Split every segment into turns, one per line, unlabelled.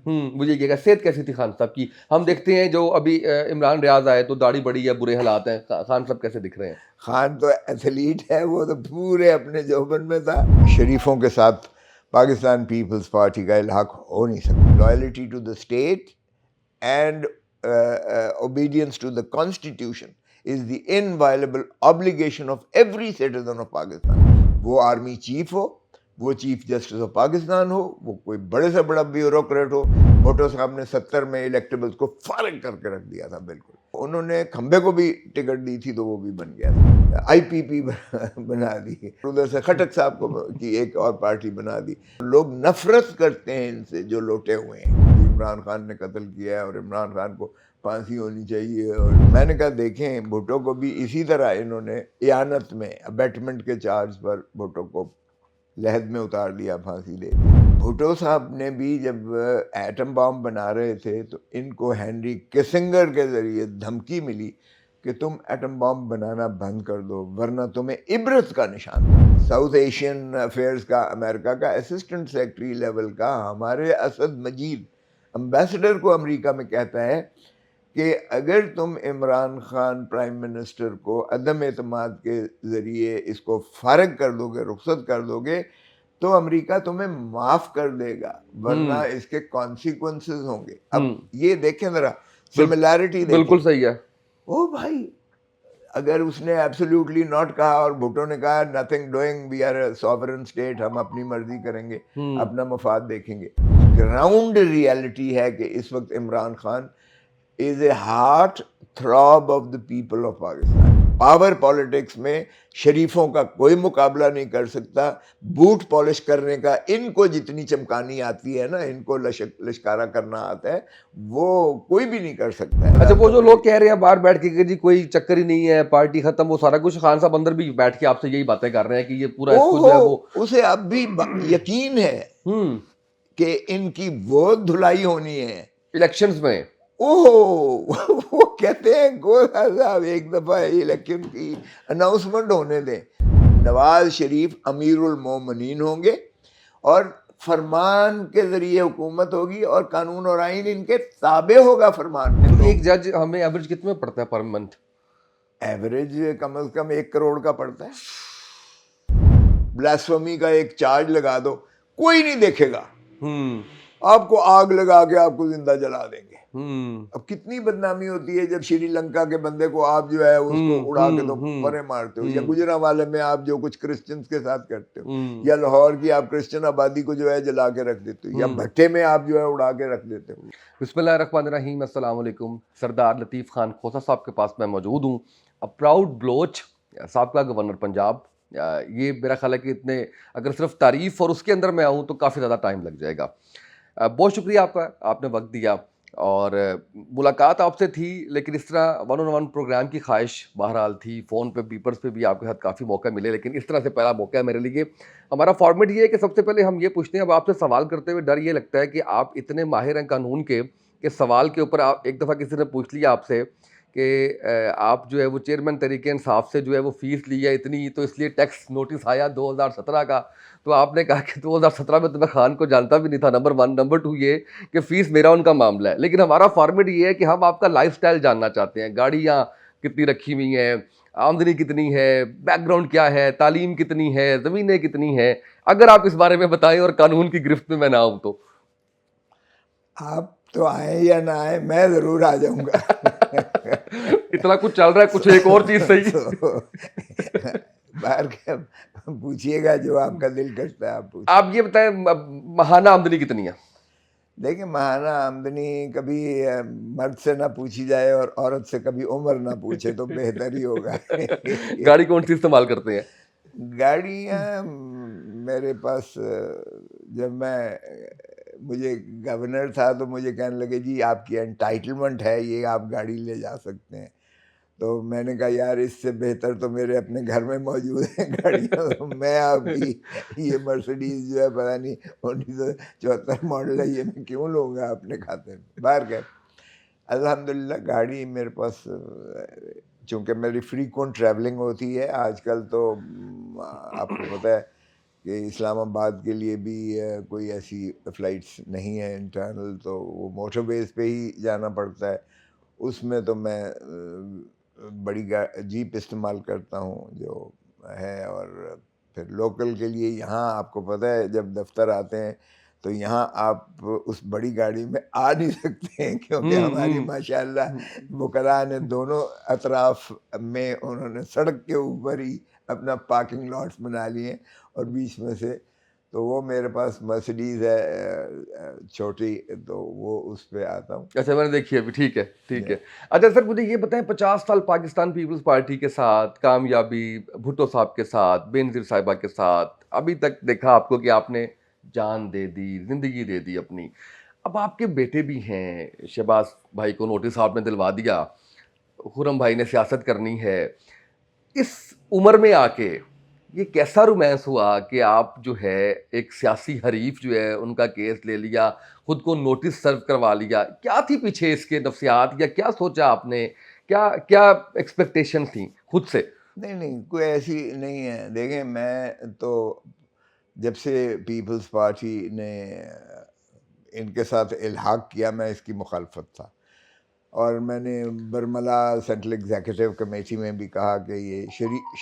مجھے یہ کہا صحت کیسی تھی خان صاحب کی؟ ہم دیکھتے ہیں جو ابھی عمران ریاض آئے تو داڑھی بڑی ہے، برے حالات ہیں، خان صاحب کیسے دکھ رہے ہیں؟
خان تو ایتھلیٹ ہے، وہ تو پورے اپنے جوبن میں تھا. شریفوں کے ساتھ پاکستان پیپلز پارٹی کا الحاق ہو نہیں سکتا. Loyalty to the state and obedience to the constitution is the inviolable obligation of every citizen of Pakistan. وہ آرمی چیف ہو، وہ چیف جسٹس آف پاکستان ہو، وہ کوئی بڑے سے بڑا بیوروکریٹ ہو. بھٹو صاحب نے 70 میں الیکٹیبلز کو فارغ کر کے رکھ دیا تھا. بالکل انہوں نے کھمبے کو بھی ٹکٹ دی تھی تو وہ بھی بن گیا تھا. آئی پی پی بنا دی، ادھر سے خٹک صاحب کو کی ایک اور پارٹی بنا دی. لوگ نفرت کرتے ہیں ان سے جو لوٹے ہوئے ہیں. عمران خان نے قتل کیا ہے اور عمران خان کو پھانسی ہونی چاہیے. اور میں نے کہا دیکھیں بھٹو کو بھی اسی طرح انہوں نے اعانت میں ابیٹمنٹ کے چارج پر بھٹو کو لحد میں اتار دیا، پھانسی دے دی. بھٹو صاحب نے بھی جب ایٹم بام بنا رہے تھے تو ان کو ہینری کسنگر کے ذریعے دھمکی ملی کہ تم ایٹم بام بنانا بند کر دو ورنہ تمہیں عبرت کا نشان ہے. ساؤتھ ایشین افیئرز کا امریکہ کا اسسٹنٹ سیکرٹری لیول کا ہمارے اسد مجید امبیسڈر کو امریکہ میں کہتا ہے کہ اگر تم عمران خان پرائم منسٹر کو عدم اعتماد کے ذریعے اس کو فارغ کر دو گے، رخصت کر دو گے، تو امریکہ تمہیں معاف کر دے گا ورنہ اس کے کانسیکوینسز ہوں گے. اب یہ دیکھیں ذرا سملیرٹی دیکھیں.
بالکل صحیح ہے.
او بھائی، اگر اس نے ایبسلیوٹلی ناٹ کہا اور بھٹو نے کہا nothing doing, we are a sovereign state, ہم اپنی مرضی کریں گے، اپنا مفاد دیکھیں گے. گراؤنڈ ریالٹی ہے کہ اس وقت Imran Khan is a heart throb of the people of Pakistan. Power politics میں شریفوں کا کوئی مقابلہ نہیں کر سکتا. بوٹ پالش کرنے کا ان کو جتنی چمکانی آتی ہے نا، ان کو لشکارا کرنا آتا ہے، وہ کوئی بھی نہیں کر سکتا ہے.
اچھا، وہ جو لوگ کہہ رہے ہیں باہر بیٹھ کے کہ جی کوئی چکر ہی نہیں ہے، پارٹی ختم، وہ سارا کچھ خان صاحب اندر بھی بیٹھ کے آپ سے یہی باتیں کر رہے ہیں کہ یہ پورا اس کو جو ہے وہ
اسے اب بھی یقین ہے کہ ان کی وہ دھلائی ہونی ہے
الیکشنز میں.
وہ کہتے ہیں گول صاحب ایک دفعہ الیکشن کی اناؤنسمنٹ ہونے دیں، نواز شریف امیر المومنین ہوں گے اور فرمان کے ذریعے حکومت ہوگی اور قانون اور آئین ان کے تابع ہوگا. فرمان
ایک جج ہمیں ایوریج کتنے پڑتا ہے پر منتھ؟
ایوریج کم از کم 1 کروڑ کا پڑتا ہے. بلاسفمی کا ایک چارج لگا دو، کوئی نہیں دیکھے گا، آپ کو آگ لگا کے آپ کو زندہ جلا دیں گے. اب کتنی بدنامی ہوتی ہے جب شری لنکا کے بندے کو آپ جو ہے اس کو اڑا کے تو پرے مارتے ہو، یا گجرانوالے میں آپ جو کچھ کرسچنز کے ساتھ کرتے ہو، یا لاہور کی آپ کرسچن آبادی کو جو ہے جلا کے رکھ دیتے ہو، یا بھٹے میں آپ جو ہے اڑا کے رکھ دیتے ہو.
بسم اللہ الرحمن الرحیم. السلام علیکم. سردار لطیف خان کھوسہ صاحب کے پاس میں موجود ہوں. پراؤڈ بلوچ، سابقہ گورنر پنجاب. یہ میرا خیال ہے کہ اتنے اگر صرف تعریف اور اس کے اندر میں آؤں تو کافی زیادہ ٹائم لگ جائے گا. بہت شکریہ آپ کا، آپ نے وقت دیا. اور ملاقات آپ سے تھی لیکن اس طرح 1-on-1 پروگرام کی خواہش بہرحال تھی. فون پہ بیپرز پہ بھی آپ کے ساتھ کافی موقع ملے لیکن اس طرح سے پہلا موقع ہے میرے لیے. ہمارا فارمیٹ یہ ہے کہ سب سے پہلے ہم یہ پوچھتے ہیں، اب آپ سے سوال کرتے ہوئے ڈر یہ لگتا ہے کہ آپ اتنے ماہر ہیں قانون کے کہ سوال کے اوپر آپ ایک دفعہ کسی نے پوچھ لیا آپ سے کہ آپ جو ہے وہ چیئرمین تحریک انصاف سے جو ہے وہ فیس لی ہے اتنی، تو اس لیے ٹیکس نوٹس آیا 2017 کا. تو آپ نے کہا کہ 2017 میں تو میں خان کو جانتا بھی نہیں تھا، نمبر 1. نمبر 2 یہ کہ فیس میرا ان کا معاملہ ہے. لیکن ہمارا فارمیٹ یہ ہے کہ ہم آپ کا لائف سٹائل جاننا چاہتے ہیں. گاڑیاں کتنی رکھی ہوئی ہیں، آمدنی کتنی ہے، بیک گراؤنڈ کیا ہے، تعلیم کتنی ہے، زمینیں کتنی ہیں. اگر آپ اس بارے میں بتائیں اور قانون کی گرفت میں نہ آؤں تو.
آپ تو آئیں یا نہ آئیں، میں ضرور آ جاؤں گا.
اتنا کچھ چل رہا ہے، کچھ ایک اور چیز صحیح
باہر کے پوچھیے گا جو آپ کا دل کرتا ہے آپ پوچھیں.
آپ یہ بتائیں ماہانہ آمدنی کتنی ہے؟
دیکھیں ماہانہ آمدنی کبھی مرد سے نہ پوچھی جائے اور عورت سے کبھی عمر نہ پوچھے تو بہتر ہی ہوگا.
گاڑی کون سی استعمال کرتے ہیں؟
گاڑیاں میرے پاس جب مجھے گورنر تھا تو مجھے کہنے لگے جی آپ کی انٹائٹلمنٹ ہے یہ، آپ گاڑی لے جا سکتے ہیں. تو میں نے کہا یار اس سے بہتر تو میرے اپنے گھر میں موجود ہیں گاڑیاں. میں آپ کی یہ مرسڈیز جو ہے پتہ نہیں 1974 ماڈل ہے، یہ میں کیوں لوں گا اپنے کھاتے میں. باہر گئے الحمدللہ گاڑی میرے پاس، چونکہ میری فریکوینٹ ٹریولنگ ہوتی ہے آج کل تو آپ کو پتہ ہے کہ اسلام آباد کے لیے بھی کوئی ایسی فلائٹس نہیں ہیں انٹرنل، تو وہ موٹر ویز پہ ہی جانا پڑتا ہے. اس میں تو میں بڑی جیپ استعمال کرتا ہوں جو ہے. اور پھر لوکل کے لیے یہاں آپ کو پتہ ہے جب دفتر آتے ہیں تو یہاں آپ اس بڑی گاڑی میں آ نہیں سکتے ہیں، کیونکہ ہماری ماشاءاللہ وکلاء نے دونوں اطراف میں انہوں نے سڑک کے اوپر ہی اپنا پارکنگ لاٹس بنا لیے، اور بیچ میں سے تو وہ میرے پاس مرسڈیز ہے چھوٹی، تو وہ اس پہ آتا ہوں.
اچھا میں نے دیکھی ابھی. ٹھیک ہے ٹھیک ہے. اچھا سر مجھے یہ بتائیں 50 سال پاکستان پیپلز پارٹی کے ساتھ کامیابی، بھٹو صاحب کے ساتھ، بے نظیر صاحبہ کے ساتھ، ابھی تک دیکھا آپ کو کہ آپ نے جان دے دی، زندگی دے دی اپنی. اب آپ کے بیٹے بھی ہیں، شہباز بھائی کو نوٹس آپ نے دلوا دیا، خرم بھائی نے سیاست کرنی ہے. اس عمر میں آ کے یہ کیسا رومانس ہوا کہ آپ جو ہے ایک سیاسی حریف جو ہے ان کا کیس لے لیا، خود کو نوٹس سرو کروا لیا؟ کیا تھی پیچھے اس کے نفسیات، یا کیا سوچا آپ نے، کیا کیا ایکسپیکٹیشن تھیں خود سے؟
نہیں کوئی ایسی نہیں ہے. دیکھیں میں تو جب سے پیپلز پارٹی نے ان کے ساتھ الحاق کیا میں اس کی مخالفت تھا، اور میں نے برملا سینٹرل ایگزیکٹو کمیٹی میں بھی کہا کہ یہ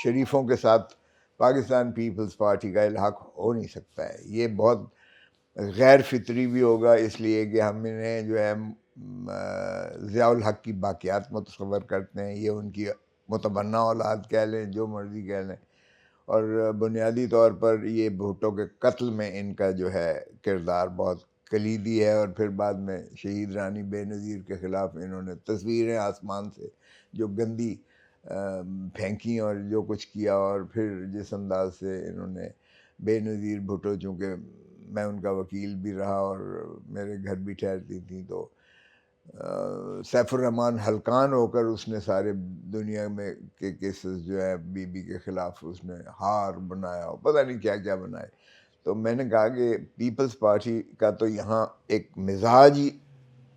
شریفوں کے ساتھ پاکستان پیپلز پارٹی کا الحاق ہو نہیں سکتا ہے. یہ بہت غیر فطری بھی ہوگا، اس لیے کہ ہم انہیں جو ہے ضیاء الحق کی باقیات متصور کرتے ہیں. یہ ان کی متبنہ اولاد کہہ لیں، جو مرضی کہہ لیں، اور بنیادی طور پر یہ بھٹو کے قتل میں ان کا جو ہے کردار بہت کلیدی ہے. اور پھر بعد میں شہید رانی بے نظیر کے خلاف انہوں نے تصویریں آسمان سے جو گندی پھینکی اور جو کچھ کیا، اور پھر جس انداز سے انہوں نے بے نظیر بھٹو، چونکہ میں ان کا وکیل بھی رہا اور میرے گھر بھی ٹھہرتی تھیں، تو سیف الرحمان حلقان ہو کر اس نے سارے دنیا میں کے کیسز جو ہے بی بی کے خلاف اس نے ہار بنایا، پتہ نہیں کیا کیا بنائے. تو میں نے کہا کہ پیپلز پارٹی کا تو یہاں ایک مزاج ہی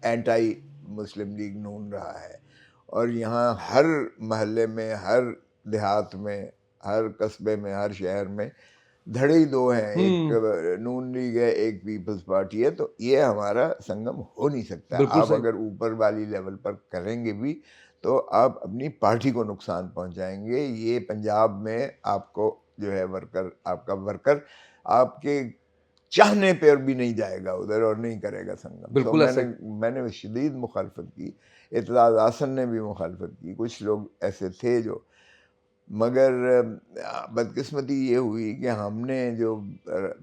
اینٹائی مسلم لیگ نون رہا ہے، اور یہاں ہر محلے میں، ہر دیہات میں، ہر قصبے میں، ہر شہر میں دھڑے ہی دو ہیں، ایک نون لیگ ہے، ایک پیپلز پارٹی ہے. تو یہ ہمارا سنگم ہو نہیں سکتا.
بالکل
آپ
صحیح.
اگر اوپر والی لیول پر کریں گے بھی تو آپ اپنی پارٹی کو نقصان پہنچائیں گے. یہ پنجاب میں آپ کو جو ہے ورکر، آپ کا ورکر آپ کے چاہنے پر بھی نہیں جائے گا ادھر اور نہیں کرے گا سنگم. تو
بالکل ایسے
میں نے شدید مخالفت کی، اعتراض حسن نے بھی مخالفت کی، کچھ لوگ ایسے تھے جو، مگر بدقسمتی یہ ہوئی کہ ہم نے جو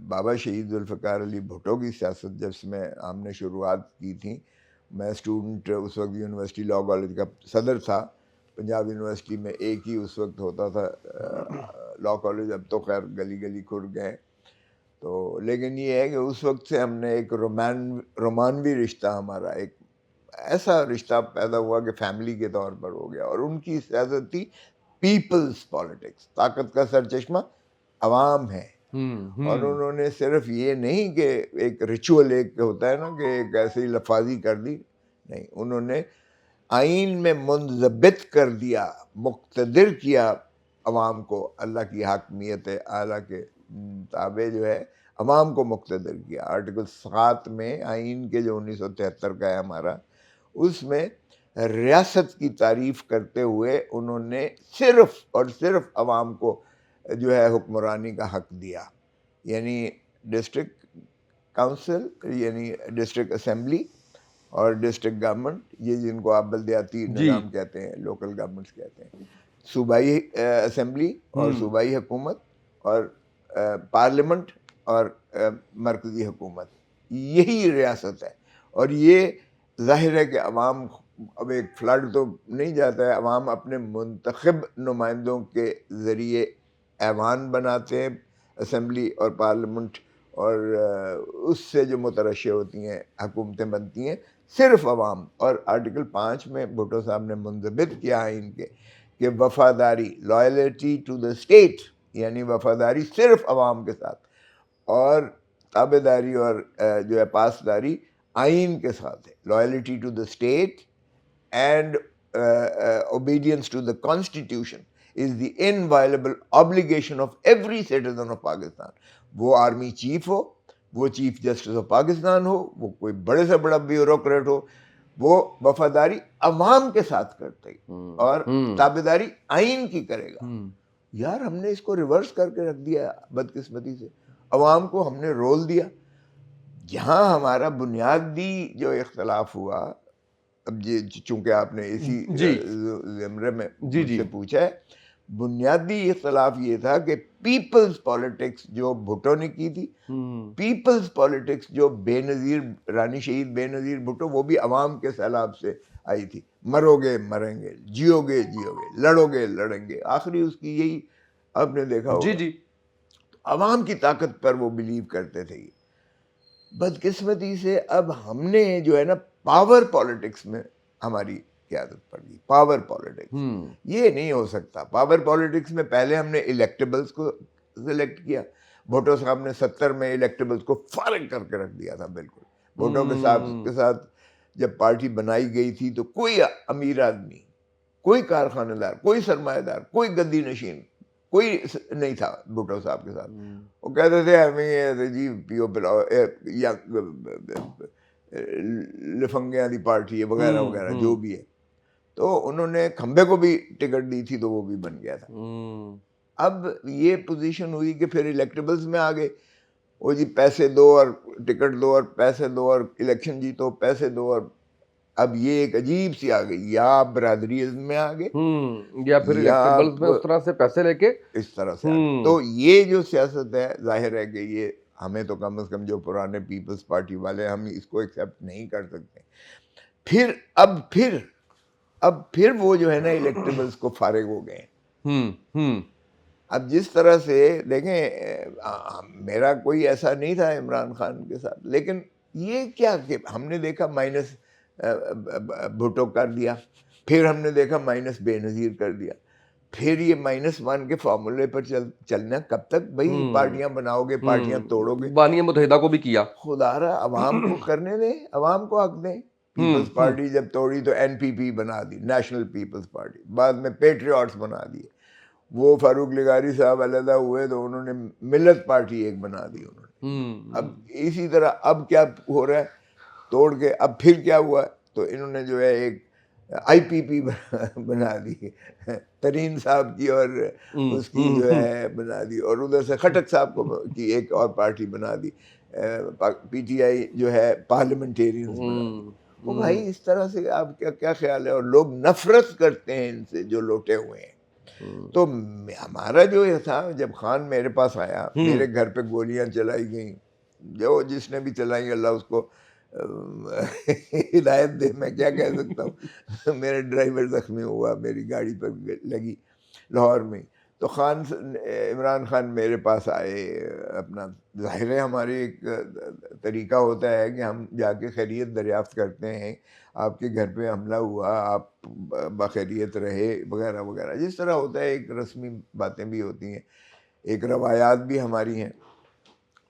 بابا شہید ذوالفقار علی بھٹو کی سیاست جب میں ہم نے شروعات کی تھی، میں اسٹوڈنٹ اس وقت یونیورسٹی لاء کالج کا صدر تھا. پنجاب یونیورسٹی میں ایک ہی اس وقت ہوتا تھا لاء کالج، اب تو خیر گلی گلی کھل گئے. تو لیکن یہ ہے کہ اس وقت سے ہم نے ایک رومانوی رشتہ، ہمارا ایک ایسا رشتہ پیدا ہوا کہ فیملی کے طور پر ہو گیا. اور ان کی سیاست تھی پیپلز پالیٹکس، طاقت کا سرچشمہ عوام ہے. اور انہوں نے صرف یہ نہیں کہ ایک ریچول ایک ہوتا ہے نا کہ ایک ایسی لفاظی کر دی، نہیں، انہوں نے آئین میں منضبط کر دیا، مقتدر کیا عوام کو، اللہ کی حاکمیت اعلیٰ کے تابع جو ہے عوام کو مقتدر کیا. آرٹیکل 7 میں آئین کے جو 1973 کا ہے ہمارا، اس میں ریاست کی تعریف کرتے ہوئے انہوں نے صرف اور صرف عوام کو جو ہے حکمرانی کا حق دیا. یعنی ڈسٹرکٹ کونسل، یعنی ڈسٹرکٹ اسمبلی اور ڈسٹرکٹ گورنمنٹ، یہ جن کو آپ بلدیاتی نظام کہتے ہیں، لوکل گورنمنٹس کہتے ہیں، صوبائی اسمبلی اور صوبائی حکومت، اور پارلیمنٹ اور مرکزی حکومت، یہی ریاست ہے. اور یہ ظاہر ہے کہ عوام اب ایک فلڈ تو نہیں جاتا ہے، عوام اپنے منتخب نمائندوں کے ذریعے ایوان بناتے ہیں، اسمبلی اور پارلیمنٹ، اور اس سے جو مترشح ہوتی ہیں حکومتیں بنتی ہیں صرف عوام. اور آرٹیکل 5 میں بھٹو صاحب نے منضبط کیا آئین کے کہ وفاداری، لائلٹی ٹو دا اسٹیٹ، یعنی وفاداری صرف عوام کے ساتھ، اور تابعداری اور جو ہے پاسداری آئین کے ساتھ ہے. Loyalty to the state and obedience to the constitution is the inviolable obligation of every citizen of Pakistan. وہ آرمی چیف ہو, وہ چیف جسٹس آف پاکستان ہو, وہ کوئی بڑے سے بڑا بیوروکریٹ ہو, وہ وفاداری عوام کے ساتھ کرتے اور تابعداری آئین کی کرے گا. یار ہم نے اس کو ریورس کر کے رکھ دیا بدقسمتی سے, عوام کو ہم نے رول دیا. جہاں ہمارا بنیادی جو اختلاف ہوا, اب یہ چونکہ آپ نے اسی زمرے میں مجھ سے پوچھا ہے, بنیادی اختلاف یہ تھا کہ پیپلز پالیٹکس جو بھٹو نے کی تھی, پیپلز پالیٹکس جو بے نظیر رانی شہید بے نظیر بھٹو, وہ بھی عوام کے سیلاب سے آئی تھی. مرو گے مریں گے, جیو گے جیو گے, لڑو گے لڑیں گے, آخری اس کی یہی آپ نے دیکھا ہوگا. عوام کی طاقت پر وہ بلیو کرتے تھے. بدقسمتی سے اب ہم نے جو ہے نا پاور پالیٹکس میں ہماری قیادت پڑ گئی. پاور پالیٹکس یہ نہیں ہو سکتا. پاور پالیٹکس میں پہلے ہم نے الیکٹیبلز کو سلیکٹ کیا. بھٹو صاحب نے 70 میں الیکٹیبلز کو فارغ کر کے رکھ دیا تھا بالکل. بھٹو کے ساتھ جب پارٹی بنائی گئی تھی تو کوئی امیر آدمی, کوئی کارخانہ دار, کوئی سرمایہ دار, کوئی گدی نشین کوئی نہیں تھا بھٹو صاحب کے ساتھ. وہ کہتے تھے ہمیں جی پیو پلاؤ یا لفنگیاں دی پارٹی ہے وغیرہ وغیرہ جو بھی ہے. تو انہوں نے کھمبے کو بھی ٹکٹ دی تھی تو وہ بھی بن گیا تھا. اب یہ پوزیشن ہوئی کہ پھر الیکٹیبلز میں آ گئے, وہ جی پیسے دو اور ٹکٹ دو اور پیسے دو اور الیکشن جیتو پیسے دو. اور اب یہ ایک عجیب سی آ گئی, یا آپ برادری ازم میں آ گئے
یا پھر الیکٹیبلز میں اس طرح سے پیسے لے کے
اس طرح سے. تو یہ جو سیاست ہے ظاہر ہے کہ یہ ہمیں تو کم از کم جو پرانے پیپلز پارٹی والے ہم اس کو ایکسیپٹ نہیں کر سکتے. اب پھر وہ جو ہے نا الیکٹیبلز کو فارغ ہو گئے. اب جس طرح سے دیکھیں, میرا کوئی ایسا نہیں تھا عمران خان کے ساتھ, لیکن یہ کیا کہ ہم نے دیکھا مائنس بھٹو کر دیا, پھر ہم نے دیکھا مائنس بے نظیر کر دیا, پھر یہ -1 کے فارمولے پر چلنا کب تک بھائی؟ پارٹیاں بناؤ گے, پارٹیاں توڑو گے.
بانیہ متحدہ کو بھی کیا.
خدا را عوام کو کرنے دیں, عوام کو حق دیں. پیپلز پارٹی جب توڑی تو NPP بنا دی, نیشنل پیپلز پارٹی, بعد میں پیٹریاٹس بنا دیے. وہ فاروق لغاری صاحب علیحدہ ہوئے تو انہوں نے ملت پارٹی ایک بنا دی انہوں نے. اب اسی طرح اب کیا ہو رہا ہے, توڑ کے اب پھر کیا ہوا, تو انہوں نے جو ہے ایک IPP بنا دی, ترین صاحب کی اور اس کی جو ہے بنا دی, اور ادھر سے خٹک صاحب کو کی ایک اور پارٹی بنا دی, PTI جو ہے پارلیمنٹیرینز بنا دی. وہ بھائی اس طرح سے آپ کیا خیال ہے؟ اور لوگ نفرت کرتے ہیں ان سے جو لوٹے ہوئے ہیں. تو ہمارا جو یہ تھا, جب خان میرے پاس آیا, میرے گھر پہ گولیاں چلائی گئیں, جو جس نے بھی چلائی اللہ اس کو ہدایت دے, میں کیا کہہ سکتا ہوں. میرے ڈرائیور زخمی ہوا, میری گاڑی پر لگی لاہور میں. تو عمران خان میرے پاس آئے, اپنا ظاہر ہے ہماری ایک طریقہ ہوتا ہے کہ ہم جا کے خیریت دریافت کرتے ہیں, آپ کے گھر پہ حملہ ہوا, آپ بخیریت رہے وغیرہ وغیرہ, جس طرح ہوتا ہے. ایک رسمی باتیں بھی ہوتی ہیں, ایک روایات بھی ہماری ہیں.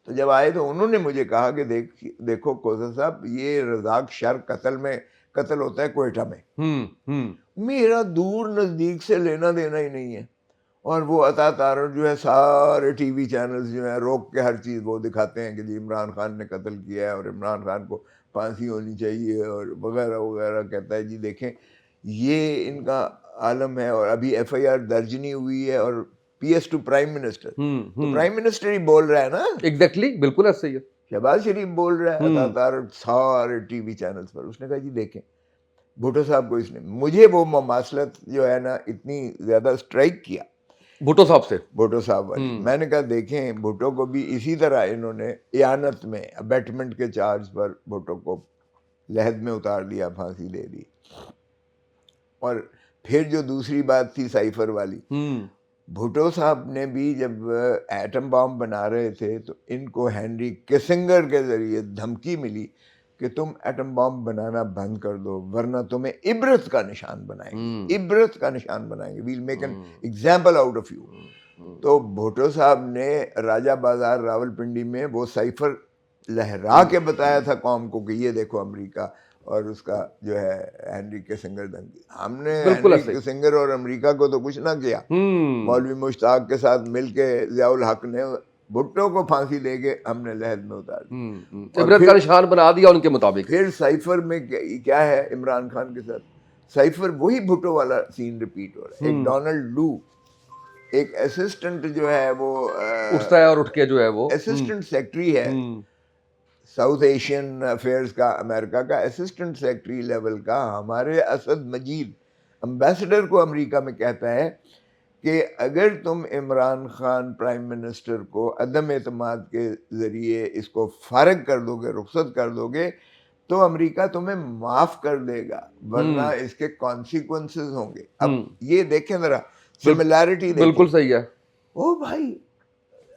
تو جب آئے تو انہوں نے مجھے کہا کہ دیکھو کوثر صاحب, یہ رزاق شر قتل ہوتا ہے کوئٹہ میں, میرا دور نزدیک سے لینا دینا ہی نہیں ہے. اور وہ عطا تارڑ جو ہے سارے ٹی وی چینلز جو ہیں روک کے ہر چیز وہ دکھاتے ہیں کہ جی عمران خان نے قتل کیا ہے اور عمران خان کو پھانسی ہونی چاہیے اور وغیرہ وغیرہ. کہتا ہے جی دیکھیں یہ ان کا عالم ہے, اور ابھی FIR درج نہیں ہوئی ہے, اور PS ٹو پرائم منسٹر, تو پرائم منسٹر ہی بول رہا ہے نا.
ایگزیکٹلی, بالکل ایسا ہی ہے.
شہباز شریف بول رہا ہے, عطا تارڑ سارے ٹی وی چینلز پر. اس نے کہا جی دیکھیں بھٹو صاحب کو, اس نے مجھے وہ مماثلت جو ہے نا اتنی زیادہ اسٹرائک کیا
بھٹو صاحب سے,
بھٹو صاحب والی. میں نے کہا دیکھیں بھٹو کو بھی اسی طرح انہوں نے اعانت میں ابیٹمنٹ کے چارج پر بھٹو کو لحد میں اتار دیا, پھانسی دے دی. اور پھر جو دوسری بات تھی سائفر والی, بھٹو صاحب نے بھی جب ایٹم بام بنا رہے تھے تو ان کو ہینری کسنگر کے ذریعے دھمکی ملی کہ تم ایٹم بام بنانا بند کر دو ورنہ تمہیں عبرت کا نشان بنائیں گے, عبرت کا نشان بنائیں گے, well make an example out of you. تو بھٹو صاحب نے راجہ بازار راولپنڈی میں وہ سائفر لہرا کے بتایا تھا قوم کو کہ یہ دیکھو امریکہ اور اس کا جو ہے ہینری کسنگر دھمکی. ہم نے ہینری کسنگر اور امریکہ کو تو کچھ نہ کیا. مولوی مشتاق کے ساتھ مل کے ضیاء الحق نے بھٹو کو پھانسی دے کے ہم نے لحد میں اتار دیا.
عبرت کا نشان بنا دیا ان کے مطابق.
پھر سائفر میں کیا ہے عمران خان کے ساتھ, سائفر وہی بھٹو والا سین ریپیٹ ہو رہا ہے. ایک ڈونلڈ لو, ایک اسسٹنٹ جو ہے وہ
اٹھتا ہے اور اٹھ کے جو ہے وہ
اسسٹنٹ سیکرٹری ہے ساؤتھ ایشین افیئرز کا, امریکہ کا اسسٹنٹ سیکرٹری لیول کا, ہمارے اسد مجید امبیسڈر کو امریکہ میں کہتا ہے کہ اگر تم عمران خان پرائم منسٹر کو عدم اعتماد کے ذریعے اس کو فارغ کر دو گے, رخصت کر دو گے, تو امریکہ تمہیں معاف کر دے گا, ورنہ اس کے کانسیکوینسز ہوں گے. اب یہ دیکھیں ذرا سملیرٹی دیکھیں.
بالکل صحیح ہے.
او بھائی,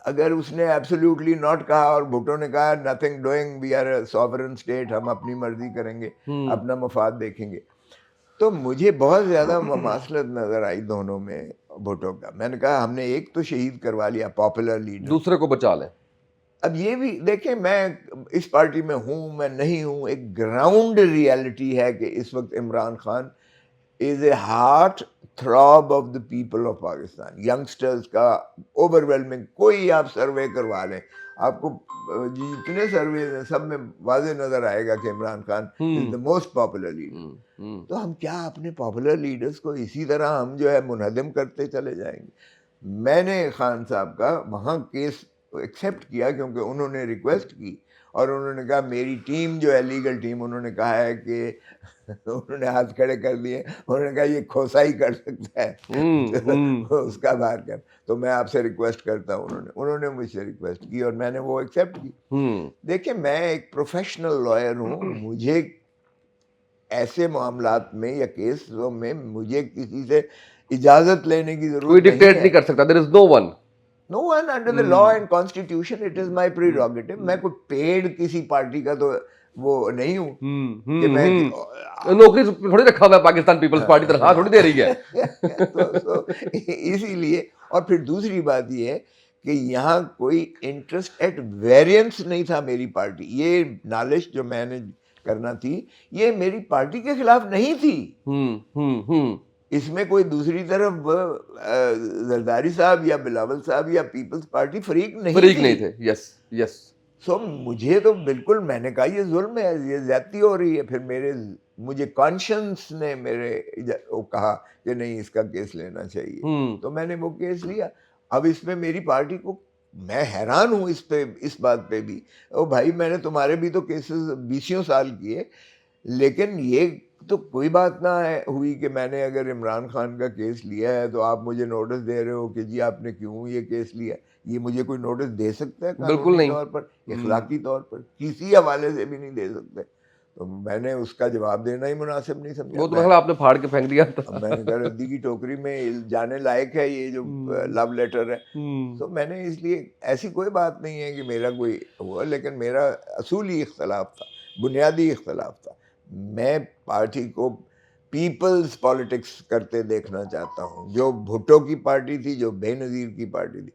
اگر اس نے ایبسلیوٹلی ناٹ کہا اور بھٹو نے کہا nothing doing, we are a sovereign state, ہم اپنی مرضی کریں گے, اپنا مفاد دیکھیں گے, تو مجھے بہت زیادہ مماثلت نظر آئی دونوں میں بھٹو کا. میں نے کہا ہم نے ایک تو شہید کروا لیا پاپولر لیڈر,
دوسرے کو بچا لیں.
اب یہ بھی دیکھیں, میں اس پارٹی میں ہوں میں نہیں ہوں, ایک گراؤنڈ ریالٹی ہے کہ اس وقت Imran Khan is a heart throb of the people of Pakistan. Youngsters کا اوور ویلمنگ, کوئی آپ سروے کروا لیں, آپ کو جتنے سروے ہیں سب میں واضح نظر آئے گا کہ عمران خان از دا موسٹ پاپولر لیڈر. تو ہم کیا اپنے پاپولر لیڈرز کو اسی طرح ہم جو ہے منہدم کرتے چلے جائیں گے؟ میں نے خان صاحب کا وہاں کیس ایکسیپٹ کیا کیونکہ انہوں نے ریکویسٹ کی, اور انہوں نے کہا میری ٹیم جو ہے لیگل ٹیم, انہوں نے کہا ہے کہ انہوں نے ہاتھ کھڑے کر دیے, انہوں نے کہا یہ کھوسا ہی کر سکتا ہے اس کا باہر کر, تو میں آپ سے ریکویسٹ کرتا ہوں. انہوں نے مجھ سے ریکویسٹ کی اور میں نے وہ ایکسیپٹ کی. دیکھیں میں ایک پروفیشنل لائر ہوں, مجھے ایسے معاملات میں یا کیسوں میں مجھے کسی سے اجازت لینے کی ضرورت
کوئی ڈکٹیٹ نہیں کر سکتا. there is no one.
No one under the law and constitution, it is my prerogative. میں کوئی پیڈ کسی پارٹی کا تو وہ نہیں ہوں کہ میں
نوکری تھوڑی رکھا ہوا ہے پاکستان پیپلز پارٹی تنخواہ تھوڑی دے رہی ہے.
اسی لیے, اور پھر دوسری بات یہ ہے کہ یہاں کوئی انٹرسٹ ایٹ ویرینس نہیں تھا میری پارٹی. یہ نالش جو میں نے کرنا تھی یہ میری پارٹی کے خلاف نہیں تھی. اس میں کوئی دوسری طرف زرداری صاحب یا بلاول صاحب یا پیپلز پارٹی فریق نہیں
تھے. یس یس.
سو مجھے تو بالکل, میں نے کہا یہ ظلم ہے, یہ زیادتی ہو رہی ہے. پھر مجھے کانشنس نے میرے کہا کہ نہیں اس کا کیس لینا چاہیے, تو میں نے وہ کیس لیا. اب اس میں میری پارٹی کو, میں حیران ہوں اس بات پہ بھی, او بھائی میں نے تمہارے بھی تو کیسز 20 سال کیے, لیکن یہ تو کوئی بات نہ ہوئی کہ میں نے اگر عمران خان کا کیس لیا ہے تو آپ مجھے نوٹس دے رہے ہو کہ جی آپ نے کیوں یہ کیس لیا. یہ مجھے کوئی نوٹس دے سکتا ہے قانونی طور پر, اخلاقی طور پر, کسی حوالے سے بھی نہیں دے سکتے. تو میں نے اس کا جواب دینا ہی مناسب نہیں سمجھا.
وہ تو آپ نے پھاڑ کے پھینک دیا.
میں نے کہا ردی کی ٹوکری میں جانے لائق ہے یہ جو لو لیٹر ہے. تو میں نے اس لیے, ایسی کوئی بات نہیں ہے کہ میرا کوئی ہوا, لیکن میرا اصولی اختلاف تھا, بنیادی اختلاف تھا. میں پارٹی کو پیپلز پالیٹکس کرتے دیکھنا چاہتا ہوں, جو بھٹو کی پارٹی تھی, جو بے نظیر کی پارٹی تھی.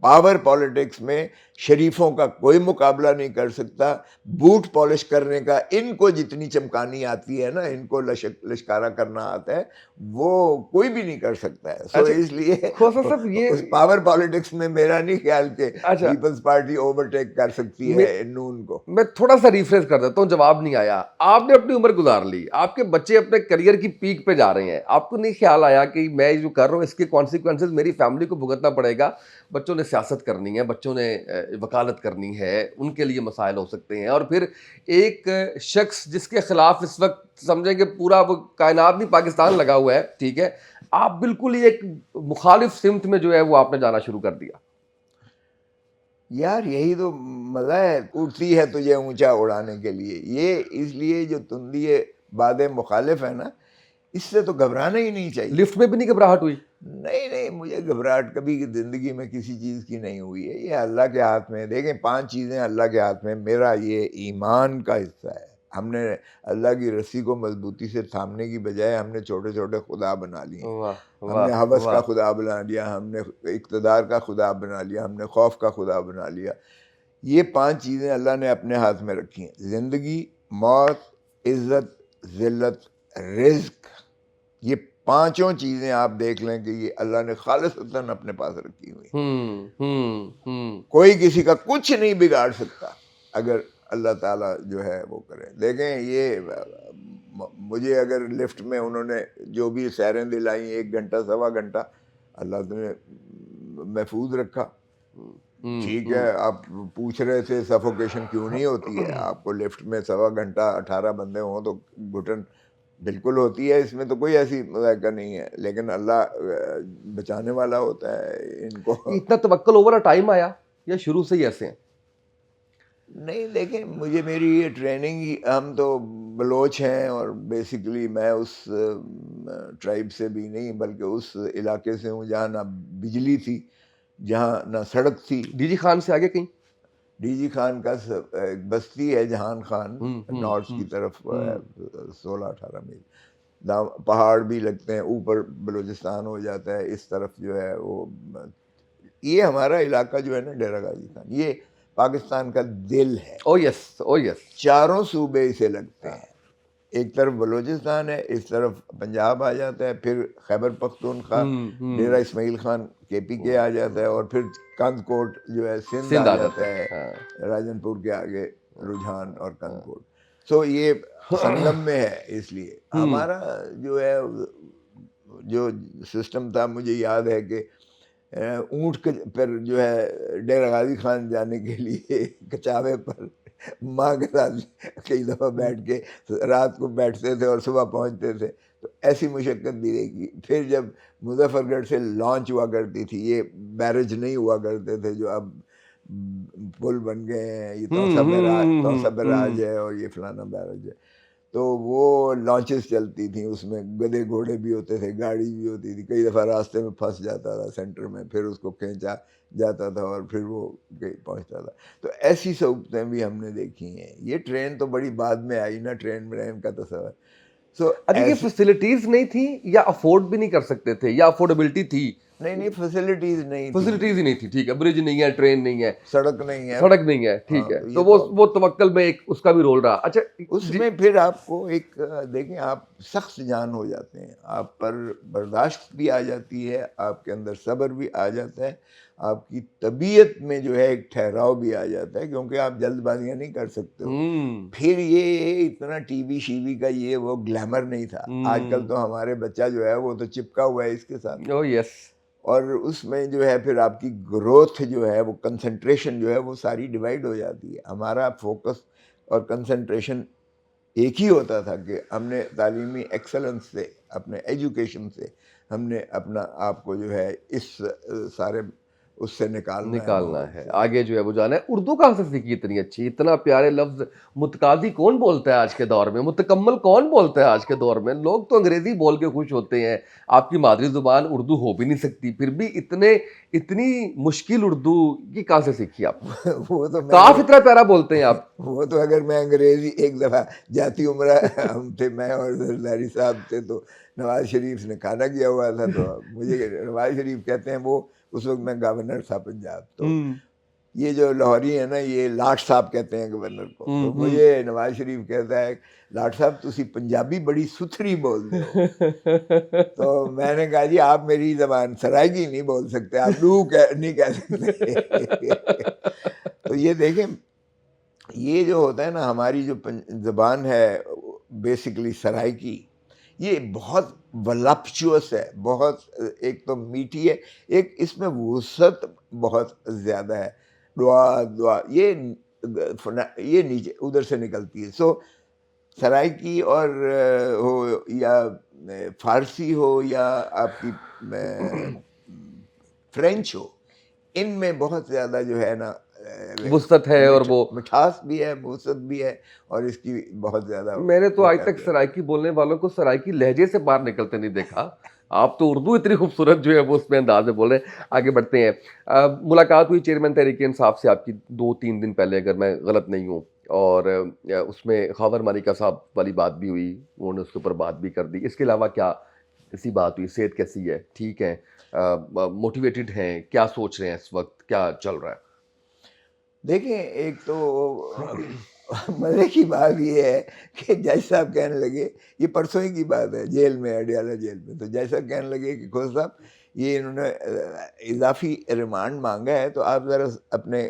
پاور پالیٹکس میں شریفوں کا کوئی مقابلہ نہیں کر سکتا. بوٹ پالش کرنے کا ان کو جتنی چمکانی آتی ہے نا, ان کو لشکارا کرنا آتا ہے, وہ کوئی بھی نہیں کر سکتا ہے. سو اس لیے اس پاور پالیٹکس میں میرا نہیں خیال کہ پیپلز پارٹی اوورٹیک کر سکتی ہے نون کو.
میں تھوڑا سا ریفریش کر دیتا ہوں, جواب نہیں آیا. آپ نے اپنی عمر گزار لی, آپ کے بچے اپنے کریئر کی پیک پہ جا رہے ہیں, آپ کو نہیں خیال آیا کہ میں جو کر رہا ہوں اس کے کانسیکوینسز میری فیملی کو بھگتنا پڑے گا. بچوں نے سیاست کرنی ہے, بچوں نے وکالت کرنی ہے, ان کے لیے مسائل ہو سکتے ہیں. اور پھر ایک شخص جس کے خلاف اس وقت سمجھیں کہ پورا وہ کائنات نہیں پاکستان لگا ہوا ہے, ٹھیک ہے, آپ بالکل ہی ایک مخالف سمت میں جو ہے وہ آپ نے جانا شروع کر دیا.
یار یہی تو مزہ ہے, اٹھتی ہے تجھے اونچا اڑانے کے لیے. یہ اس لیے جو تندی باد مخالف ہے نا, اس سے تو گھبرانا ہی نہیں چاہیے.
لفٹ میں بھی نہیں گھبراہٹ ہوئی؟
نہیں, مجھے گھبراہٹ کبھی زندگی میں کسی چیز کی نہیں ہوئی ہے. یہ اللہ کے ہاتھ میں. دیکھیں 5 چیزیں اللہ کے ہاتھ میں. میرا یہ ایمان کا حصہ ہے. ہم نے اللہ کی رسی کو مضبوطی سے تھامنے کی بجائے ہم نے چھوٹے چھوٹے خدا بنا لیے. ہم نے حوث کا خدا بنا لیا, ہم نے اقتدار کا خدا بنا لیا, ہم نے خوف کا خدا بنا لیا. یہ 5 چیزیں اللہ نے اپنے ہاتھ میں رکھی ہیں: زندگی, موت, عزت, ذلت, رزق. یہ پانچوں چیزیں آپ دیکھ لیں کہ یہ اللہ نے خالصتاً اپنے پاس رکھی ہوئی، کوئی کسی کا کچھ نہیں بگاڑ سکتا اگر اللہ تعالیٰ جو ہے وہ کرے. دیکھیں یہ مجھے اگر لفٹ میں انہوں نے جو بھی سیریں دلائیں 1 گھنٹہ 1.25 گھنٹہ اللہ نے محفوظ رکھا. ٹھیک ہے, آپ پوچھ رہے تھے سفوکیشن کیوں نہیں ہوتی ہے, آپ کو لفٹ میں 1.25 گھنٹہ 18 بندے ہوں تو گھٹن بالکل ہوتی ہے, اس میں تو کوئی ایسی مذائقہ نہیں ہے, لیکن اللہ بچانے والا ہوتا ہے ان کو.
اتنا توکل اوور ٹائم آیا یا شروع سے ہی ایسے ہیں؟
نہیں دیکھیں, مجھے میری یہ ٹریننگ ہی, ہم تو بلوچ ہیں اور بیسیکلی میں اس ٹرائب سے بھی نہیں بلکہ اس علاقے سے ہوں جہاں نہ بجلی تھی, جہاں نہ سڑک تھی.
ڈی جی خان سے آگے کہیں؟
ڈی جی خان کا ایک بستی ہے جہان خان, نارتھ کی طرف 16-18 میل, پہاڑ بھی لگتے ہیں, اوپر بلوچستان ہو جاتا ہے, اس طرف جو ہے وہ یہ ہمارا علاقہ جو ہے نا ڈیرہ غازی خان, یہ پاکستان کا دل ہے.
او یس, او یس.
چاروں صوبے اسے لگتے ہیں, ایک طرف بلوچستان ہے, اس طرف پنجاب آ جاتا ہے, پھر خیبر پختونخوا ڈیرہ اسماعیل خان KPK آ جاتا ہے, اور پھر کند کوٹ جو ہے سندھ آ جاتا ہے, راجن پور کے آگے رجحان اور کند کوٹ. سو یہ سنگم میں ہے, اس لیے ہمارا جو ہے جو سسٹم تھا, مجھے یاد ہے کہ اونٹ پر جو ہے ڈیرہ غازی خان جانے کے لیے کچاوے پر ماں کے ساتھ کئی دفعہ بیٹھ کے رات کو بیٹھتے تھے اور صبح پہنچتے تھے, تو ایسی مشقت بھی دیکھی. پھر جب مظفر گڑھ سے لانچ ہوا کرتی تھی, یہ بیرج نہیں ہوا کرتے تھے جو اب پل بن گئے ہیں, یہ توسا بیراج ہے اور یہ فلانا بیرج ہے, تو وہ لانچز چلتی تھیں, اس میں گدھے گھوڑے بھی ہوتے تھے, گاڑی بھی ہوتی تھی, کئی دفعہ راستے میں پھنس جاتا تھا سینٹر میں, پھر اس کو کھینچا جاتا تھا اور پھر وہ پہنچتا تھا. تو ایسی صعوبتیں بھی ہم نے دیکھی ہیں. یہ ٹرین تو بڑی بعد میں آئی نا, ٹرین کا تصور. سو
اچھا, یہ فیسلٹیز نہیں تھی یا افورڈ بھی نہیں کر سکتے تھے, یا افورڈیبلٹی تھی؟
نہیں فیسلٹیز نہیں,
فیسلٹیز ہی نہیں تھی. ٹھیک ہے, برج نہیں ہے, ٹرین نہیں ہے,
سڑک نہیں ہے,
سڑک نہیں ہے, ٹھیک ہے, تو وہ توکل میں ایک اس کا بھی رول رہا. اچھا,
اس میں پھر آپ کو ایک دیکھیں, آپ سخت جان ہو جاتے ہیں, آپ پر برداشت بھی آ جاتی ہے, آپ کے اندر صبر بھی آ جاتا ہے, آپ کی طبیعت میں جو ہے ایک ٹھہراؤ بھی آ جاتا ہے, کیونکہ آپ جلد بازیاں نہیں کر سکتے ہو. پھر یہ اتنا ٹی وی شیوی کا یہ وہ گلیمر نہیں تھا. آج کل تو ہمارے بچہ جو ہے وہ تو چپکا ہوا ہے اس کے ساتھ.
او یس.
اور اس میں جو ہے پھر آپ کی گروتھ جو ہے وہ کنسنٹریشن جو ہے وہ ساری ڈیوائڈ ہو جاتی ہے. ہمارا فوکس اور کنسنٹریشن ایک ہی ہوتا تھا کہ ہم نے تعلیمی ایکسلنس سے, اپنے ایجوکیشن سے ہم نے اپنا آپ کو جو ہے اس سارے اس سے نکالنا
ہے, آگے جو ہے وہ جانا ہے. اردو کہاں سے سیکھی اتنی اچھی, اتنا پیارے لفظ متقاضی کون بولتا ہے آج کے دور میں, متکمل کون بولتا ہے آج کے دور میں؟ لوگ تو انگریزی بول کے خوش ہوتے ہیں, آپ کی مادری زبان اردو ہو بھی نہیں سکتی, پھر بھی اتنی مشکل اردو کی کہاں سے سیکھی آپ؟
وہ تو
کاف اتنا پیارا بولتے ہیں آپ.
وہ تو اگر میں انگریزی ایک دفعہ جاتی عمرہ ہم تھے, میں اور زرداری صاحب تھے, تو نواز شریف نے کھانا کیا ہوا تھا, تو مجھے نواز شریف کہتے ہیں, وہ اس وقت میں گورنر تھا پنجاب, تو یہ جو لاہوری ہے نا, یہ لاٹ صاحب کہتے ہیں گورنر کو, تو مجھے نواز شریف کہتا ہے, لاٹ صاحب تسی پنجابی بڑی ستھری بول دے ہو. تو میں نے کہا جی آپ میری زبان سرائیکی نہیں بول سکتے, آپ نہیں کہہ سکتے. تو یہ دیکھیں, یہ جو ہوتا ہے نا, ہماری جو زبان ہے بیسیکلی سرائیکی, یہ بہت ولپچوس ہے, بہت, ایک تو میٹھی ہے, ایک اس میں وسعت بہت زیادہ ہے. دعا یہ نیچے ادھر سے نکلتی ہے. سو سرائیکی اور ہو یا فارسی ہو یا آپ کی فرینچ ہو, ان میں بہت زیادہ جو ہے نا
وسعت ہے, اور وہ
مٹھاس بھی ہے, وسعت بھی ہے, اور اس کی بہت زیادہ.
میں نے تو آج تک سرائیکی بولنے والوں کو سرائیکی لہجے سے باہر نکلتے نہیں دیکھا. آپ تو اردو اتنی خوبصورت جو ہے وہ اس میں انداز میں بول رہے ہیں. آگے بڑھتے ہیں. ملاقات ہوئی چیئرمین تحریک انصاف سے آپ کی 2-3 دن پہلے, اگر میں غلط نہیں ہوں, اور اس میں خاور مالکہ صاحب والی بات بھی ہوئی, انہوں نے اس کے اوپر بات بھی کر دی. اس کے علاوہ کیا ایسی بات ہوئی؟ صحت کیسی ہے؟ ٹھیک ہے, موٹیویٹڈ ہیں, کیا سوچ رہے ہیں اس وقت, کیا چل رہا ہے؟
دیکھیں, ایک تو مزے کی بات یہ ہے کہ جج صاحب کہنے لگے، یہ پرسوں ہی کی بات ہے، جیل میں اڈیالہ جیل میں، تو جج صاحب کہنے لگے کہ کھوسا صاحب یہ انہوں نے اضافی ریمانڈ مانگا ہے تو آپ ذرا اپنے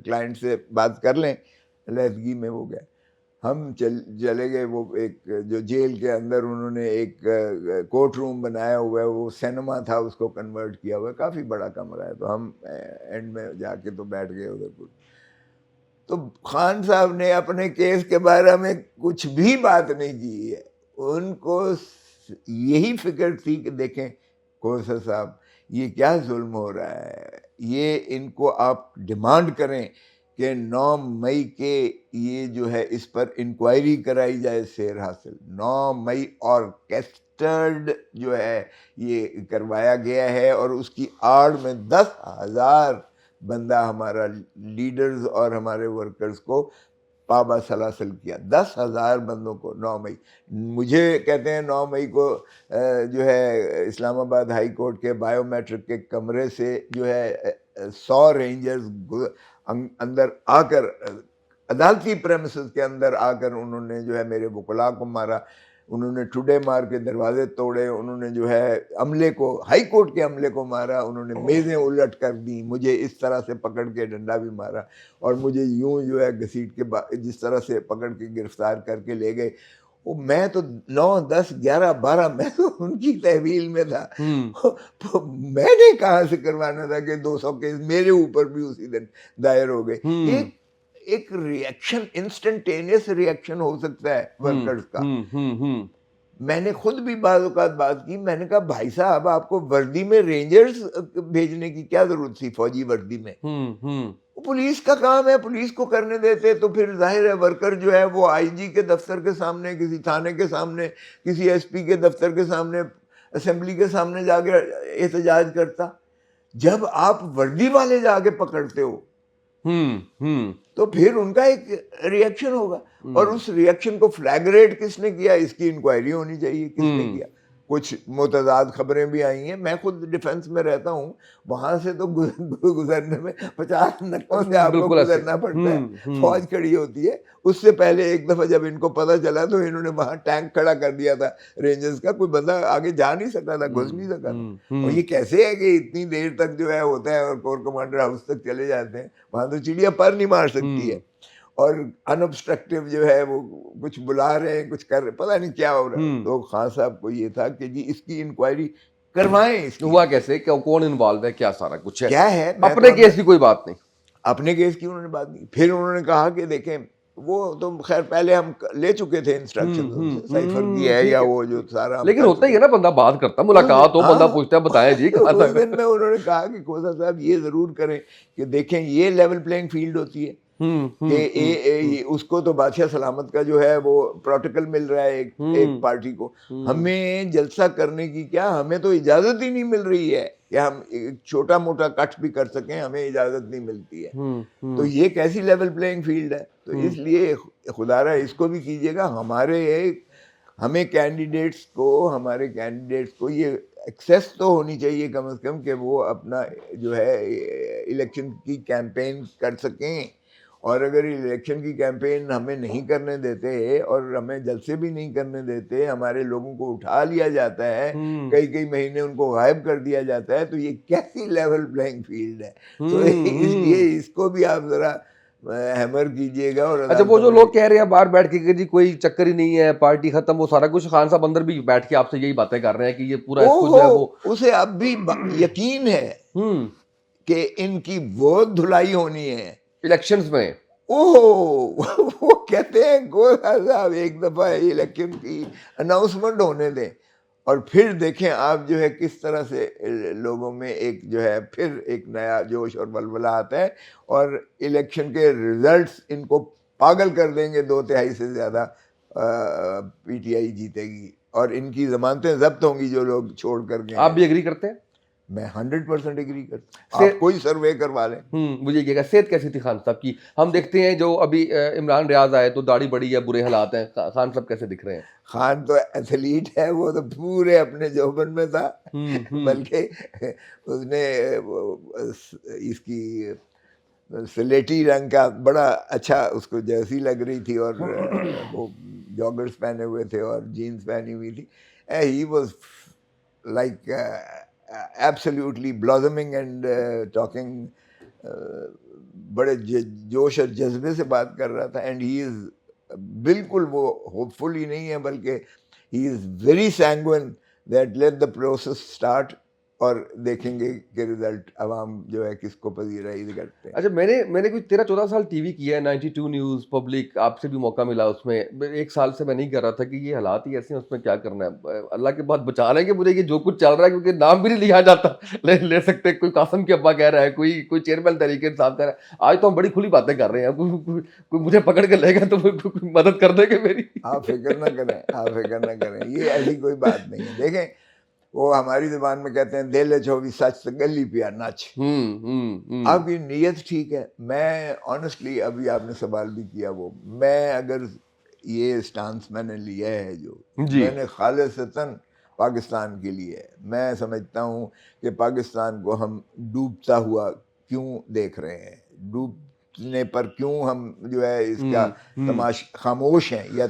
کلائنٹ سے بات کر لیں، علیحدگی میں وہ گئے۔ ہم چلے گئے، وہ ایک جو جیل کے اندر انہوں نے ایک کورٹ روم بنایا ہوا ہے، وہ سینما تھا، اس کو کنورٹ کیا ہوا ہے، کافی بڑا کمرہ ہے، تو ہم اینڈ میں جا کے تو بیٹھ گئے ادھر پر۔ تو خان صاحب نے اپنے کیس کے بارے میں کچھ بھی بات نہیں کی ہے، ان کو یہی فکر تھی کہ دیکھیں کوثر صاحب یہ کیا ظلم ہو رہا ہے، یہ ان کو آپ ڈیمانڈ کریں کہ 9 مئی کے یہ جو ہے اس پر انکوائری کرائی جائے سیر حاصل، 9 مئی آرکیسٹرڈ جو ہے یہ کروایا گیا ہے، اور اس کی آڑ میں 10,000 بندہ ہمارا لیڈرز اور ہمارے ورکرز کو پابا سلاسل کیا، 10,000 بندوں کو 9 مئی۔ مجھے کہتے ہیں 9 مئی کو جو ہے اسلام آباد ہائی کورٹ کے بائیو میٹرک کے کمرے سے جو ہے 100 رینجرز اندر آ کر عدالتی پریمیسز کے اندر آ کر انہوں نے جو ہے میرے وکلاء کو مارا، انہوں نے ٹوڈے مار کے دروازے توڑے، انہوں نے جو ہے عملے کو، ہائی کورٹ کے عملے کو مارا، انہوں نے میزیں الٹ کر دیں، مجھے اس طرح سے پکڑ کے ڈنڈا بھی مارا، اور مجھے یوں جو ہے گھسیٹ کے جس طرح سے پکڑ کے گرفتار کر کے لے گئے۔ میں تو 9 10 11 12 میں تو ان کی تحویل میں تھا، میں نے کہاں سے کروانا تھا کہ 200 کیس میرے اوپر بھی اسی دن دائر ہو گئے۔ ایک ریئیکشن، انسٹنٹینیس ریئیکشن ہو سکتا ہے ورکرز کا۔ میں نے خود بھی بعض اوقات بات کی، میں نے کہا بھائی صاحب آپ کو وردی میں رینجرز بھیجنے کی کیا ضرورت تھی، فوجی وردی میں؟ پولیس کا کام ہے، پولیس کو کرنے دیتے تو پھر ظاہر ہے ورکر جو ہے وہ آئی جی کے دفتر کے سامنے، کسی تھانے کے سامنے، کسی ایس پی کے دفتر کے سامنے، اسمبلی کے سامنے جا کے احتجاج کرتا۔ جب آپ وردی والے جا کے پکڑتے ہو تو پھر ان کا ایک ریئیکشن ہوگا، اور اس ریئیکشن کو فلیگریٹ کس نے کیا، اس کی انکوائری ہونی چاہیے، کس نے کیا۔ کچھ متضاد خبریں بھی آئی ہیں، میں خود ڈیفنس میں رہتا ہوں، وہاں سے تو گزرنے میں 50 نقطوں سے آپ کو گزرنا پڑتا ہے، فوج کھڑی ہوتی ہے۔ اس سے پہلے ایک دفعہ جب ان کو پتہ چلا تو انہوں نے وہاں ٹینک کھڑا کر دیا تھا رینجرز کا، کوئی بندہ آگے جا نہیں سکا تھا، گھس نہیں سکا تھا۔ اور یہ کیسے ہے کہ اتنی دیر تک جو ہے ہوتا ہے اور کور کمانڈر ہاؤس تک چلے جاتے ہیں، وہاں تو چڑیا پر نہیں مار سکتی ہے، اور ان obstructive جو ہے وہ کچھ بلا رہے ہیں، کچھ کر رہے، پتہ نہیں کیا ہو رہا ہے۔ تو خان صاحب کو یہ تھا کہ جی اس کی انکوائری کروائیں۔ اس کی
ہوا کیسے، کون انوالو ہے، کیا سارا کچھ ہے،
کیا ہے،
اپنے کیس کی کوئی بات نہیں،
اپنے کیس کی انہوں نے بات نہیں۔ پھر انہوں نے کہا کہ دیکھیں وہ تو خیر پہلے ہم لے چکے تھے انسٹرکشن، سائفر کی ہے یا وہ جو سارا،
لیکن ہوتا ہی ہے نا، بندہ بات کرتا، ملاقات ہو، بندہ پوچھتا ہے بتائیں جی کہاں
اس دن میں انہوں نے کہا کہ کھوسا صاحب یہ ضرور کریں کہ دیکھیں یہ لیول پلینگ فیلڈ ہوتی ہے کہ اس کو تو بادشاہ سلامت کا جو ہے وہ پروٹوکول مل رہا ہے ایک پارٹی کو، ہمیں جلسہ کرنے کی کیا، ہمیں تو اجازت ہی نہیں مل رہی ہے کہ ہم چھوٹا موٹا کٹ بھی کر سکیں، ہمیں اجازت نہیں ملتی ہے۔ تو یہ کیسی لیول پلینگ فیلڈ ہے؟ تو اس لیے خدا رہا اس کو بھی کیجیے گا، ہمیں کینڈیڈیٹس کو یہ ایکسیس تو ہونی چاہیے کم از کم کہ وہ اپنا جو ہے الیکشن کی کیمپین کر سکیں، اور اگر الیکشن کی کیمپین ہمیں نہیں کرنے دیتے اور ہمیں جلسے بھی نہیں کرنے دیتے، ہمارے لوگوں کو اٹھا لیا جاتا ہے، کئی مہینے ان کو غائب کر دیا جاتا ہے، تو یہ کیسی لیول پلینگ فیلڈ ہے؟ تو اس لیے اس کو بھی آپ ذرا ہیمر کیجئے گا۔ اور
اچھا وہ جو لوگ کہہ رہے ہیں باہر بیٹھ کے کہ جی کوئی چکر ہی نہیں ہے، پارٹی ختم، وہ سارا کچھ، خان صاحب اندر بھی بیٹھ کے آپ سے یہی باتیں کر رہے ہیں کہ یہ پورا اس کو جو ہے وہ،
اسے اب بھی یقین ہے کہ ان کی وہ دھلائی ہونی ہے
الیکشنز میں۔
وہ کہتے ہیں گوہر صاحب ایک دفعہ الیکشن کی اناؤنسمنٹ ہونے دیں، اور پھر دیکھیں آپ جو ہے کس طرح سے لوگوں میں ایک جو ہے پھر ایک نیا جوش اور ولولہ آتا ہے، اور الیکشن کے ریزلٹس ان کو پاگل کر دیں گے، 2/3 سے زیادہ پی ٹی آئی جیتے گی، اور ان کی ضمانتیں ضبط ہوں گی جو لوگ چھوڑ کر گئے۔
آپ بھی ایگری کرتے ہیں؟
میں 100% ایگری کرتا ہوں، آپ کوئی سروے کروا لیں۔
مجھے یہ کہ صحت کیسی تھی خان صاحب کی؟ ہم دیکھتے ہیں جو ابھی عمران ریاض آئے تو داڑھی بڑی ہے، برے حالات ہیں، خان صاحب کیسے دکھ رہے ہیں؟
خان تو ایتھلیٹ ہے، وہ تو پورے اپنے جوبن میں تھا، بلکہ اس نے اس کی سلیٹی رنگ کا بڑا اچھا اس کو جرسی لگ رہی تھی اور وہ جاگرس پہنے ہوئے تھے اور جینس پہنی ہوئی تھی. He was like absolutely blazing and talking, بڑے جوش اور جذبے سے بات کر رہا تھا. اینڈ ہی از بالکل وہ ہوپ فل ہی نہیں ہے بلکہ he is very sanguine that let the process start, اور دیکھیں گے کہ رزلٹ عوام جو ہے کس کو پذیرائی کرتے ہیں.
اچھا میں نے کوئی 13-14 سال ٹی وی کیا ہے, 92 نیوز, پبلک, آپ سے بھی موقع ملا اس میں. 1 سال سے میں نہیں کر رہا تھا کہ یہ حالات ہی ایسے ہیں, اس میں کیا کرنا ہے. اللہ کے بعد بچا لیں گے مجھے یہ جو کچھ چل رہا ہے, کیونکہ نام بھی نہیں لیا جاتا, لے سکتے. کوئی قاسم کے ابا کہہ رہا ہے, کوئی چیئرمین تحریک انصاف کہہ رہا ہے. آج تو ہم بڑی کھلی باتیں کر رہے ہیں, کوئی مجھے پکڑ کے لے گا تو مدد کر دے گے میری.
آپ فکر نہ کریں, یہ ایسی کوئی بات نہیں ہے. دیکھیں وہ ہماری زبان میں کہتے ہیں دل چھوبی سچ گلی پیا نچ. آپ کی نیت ٹھیک ہے. میں آنیسٹلی ابھی آپ نے سوال بھی کیا, وہ میں اگر یہ اسٹانس میں نے لیا ہے جو میں نے خالصتاً پاکستان کے لیے ہے. میں سمجھتا ہوں کہ پاکستان کو ہم ڈوبتا ہوا کیوں دیکھ رہے ہیں, ڈوبنے پر کیوں ہم جو ہے اس کا خاموش ہیں یا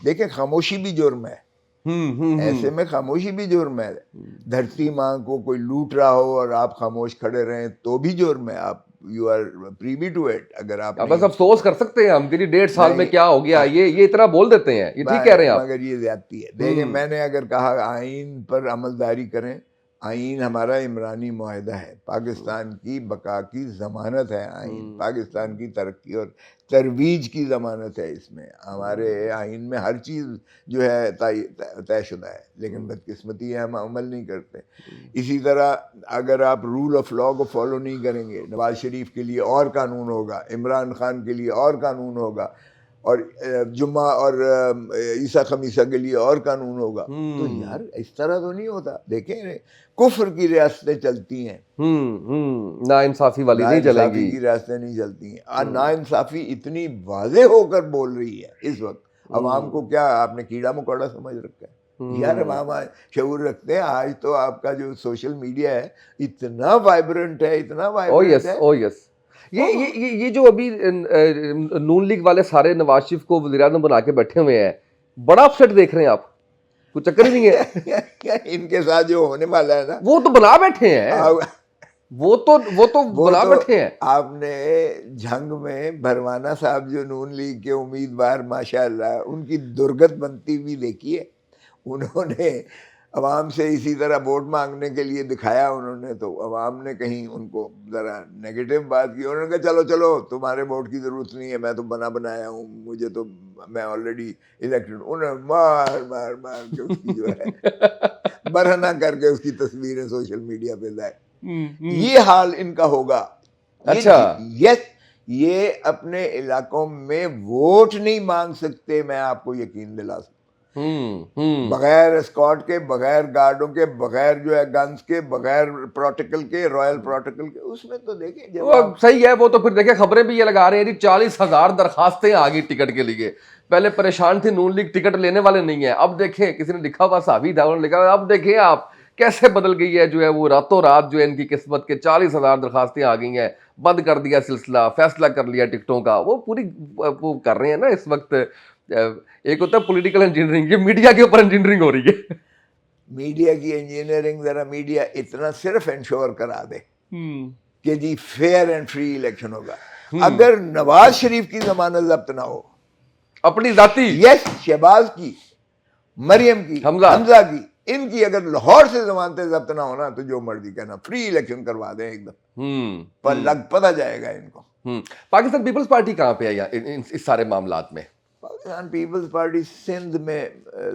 دیکھیں خاموشی بھی جرم ہے. ایسے میں خاموشی بھی جرم ہے. دھرتی ماں کو کوئی لوٹ رہا ہو اور آپ خاموش کھڑے رہیں تو بھی جرم ہے. آپ you are privy to it. اگر آپ
بس افسوس کر سکتے ہیں ہم کہ 1.5 سال میں کیا ہو گیا, یہ اتنا بول دیتے ہیں, یہ ٹھیک کہہ رہے ہیں آپ.
مگر یہ زیادتی ہے. دیکھیں میں نے اگر کہا آئین پر عمل داری کریں, آئین ہمارا عمرانی معاہدہ ہے, پاکستان کی بقا کی ضمانت ہے آئین, پاکستان کی ترقی اور ترویج کی ضمانت ہے. اس میں ہمارے آئین میں ہر چیز جو ہے طے شدہ ہے, لیکن بدقسمتی ہے ہم عمل نہیں کرتے. اسی طرح اگر آپ رول آف لاء کو فالو نہیں کریں گے, نواز شریف کے لیے اور قانون ہوگا, عمران خان کے لیے اور قانون ہوگا, اور جمعہ اور عیسیٰ خمیسہ کے لیے اور قانون ہوگا, تو یار اس طرح تو نہیں ہوتا. دیکھیں کفر کی ریاستیں چلتی ہیں,
ناانصافی والی نہیں چلیں گی.
کی ریاستیں نہیں چلتی ہیں. اور ناانصافی اتنی واضح ہو کر بول رہی ہے اس وقت. عوام کو کیا آپ نے کیڑا مکوڑا سمجھ رکھا ہے؟ یار عوام شعور رکھتے ہیں. آج تو آپ کا جو سوشل میڈیا ہے اتنا وائبرنٹ ہے, اتنا وائبرنٹ ہے.
یہ جو ابھی نون لیگ والے سارے نواز شریف کو وزیر اعظم بنا کے بیٹھے ہوئے ہیں, بڑا اپسیٹ دیکھ رہے ہیں آپ, کوئی چکر ہی نہیں ہے.
ان کے ساتھ جو ہونے والا ہے نا,
وہ تو بنا بیٹھے ہیں, وہ تو بنا بیٹھے ہیں.
آپ نے جھنگ میں بھروانا صاحب جو نون لیگ کے امیدوار ماشاءاللہ ان کی درگت بنتی ہوئی دیکھی ہے. انہوں نے عوام سے اسی طرح ووٹ مانگنے کے لیے دکھایا انہوں نے, تو عوام نے کہیں ان کو ذرا نیگیٹو بات کی. انہوں نے کہا چلو تمہارے ووٹ کی ضرورت نہیں ہے, میں تو بنایا ہوں, مجھے تو میں آلریڈی الیکٹڈ. انہوں نے مار کے اس کی جو ہے برہنہ کر کے اس کی تصویریں سوشل میڈیا پہ لائے. یہ حال ان کا ہوگا.
اچھا
یس, یہ اپنے علاقوں میں ووٹ نہیں مانگ سکتے, میں آپ کو یقین دلا سکتا. بغیر اسکاٹ کے, بغیر گارڈوں کے, بغیر جو ہے گنز کے, بغیر پروٹوکول کے, رائل پروٹوکول کے, اس میں تو دیکھیں
صحیح ہے. وہ تو پھر دیکھیں خبریں بھی یہ لگا رہے ہیں 40,000 درخواستیں آ گئی ٹکٹ کے لیے. پہلے پریشان تھی نون لیگ ٹکٹ لینے والے نہیں ہیں, اب دیکھیں کسی نے لکھا ہوا صحافی تھا, انہوں نے لکھا, اب دیکھیں آپ کیسے بدل گئی ہے جو ہے وہ راتوں رات جو ہے ان کی قسمت کے 40,000 درخواستیں آ گئی ہیں, بند کر دیا سلسلہ, فیصلہ کر لیا ٹکٹوں کا. وہ پوری وہ کر رہے ہیں نا اس وقت. ایک ہوتا ہے پولیٹیکل انجینئرنگ, یہ میڈیا کے اوپر انجینئرنگ ہو رہی ہے.
میڈیا کی انجینئرنگ, ذرا میڈیا اتنا صرف انشور کرا دے کہ جی فیئر اینڈ فری الیکشن ہوگا. اگر نواز شریف کی ضمانت ضبط نہ ہو,
اپنی ذاتی,
یس شہباز کی, مریم کی, حمزہ کی, ان کی اگر لاہور سے ضمانتیں ضبط نہ ہونا تو جو مرضی کہنا, فری الیکشن کروا دیں ایک دم, پر لگ پتہ جائے گا ان کو.
پاکستان پیپلز پارٹی کہاں پہ ہے اس سارے معاملات میں؟
پاکستان پیپلز پارٹی سندھ میں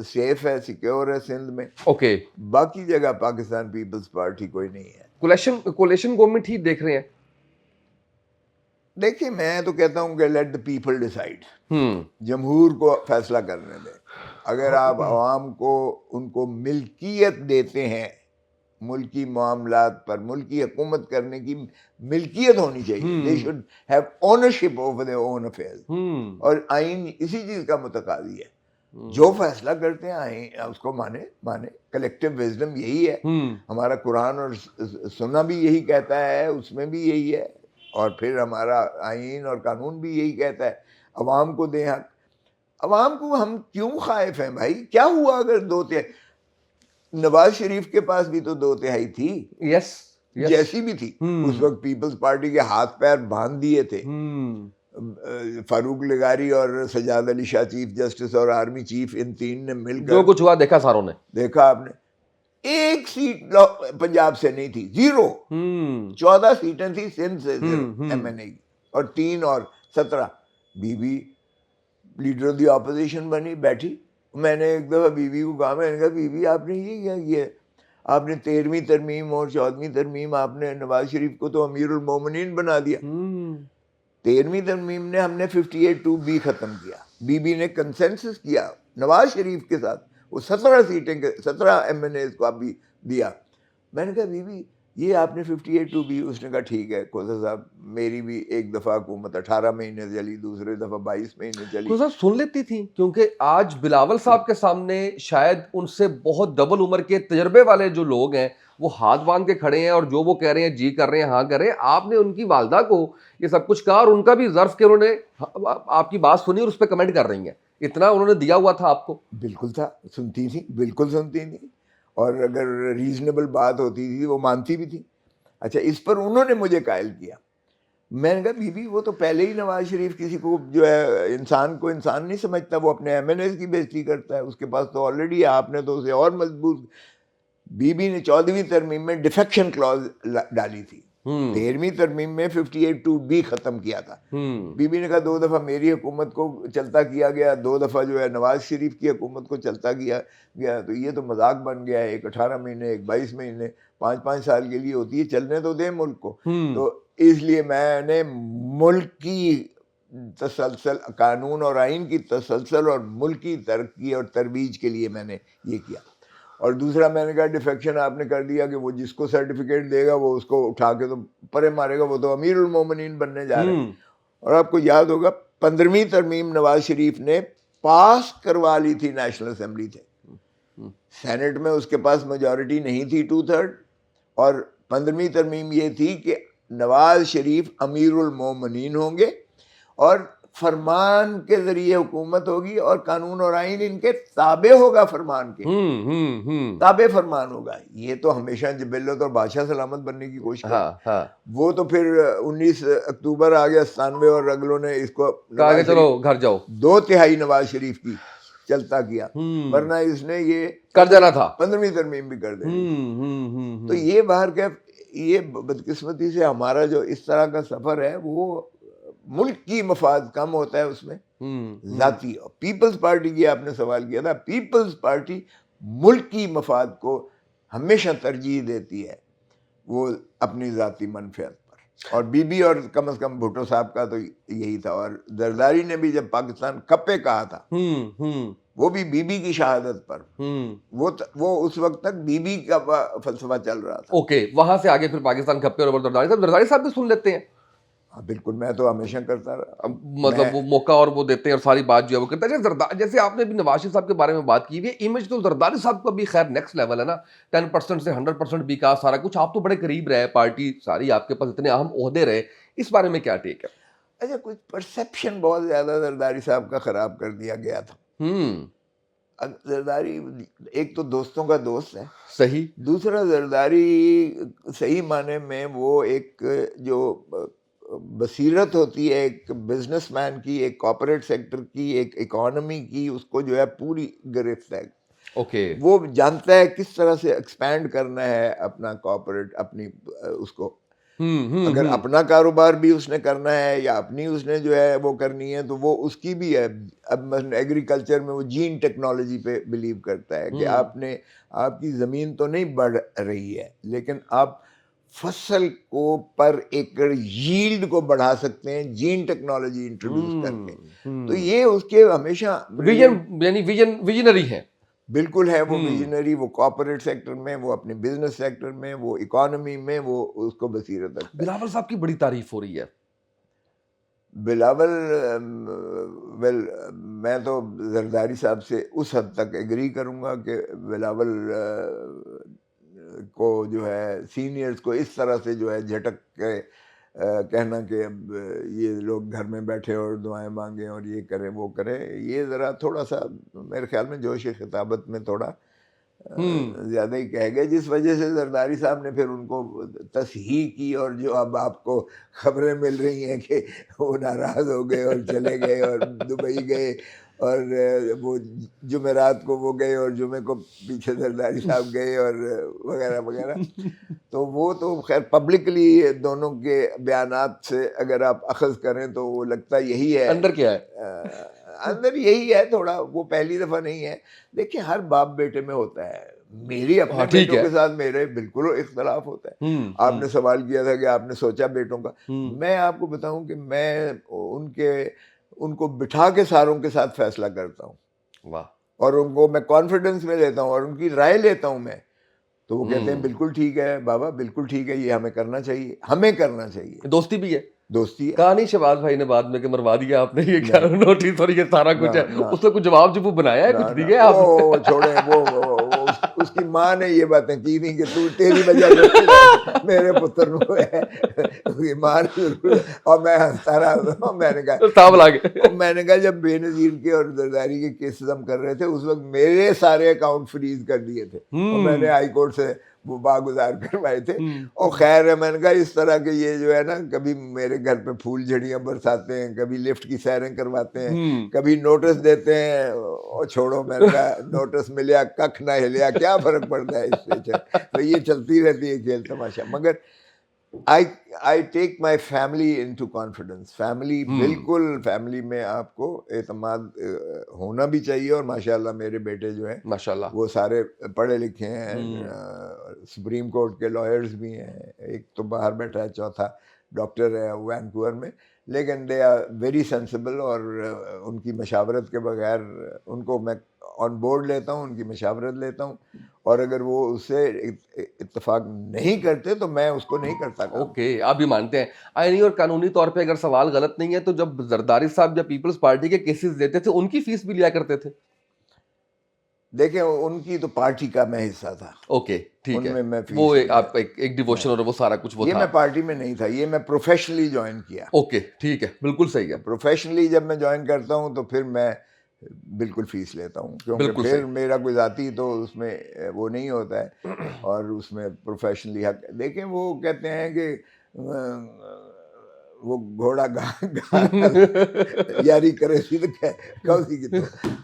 سیف ہے, سیکیور ہے سندھ میں.
اوکے,
باقی جگہ پاکستان پیپلز پارٹی کوئی نہیں ہے.
کولیشن گورنمنٹ ہی دیکھ رہے ہیں.
دیکھیں میں تو کہتا ہوں کہ لیٹ دا پیپل ڈیسائیڈ, جمہور کو فیصلہ کرنے دیں. اگر آپ عوام کو ان کو ملکیت دیتے ہیں, ملکی معاملات پر ملکی حکومت کرنے کی ملکیت ہونی چاہیے. they should have ownership over their own affairs. اور آئین اسی چیز کا متقاضی ہے. جو فیصلہ کرتے ہیں آئین اس کو مانے. کلیکٹیو وزڈم یہی ہے. ہمارا قرآن اور سننا بھی یہی کہتا ہے, اس میں بھی یہی ہے. اور پھر ہمارا آئین اور قانون بھی یہی کہتا ہے عوام کو دیں حق. عوام کو ہم کیوں خائف ہیں بھائی؟ کیا ہوا اگر 2/3؟ نواز شریف کے پاس بھی تو 2/3 تھی,
یس
جیسی بھی تھی. اس وقت پیپلز پارٹی کے ہاتھ پیر باندھ دیے تھے. فاروق لغاری اور سجاد علی شاہ چیف جسٹس اور آرمی چیف, ان تین نے مل کر
جو کچھ ہوا دیکھا ساروں نے.
دیکھا آپ نے, ایک سیٹ پنجاب سے نہیں تھی, 0. 14 سیٹیں تھی سندھ سے ایم این اے کی, اور 3 اور 17. بی بی لیڈر آف دی اپوزیشن بنی, بیٹھی. میں نے ایک دفعہ بی بی کو کہا, میں نے کہا بی بی آپ نے یہ کیا کیا؟ آپ نے 13ویں ترمیم اور 14ویں ترمیم, آپ نے نواز شریف کو تو امیر المومنین بنا دیا. 13ویں ترمیم نے ہم نے 58(2)B ختم کیا. بی بی نے کنسنسس کیا نواز شریف کے ساتھ, وہ 17 سیٹیں 17 ایم این ایز کو آپ بھی دیا. میں نے کہا بی بی یہ آپ نے 58(2)B, اس نے کہا ٹھیک ہے کوثر صاحب, میری بھی ایک دفعہ حکومت 18 مہینے چلی, دوسرے دفعہ 22 مہینے چلی.
کوثر سن لیتی تھی, کیونکہ آج بلاول صاحب کے سامنے شاید ان سے بہت ڈبل عمر کے تجربے والے جو لوگ ہیں وہ ہاتھ باندھ کے کھڑے ہیں, اور جو وہ کہہ رہے ہیں جی کر رہے ہیں, ہاں کر رہے ہیں. آپ نے ان کی والدہ کو یہ سب کچھ کہا, اور ان کا بھی ظرف کہ انہوں نے آپ کی بات سنی اور اس پہ کمنٹ کر رہی ہیں, اتنا انہوں نے دیا ہوا تھا آپ کو.
بالکل تھا, سنتی تھی, بالکل سنتی تھی, اور اگر ریزنیبل بات ہوتی تھی وہ مانتی بھی تھی. اچھا, اس پر انہوں نے مجھے قائل کیا. میں نے کہا بی بی وہ تو پہلے ہی نواز شریف کسی کو جو ہے انسان کو انسان نہیں سمجھتا, وہ اپنے ایم این ایز کی بےزتی کرتا ہے, اس کے پاس تو آلریڈی ہے, آپ نے تو اسے اور مضبوط. بی بی نے 14ویں ترمیم میں ڈیفیکشن کلوز ڈالی تھی, 13ویں ترمیم میں 58(2)B ختم کیا تھا. بی بی نے کہا 2 دفعہ میری حکومت کو چلتا کیا گیا, 2 دفعہ جو ہے نواز شریف کی حکومت کو چلتا کیا گیا, تو یہ تو مذاق بن گیا ہے, ایک 18 مہینے, ایک 22 مہینے, 5 سال کے لیے ہوتی ہے, چلنے تو دیں ملک کو. تو اس لیے میں نے ملک کی تسلسل, قانون اور آئین کی تسلسل اور ملکی ترقی اور ترویج کے لیے میں نے یہ کیا. اور دوسرا میں نے کہا ڈیفیکشن آپ نے کر دیا کہ وہ جس کو سرٹیفکیٹ دے گا وہ اس کو اٹھا کے تو پرے مارے گا, وہ تو امیر المومنین بننے جا رہے ہیں. اور آپ کو یاد ہوگا 15ویں ترمیم نواز شریف نے پاس کروا لی تھی نیشنل اسمبلی سے, سینٹ میں اس کے پاس میجورٹی نہیں تھی 2/3, اور 15ویں ترمیم یہ تھی کہ نواز شریف امیر المومنین ہوں گے, اور فرمان کے ذریعے حکومت ہوگی, اور قانون اور آئین ان کے تابع ہوگا, فرمان کے تابع فرمان ہوگا. یہ تو ہمیشہ جبلت اور بادشاہ سلامت بننے کی کوشش کی. وہ تو پھر 19 اکتوبر آ گیا 97, اور اگلوں نے اس کو
کہا کہ چلو گھر جاؤ,
2/3 نواز شریف کی چلتا کیا, ورنہ اس نے یہ
کر دینا تھا,
15ویں ترمیم بھی کر دینی. تو یہ باہر کے یہ بدقسمتی سے ہمارا جو اس طرح کا سفر ہے وہ ملک کی مفاد کم ہوتا ہے اس میں, ذاتی. پیپلز پارٹی کی آپ نے سوال کیا تھا, پیپلز پارٹی ملک کی مفاد کو ہمیشہ ترجیح دیتی ہے, وہ اپنی ذاتی منفعت پر. اور بی بی اور کم از کم بھٹو صاحب کا تو یہی تھا. اور زرداری نے بھی جب پاکستان کپے کہا تھا وہ بھی بی بی کی شہادت پر, وہ اس وقت تک بی بی کا فلسفہ چل رہا تھا.
اوکے, وہاں سے آگے پھر پاکستان کپے اور زرداری صاحب بھی سن لیتے ہیں.
بالکل, میں تو ہمیشہ کرتا رہا,
مطلب وہ موقع اور وہ دیتے ہیں اور ساری بات جو ہے وہ کرتا ہے. جیسے آپ نے بھی نواز شریف صاحب کے بارے میں بات کی ہوئی ہے, امیج تو زرداری صاحب کا بھی خیر نیکسٹ لیول ہے نا, 10% سے 100% بھی کہا سارا کچھ. آپ تو بڑے قریب رہے, پارٹی ساری آپ کے پاس اتنے اہم عہدے رہے, اس بارے میں کیا ٹیک ہے؟
اچھا, کچھ پرسیپشن بہت زیادہ زرداری صاحب کا خراب کر دیا گیا تھا. زرداری ایک تو دوستوں کا دوست ہے,
صحیح.
دوسرا زرداری صحیح معنی میں وہ ایک جو بصیرت ہوتی ہے ایک بزنس مین کی, ایک کارپوریٹ سیکٹر کی, ایک اکانومی کی, اس کو جو ہے پوری گرفت ہے.
اوکے,
وہ جانتا ہے کس طرح سے ایکسپینڈ کرنا ہے اپنا کارپوریٹ, اپنی اس کو اگر اپنا کاروبار بھی اس نے کرنا ہے یا اپنی اس نے جو ہے وہ کرنی ہے تو وہ اس کی بھی ہے. اب ایگریکلچر میں وہ جین ٹیکنالوجی پہ بلیو کرتا ہے کہ آپ کی زمین تو نہیں بڑھ رہی ہے لیکن آپ فصل کو پر ایکڑ ییلڈ کو بڑھا سکتے ہیں جین ٹیکنالوجی انٹروڈیوس کر کے. تو یہ اس کے ہمیشہ
ویژنری ہے.
بالکل ہے, وہ ویژنری, وہ کارپوریٹ سیکٹر میں, وہ اپنے بزنس سیکٹر میں, وہ اکانومی میں, وہ اس کو بصیرت رکھتا ہے.
بلاول صاحب کی بڑی تعریف ہو رہی ہے.
بلاول ویل میں تو زرداری صاحب سے اس حد تک ایگری کروں گا کہ بلاول کو جو ہے سینئرز کو اس طرح سے جو ہے جھٹک کے کہنا کہ اب یہ لوگ گھر میں بیٹھے اور دعائیں مانگیں اور یہ کریں وہ کریں، یہ ذرا تھوڑا سا میرے خیال میں جوش خطابت میں تھوڑا زیادہ ہی کہہ گئے، جس وجہ سے زرداری صاحب نے پھر ان کو تصحیح کی، اور جو اب آپ کو خبریں مل رہی ہیں کہ وہ ناراض ہو گئے اور چلے گئے اور دبئی گئے، اور وہ جمعرات کو وہ گئے اور جمعے کو پیچھے زرداری صاحب گئے اور وغیرہ وغیرہ، تو وہ تو خیر پبلکلی دونوں کے بیانات سے اگر آپ اخذ کریں تو وہ لگتا یہی ہے،
اندر کیا ہے؟
اندر یہی ہے تھوڑا، وہ پہلی دفعہ نہیں ہے، دیکھیں ہر باپ بیٹے میں ہوتا ہے، میری اپنے بیٹوں کے ساتھ میرے بالکل اختلاف ہوتا ہے۔ آپ نے سوال کیا تھا کہ آپ نے سوچا بیٹوں کا، میں آپ کو بتاؤں کہ میں ان کو بٹھا کے ساروں کے ساتھ فیصلہ کرتا ہوں،
واہ،
اور ان کو میں کانفیڈنس میں لیتا ہوں اور ان کی رائے لیتا ہوں میں، تو وہ کہتے ہیں بالکل ٹھیک ہے بابا، بالکل ٹھیک ہے، یہ ہمیں کرنا چاہیے، ہمیں کرنا چاہیے۔
دوستی بھی ہے،
دوستی ہے،
کہا نہیں شہباز بھائی نے بعد میں کہ مروا دیا آپ نے، یہ کیا نوٹس اور یہ سارا کچھ ہے، اس نے کچھ جواب جو وہ بنایا ہے کچھ نہیں ہے آپ
وہ چھوڑیں، وہ اس کی ماں نے یہ باتیں کی تھیں کہ تیری وجہ سے میرے پتر نو ہے، اس کی ماں نے ضرور، اور میں ہنستا رہا، میں نے کہا، میں نے کہا جب بے نظیر کے اور زرداری کے کیسز ہم کر رہے تھے اس وقت میرے سارے اکاؤنٹ فریز کر دیے تھے، اور میں نے ہائی کورٹ سے وہ باگزار کروائے تھے، اور خیر ہے، میں نے کہا اس طرح کے یہ جو ہے نا، کبھی میرے گھر پہ پھول جھڑیاں برساتے ہیں، کبھی لفٹ کی سیریں کرواتے ہیں، کبھی نوٹس دیتے ہیں، اور چھوڑو، میں نے کہا نوٹس ملیا ککھ نہ ہلیا، کیا فرق پڑتا ہے اس سے، تو یہ چلتی رہتی ہے کھیل تماشا۔ مگر I take my family into confidence. Family بالکل، فیملی میں آپ کو اعتماد ہونا بھی چاہیے، اور ماشاءاللہ میرے بیٹے جو ہیں
ماشاءاللہ
وہ سارے پڑھے لکھے ہیں، سپریم کورٹ کے لائرز بھی ہیں، ایک تو باہر بیٹھا ہے، چوتھا ڈاکٹر ہے وینکوور میں، لیکن دے آر ویری سینسیبل، اور ان کی مشاورت کے بغیر ان کو میں آن بورڈ لیتا ہوں، ان کی مشاورت لیتا ہوں، اور اگر وہ اس سے اتفاق نہیں کرتے تو میں اس کو نہیں کرتا۔
اوکے، آپ بھی مانتے ہیں آئینی اور قانونی طور پہ اگر سوال غلط نہیں ہے تو جب زرداری صاحب جب پیپلز پارٹی کے کیسز دیتے تھے ان کی فیس بھی لیا کرتے تھے؟
دیکھیں ان کی تو پارٹی کا میں حصہ تھا۔
اوکے ٹھیک ہے،
میں
وہ آپ کا ایک ڈیووشن اور وہ سارا کچھ وہ
یہ
تھا،
میں پارٹی میں نہیں تھا، یہ میں پروفیشنلی جوائن کیا۔
اوکے ٹھیک ہے، بالکل صحیح ہے،
پروفیشنلی جب میں جوائن کرتا ہوں تو پھر میں بالکل فیس لیتا ہوں، کیونکہ پھر میرا کوئی ذاتی تو اس میں وہ نہیں ہوتا ہے، اور اس میں پروفیشنلی حق۔ دیکھیں وہ کہتے ہیں کہ وہ گھوڑا یاری کرے کی تو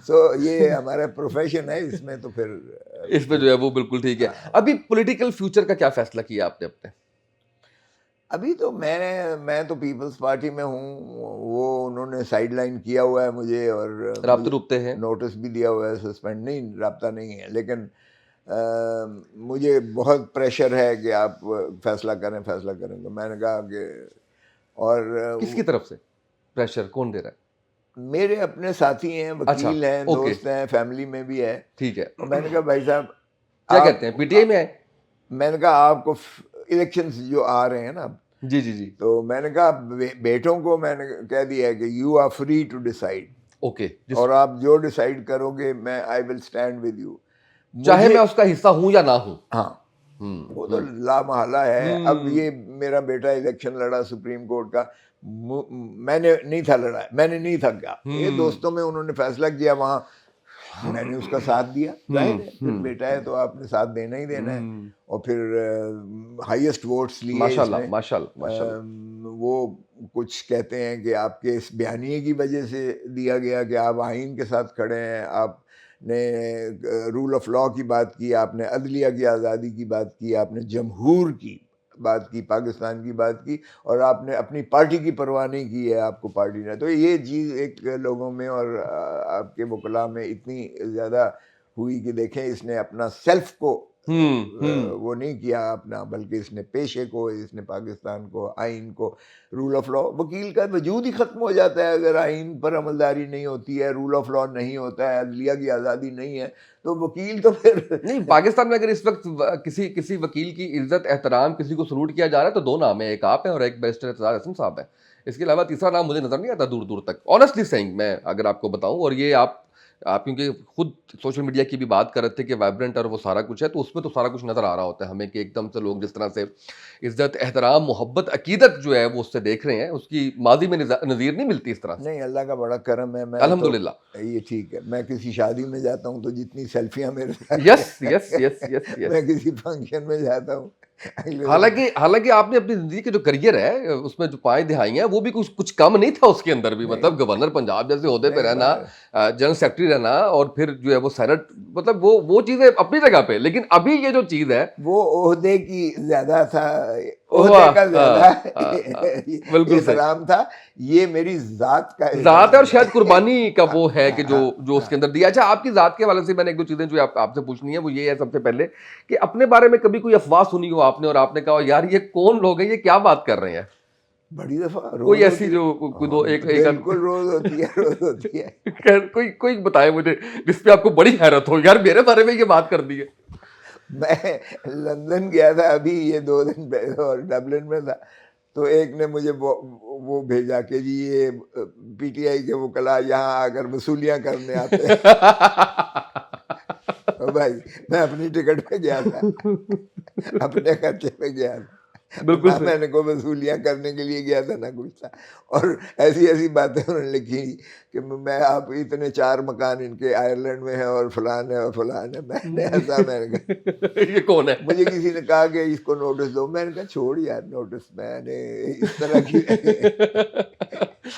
سو یہ ہمارا پروفیشن ہے، اس میں تو پھر
اس پہ جو ہے وہ بالکل ٹھیک ہے۔ ابھی پولیٹیکل فیوچر کا کیا فیصلہ کیا آپ نے اپنے؟
ابھی تو میں تو پیپلز پارٹی میں ہوں، وہ انہوں نے سائیڈ لائن کیا ہوا ہے مجھے، اور
رابطے ہیں،
نوٹس بھی دیا ہوا ہے، سسپینڈ نہیں، رابطہ نہیں ہے، لیکن مجھے بہت پریشر ہے کہ آپ فیصلہ کریں تو میں نے کہا کہ، اور
کس کی طرف سے پریشر کون دے رہا ہے؟
میرے اپنے ساتھی ہیں، وکیل ہیں، دوست ہیں، فیملی میں بھی ہے، ٹھیک ہے، میں نے کہا بھائی صاحب
کیا کہتے ہیں، پی ٹی آئی میں ہے؟
میں نے کہا آپ کو الیکشنز جو آ رہے ہیں نا،
جی،
تو میں نے کہا بیٹوں کو میں نے کہہ دیا ہے کہ you are free to decide,
okay,
اور آپ جو ڈیسائیڈ کرو گے میں I will stand with you,
چاہے میں اس کا حصہ ہوں یا نہ ہوں۔
ہاں وہ تو لا محالہ ہے۔ اب یہ میرا بیٹا الیکشن لڑا سپریم کورٹ کا، میں نے نہیں تھا لڑا، میں نے نہیں تھا کیا، یہ دوستوں میں انہوں نے فیصلہ کیا، وہاں میں نے اس کا ساتھ دیا، ظاہر ہے پھر بیٹا ہے تو آپ نے ساتھ دینا ہی دینا ہے، اور پھر ہائیسٹ ووٹس لیے
ماشاءاللہ،
وہ کچھ کہتے ہیں کہ آپ کے اس بیانیے کی وجہ سے دیا گیا کہ آپ آئین کے ساتھ کھڑے ہیں، آپ نے رول آف لاء کی بات کی، آپ نے عدلیہ کی آزادی کی بات کی، آپ نے جمہور کی بات کی، پاکستان کی بات کی، اور آپ نے اپنی پارٹی کی پرواہ نہیں کی ہے آپ کو پارٹی نے، تو یہ چیز ایک لوگوں میں اور آپ کے وکلاء میں اتنی زیادہ ہوئی کہ دیکھیں اس نے اپنا سیلف کو وہ نہیں کیا اپنا، بلکہ اس نے پیشے کو، اس نے پاکستان کو، آئین کو، رول آف لاء، وکیل کا وجود ہی ختم ہو جاتا ہے اگر آئین پر عملداری نہیں ہوتی ہے، رول آف لاء نہیں ہوتا ہے، عدلیہ کی آزادی نہیں ہے، تو وکیل تو پھر
نہیں۔ پاکستان میں اگر اس وقت کسی وکیل کی عزت احترام کسی کو سلوٹ کیا جا رہا ہے تو دو نام ہیں، ایک آپ ہیں اور ایک بیرسٹر اعتزاز احسن صاحب ہیں، اس کے علاوہ تیسرا نام مجھے نظر نہیں آتا دور تک، آنیسٹلی سیئنگ، میں اگر آپ کو بتاؤں، اور یہ آپ آپ کیونکہ خود سوشل میڈیا کی بھی بات کر رہے تھے کہ وائبرنٹ اور وہ سارا کچھ ہے, تو اس میں تو سارا کچھ نظر آ رہا ہوتا ہے ہمیں کہ ایک دم سے لوگ جس طرح سے عزت, احترام, محبت, عقیدت جو ہے وہ اس سے دیکھ رہے ہیں, اس کی ماضی میں نظیر نہیں ملتی اس طرح سے.
نہیں, اللہ کا بڑا کرم ہے. میں
الحمد للہ.
یہ ٹھیک ہے, میں کسی شادی میں جاتا ہوں تو جتنی سیلفیاں میرے ساتھ,
یس یس یس یس
میں
یس.
کسی فنکشن میں جاتا ہوں
حالانکہ آپ نے اپنی زندگی کا جو کریئر ہے اس میں جو پائیں دہائی ہیں وہ بھی کچھ کم نہیں تھا اس کے اندر بھی. مطلب گورنر پنجاب جیسے عہدے پہ رہنا, جنرل سیکرٹری رہنا, اور پھر جو ہے وہ سینٹ, مطلب وہ چیزیں اپنی جگہ پہ. لیکن ابھی یہ جو چیز ہے
وہ عہدے کی زیادہ تھا, عہدے کا زیادہ
بالکل
احترام تھا. یہ میری ذات کا
ذات ہے, اور شاید قربانی کا وہ ہے کہ جو اس کے اندر دیا. اچھا, آپ کی ذات کے حوالے سے میں نے ایک دو چیزیں جو آپ سے پوچھنی ہے وہ یہ ہے سب سے پہلے کہ اپنے بارے میں کبھی کوئی افواہ سنی ہو آپ نے اور آپ نے کہا یار یہ کون لوگ ہیں, یہ کیا بات کر رہے ہیں؟
بڑی دفعہ
کوئی ایسی جو کوئی دو ایک
بالکل روز ہوتی ہے.
کوئی بتائے مجھے جس پہ آپ کو بڑی حیرت ہو, یار میرے بارے میں یہ بات کر دی ہے.
میں لندن گیا تھا ابھی یہ 2 دن پہلے, اور ڈبلن میں تھا, تو ایک نے مجھے وہ بھیجا کہ جی یہ پی ٹی آئی کے وکلاء یہاں آ کر وصولیاں کرنے آتے ہیں. بھائی میں اپنی ٹکٹ پہ گیا تھا, اپنے خرچے پہ گیا تھا,
بالکل
نہ میں نے کوئی وصولیاں کرنے کے لیے گیا تھا نہ کچھ تھا. اور ایسی باتیں انہوں نے لکھی کہ میں آپ اتنے 4 مکان ان کے آئرلینڈ میں ہیں اور فلان ہے اور فلان ہے. میں نے کہا
یہ کون ہے؟
مجھے کسی نے کہا کہ اس کو نوٹس دو. میں نے کہا چھوڑ یار نوٹس, میں نے اس طرح کی.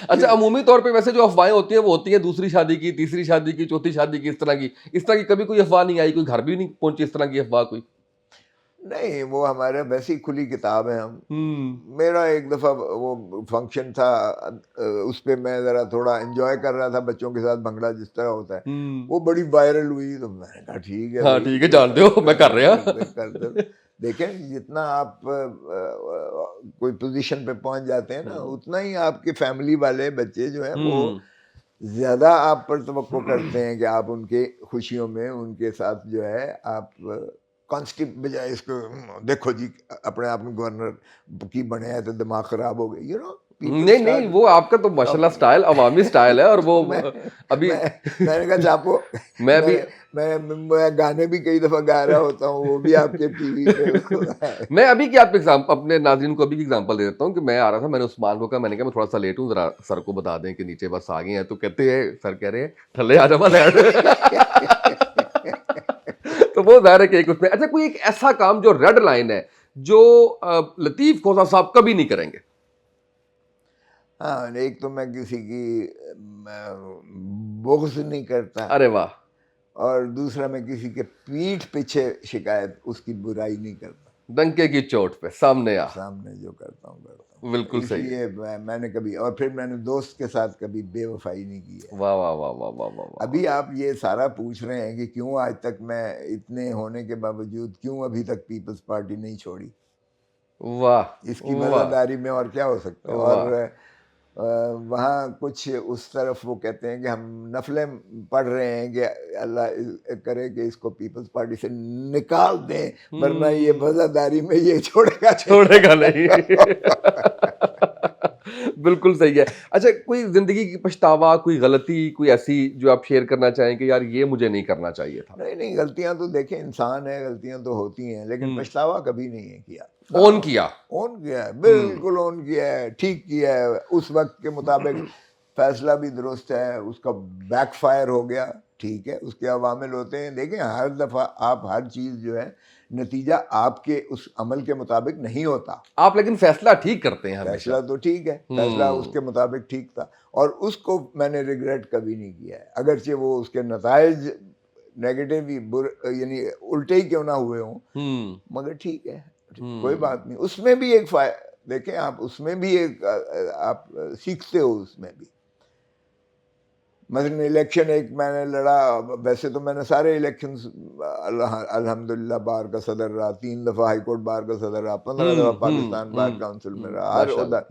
اچھا, عمومی طور پہ ویسے جو افواہیں ہوتی ہیں وہ ہوتی ہیں دوسری شادی کی, تیسری شادی کی, چوتھی شادی کی, اس طرح کی کبھی کوئی افواہ نہیں آئی, کوئی گھر بھی نہیں پہنچی اس طرح کی افواہ کوئی؟
نہیں, وہ ہمارے ویسی کھلی کتاب ہے. ہم میرا ایک دفعہ وہ فنکشن تھا, اس پہ میں ذرا تھوڑا انجوائے کر رہا تھا بچوں کے ساتھ, بھنگڑا جس طرح ہوتا ہے, وہ بڑی وائرل ہوئی. تو میں نے کہا ٹھیک ہے,
ہاں ٹھیک ہے, جانتے ہو میں کر رہا ہوں.
دیکھیں جتنا آپ کوئی پوزیشن پہ پہنچ جاتے ہیں نا, اتنا ہی آپ کے فیملی والے بچے جو ہیں وہ زیادہ آپ پر توقع کرتے ہیں کہ آپ ان کے خوشیوں میں ان کے ساتھ جو ہے آپ کانسٹیپ بجائے اس کو دیکھو جی اپنے آپ میں گورنر کی بنے ہیں تو دماغ خراب ہو گئی.
نہیں, وہ آپ کا تو ماشاءاللہ سٹائل عوامی سٹائل ہے. اور وہ ابھی
میں نے کہا چاپو, میں گانے بھی کئی دفعہ گا رہا ہوتا ہوں, وہ بھی آپ کے ٹی وی پہ.
میں ابھی کی آپ اپنے ناظرین کو ابھی کی ایگزامپل دے دیتا ہوں کہ میں آ رہا تھا, میں نے عثمان کو کہا, میں نے کہا میں تھوڑا سا لیٹ ہوں, ذرا سر کو بتا دیں کہ نیچے بس آ گئے ہیں. تو کہتے ہیں, سر کہہ رہے ہیں تھلے آ جا لیٹ. تو وہ ظاہر ہے کہ ایک اس میں. اچھا, کوئی ایک ایسا کام جو ریڈ لائن ہے جو لطیف کھوسہ صاحب کبھی نہیں کریں گے؟
ہاں, ایک تو میں کسی کی بغض نہیں کرتا.
ارے واہ.
اور دوسرا میں کسی کے پیٹھ پیچھے شکایت, اس کی برائی نہیں کرتا.
ڈنکے کی چوٹ پہ سامنے
جو کرتا ہوں.
بالکل صحیح ہے.
میں نے کبھی, اور پھر میں نے دوست کے ساتھ کبھی بے وفائی نہیں کی ہے.
واہ واہ واہ واہ واہ واہ.
ابھی آپ یہ سارا پوچھ رہے ہیں کہ کیوں آج تک میں اتنے ہونے کے باوجود کیوں ابھی تک پیپلز پارٹی نہیں چھوڑی.
واہ,
اس کی وفاداری میں اور کیا ہو سکتا ہے. اور وہاں کچھ اس طرف وہ کہتے ہیں کہ ہم نفلیں پڑھ رہے ہیں کہ اللہ کرے کہ اس کو پیپلز پارٹی سے نکال دیں, ورنہ یہ وفاداری میں یہ چھوڑے گا
نہیں. بالکل صحیح ہے. اچھا, کوئی زندگی کی پچھتاوا, کوئی غلطی, کوئی ایسی جو آپ شیئر کرنا چاہیں کہ یار یہ مجھے نہیں کرنا چاہیے تھا؟
نہیں, غلطیاں تو دیکھیں انسان ہے, غلطیاں تو ہوتی ہیں, لیکن پچھتاوا کبھی نہیں ہے کیا.
اون کیا
ہے, بالکل اون کیا ہے, ٹھیک کیا ہے, اس وقت کے مطابق فیصلہ بھی درست ہے, اس کا بیک فائر ہو گیا, ٹھیک ہے, اس کے عوامل ہوتے ہیں. دیکھیں ہر دفعہ آپ ہر چیز جو ہے نتیجہ آپ کے اس عمل کے مطابق نہیں ہوتا.
آپ لیکن فیصلہ ٹھیک کرتے ہیں.
فیصلہ تو ٹھیک ہے, فیصلہ اس کے مطابق ٹھیک تھا, اور اس کو میں نے ریگریٹ کبھی نہیں کیا ہے, اگرچہ وہ اس کے نتائج نیگیٹو ہی یعنی الٹے ہی کیوں نہ ہوئے ہوں, مگر ٹھیک ہے, کوئی بات نہیں. اس میں بھی ایک دیکھیں آپ, اس میں بھی ایک آپ سیکھتے ہو. اس میں بھی مثلاً الیکشن ایک میں نے لڑا, ویسے تو میں نے سارے الیکشنز الحمدللہ بار کا صدر رہا, 3 دفعہ ہائی کورٹ بار کا صدر رہا, 15 دفعہ پاکستان بار کونسل میں رہا, ہر عہدہ.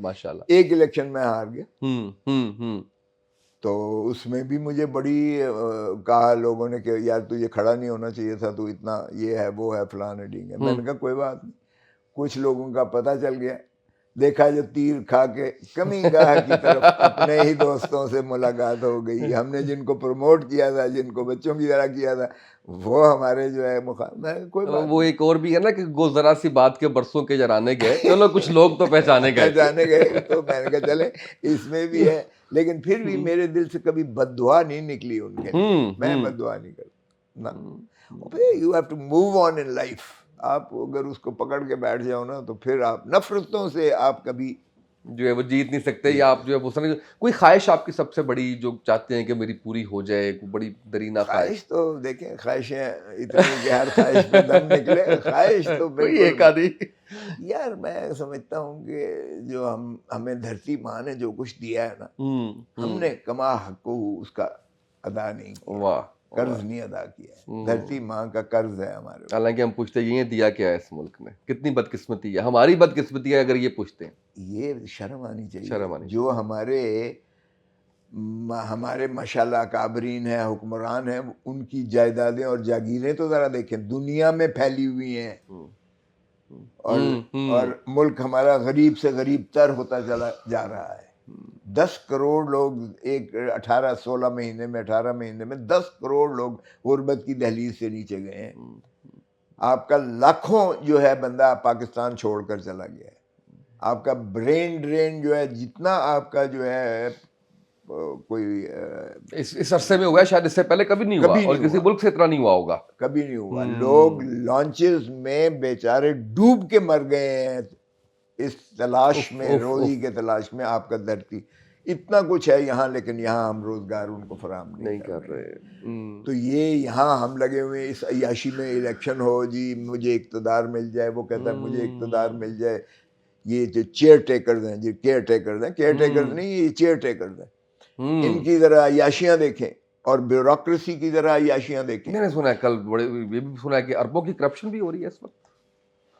ایک الیکشن میں ہار گیا, تو اس میں بھی مجھے بڑی کہا لوگوں نے کہ یار تو یہ کھڑا نہیں ہونا چاہیے تھا, تو اتنا یہ ہے وہ ہے فلاں ہے ڈھینگ ہے. میں نے کہا کوئی بات نہیں, کچھ لوگوں کا پتہ چل گیا, دیکھا جو تیر کھا کے کمی گاہ کی طرف اپنے ہی دوستوں سے ملاقات ہو گئی. ہم نے جن کو پروموٹ کیا تھا, جن کو بچوں کی طرح کیا تھا, وہ ہمارے جو ہے کوئی بات
وہ ایک اور بھی ہے نا کہ گو ذرا سی بات کے برسوں کے جرانے گئے, چلو کچھ لوگ تو پہچانے گئے.
پہچانے گئے. تو میں نے کہا چلے اس میں بھی ہے, لیکن پھر بھی میرے دل سے کبھی بد دعا نہیں نکلی ان کے لیے. میں بد دعا نہیں کرتا نا. You have to move on in life. آپ اگر اس کو پکڑ کے بیٹھ جاؤ نا تو پھر آپ نفرتوں سے آپ کبھی
جو ہے وہ جیت نہیں سکتے, یا آپ جو ہے وہ کوئی خواہش آپ کی سب سے بڑی جو چاہتے ہیں کہ میری پوری ہو جائے, کوئی بڑی درینہ
خواہش تو دیکھیں, خواہشیں اتنی کہ ہر خواہش پہ دم نکلے. خواہش تو
کوئی ایک
بالکل
آدھی.
یار میں سمجھتا ہوں کہ جو ہمیں دھرتی ماں نے جو کچھ دیا ہے نا, ہم نے کما حق اس کا ادا نہیں کیا.
واہ,
قرض نہیں ادا کیا ہے. دھرتی ماں کا قرض ہے ہمارے اوپر.
حالانکہ ہم پوچھتے ہیں یہ دیا کیا ہے اس ملک میں, کتنی بدقسمتی ہے, ہماری بدقسمتی ہے اگر یہ پوچھتے ہیں.
یہ شرم آنی چاہیے.
شرم آنی
جو ہمارے ماشاءاللہ کابرین ہیں, حکمران ہیں, ان کی جائیدادیں اور جاگیریں تو ذرا دیکھیں, دنیا میں پھیلی ہوئی ہیں, اور ملک ہمارا غریب سے غریب تر ہوتا چلا جا رہا ہے. 10 کروڑ لوگ 18 مہینے میں 10 کروڑ لوگ غربت کی دہلیز سے نیچے گئے ہیں. آپ کا لاکھوں جو ہے بندہ پاکستان چھوڑ کر چلا گیا ہے. آپ کا برین ڈرین جو ہے, جتنا آپ کا جو ہے کوئی
اس عرصے میں ہوا ہے, شاید اس سے پہلے کبھی نہیں ہوا, اور کسی ملک سے اتنا نہیں ہوا ہوگا,
کبھی نہیں ہوا. لوگ لانچز میں بیچارے ڈوب کے مر گئے ہیں اس تلاش میں, روزی کے تلاش میں. آپ کا دھرتی اتنا کچھ ہے یہاں, لیکن یہاں ہم روزگار ان کو فراہم نہیں کر رہے. تو یہ یہاں ہم لگے ہوئے اس عیاشی میں, الیکشن ہو جی مجھے اقتدار مل جائے, وہ کہتا ہے مجھے اقتدار مل جائے. یہ جو چیئر ٹیکرز ہیں, کیئر ٹیکرز نہیں, یہ چیئر ٹیکرز ہیں. ان کی ذرا عیاشیاں دیکھیں, اور بیوروکریسی کی ذرا عیاشیاں دیکھیں.
میں نے سنا ہے کل بڑے یہ بھی سنا ہے کہ اربوں کی کرپشن بھی ہو رہی ہے اس وقت.